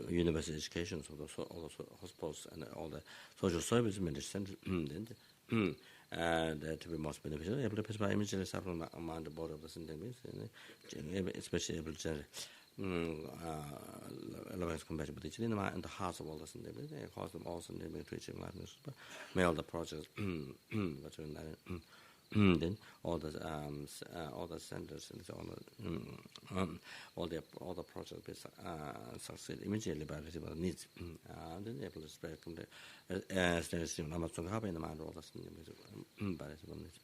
Speaker 1: university education, so all the hospitals and all the social service ministry centers, to be most beneficial, able to provide immediately supplement among the board of the sentient, especially able to otherwise compared with each in the hearts of all the sentient, they cause them also to achieve lightness, but may all the projects, then all the centers and so on, all the projects be succeed immediately by receiving needs, and then able to spread Lama Zopa Rinpoche in the mind of all the by receiving needs.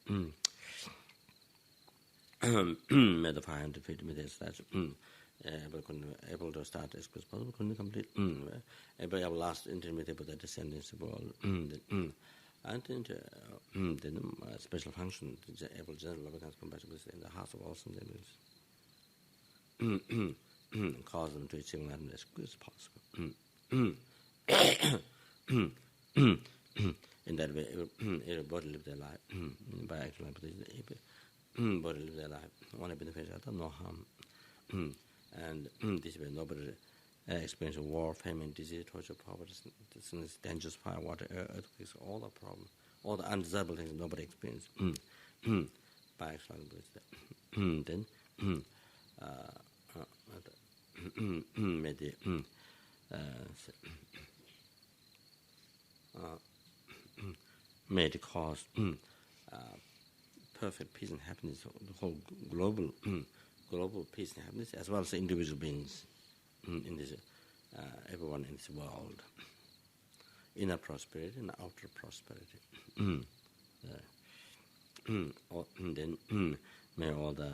Speaker 1: Made the fire and defeat immediate stage. Able to start as quick as possible, couldn't complete. Able to last intermediate with the descendants of all. And then special function, able general becomes compatible in the heart of all sentients. Cause them to achieve enlightenment as quick as possible. In that way, everybody live their life by actual body live their life. Only benefit, no harm. And this way, nobody experience war, famine, disease, torture, poverty, dangers, fire, water, earthquakes, all the problems, all the undesirable things nobody experiences. By actual then made the cause perfect peace and happiness, the whole global peace and happiness, as well as the individual beings in this, everyone in this world, inner prosperity and outer prosperity. Then may all the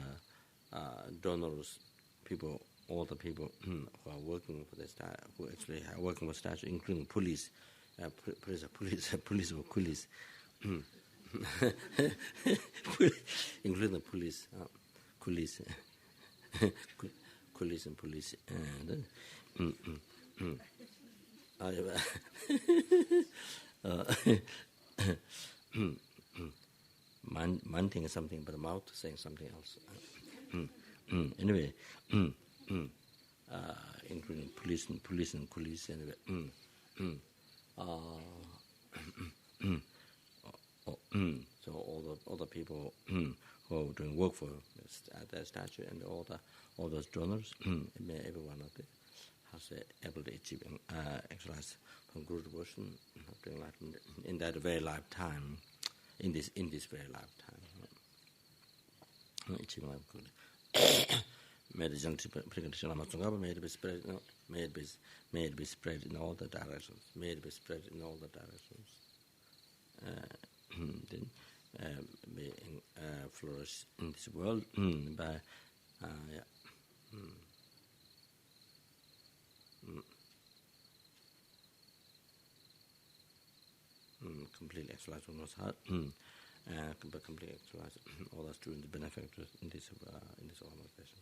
Speaker 1: donors, people, all the people who are working for the who actually are working for statue, including police, police or coolies, including the police, coolies. Coolies and police, man thinking something, but the mouth saying something else. Anyway, including police and coolies. Anyway, so all the people who are doing work for the statue and all those donors, everyone of them has able to achieve exercise from Guru devotion in that very lifetime, in this very lifetime. Achieving life good. May the young precondition Lama Zopa Rinpoche may it be spread, may it be spread in all the directions. May it be spread in all the directions. Then may flourish in this world by complete exercise from one's heart, but complete exercise all the students benefactors in this organization.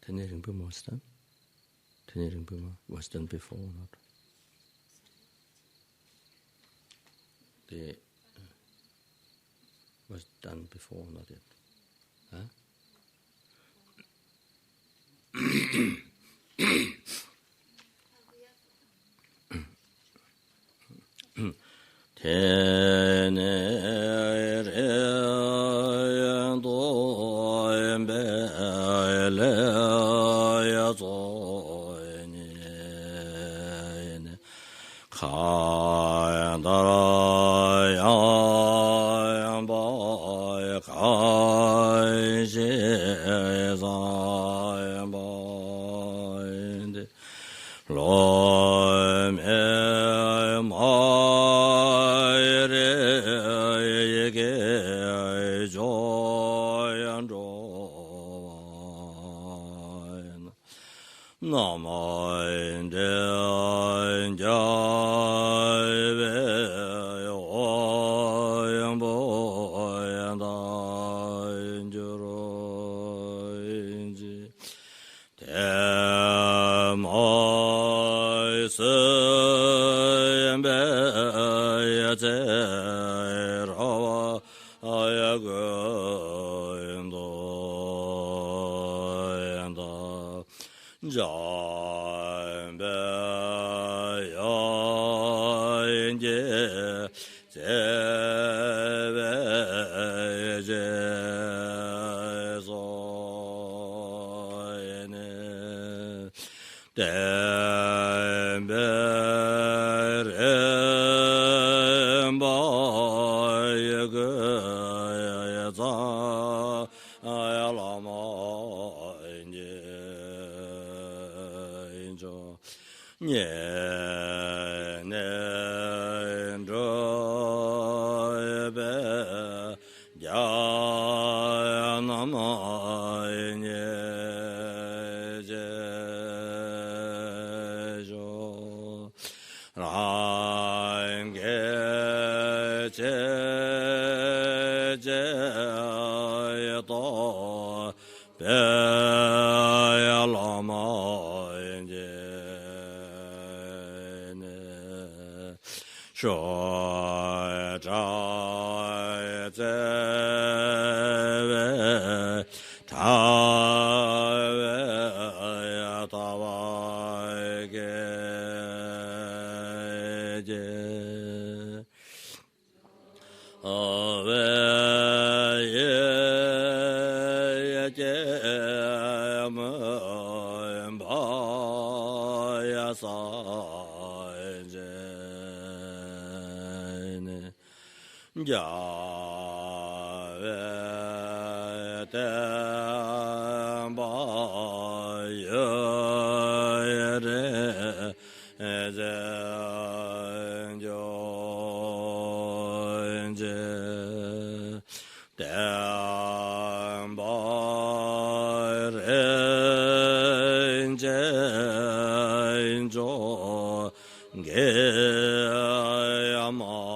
Speaker 1: Tene Rinpoche was done. Tene Rinpoche was done before or not? Was done before or not yet? Huh? lo me mai re ge jo yan jo Nama de jai ve oyam boyan da injuro inji tem oi se yambe yate rawa ayago indo yanda Jambe ya inje zebe je so ene dembe remba yege ya za ya lama inje nye ne ndo be ya nama nye je jo ran ge che je to be ya lama Sho zai ze ve ta ve ya ta wa ge je ve ye je ma ba ya sa Ja te ba ye re ze jo je te ba re je jo ge ma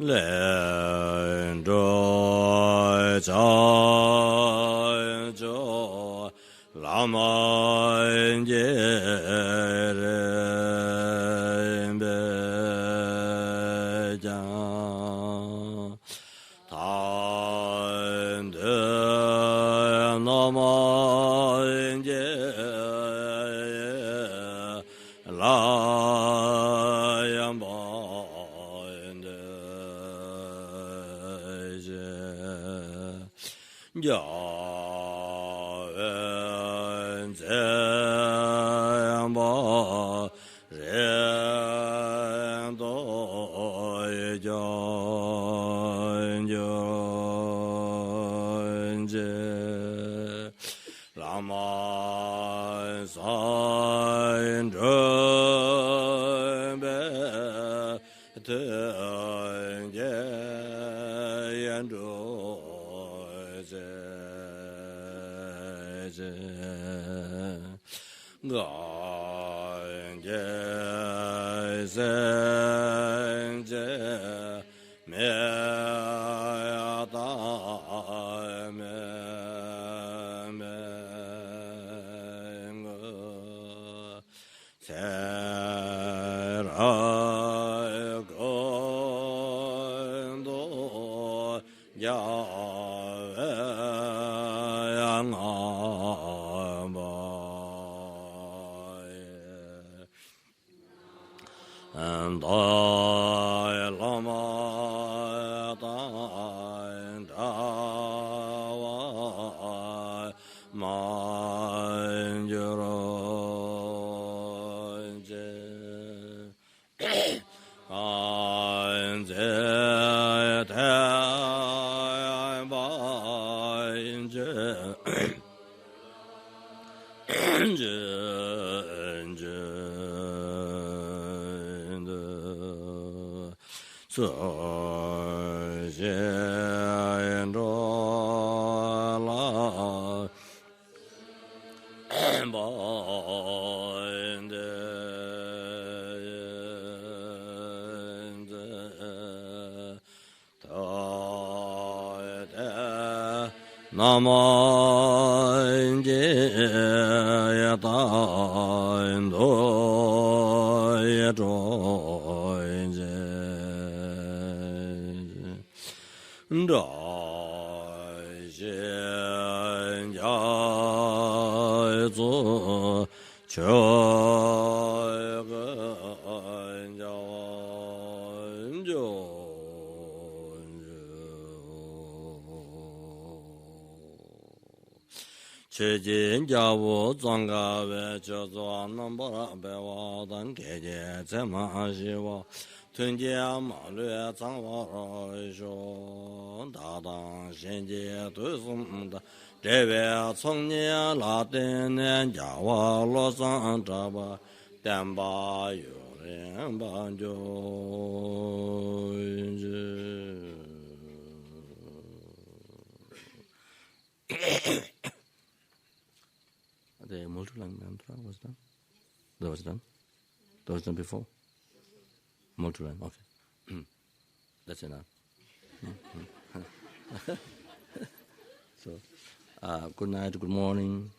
Speaker 1: Len do cha jo lama je be ja tan de nama je la Ja en zemba rendo ja je lama sain be The multiplying mantra was done? That was done? That was done before? Multiplying, okay. That's enough. So, good night, good morning.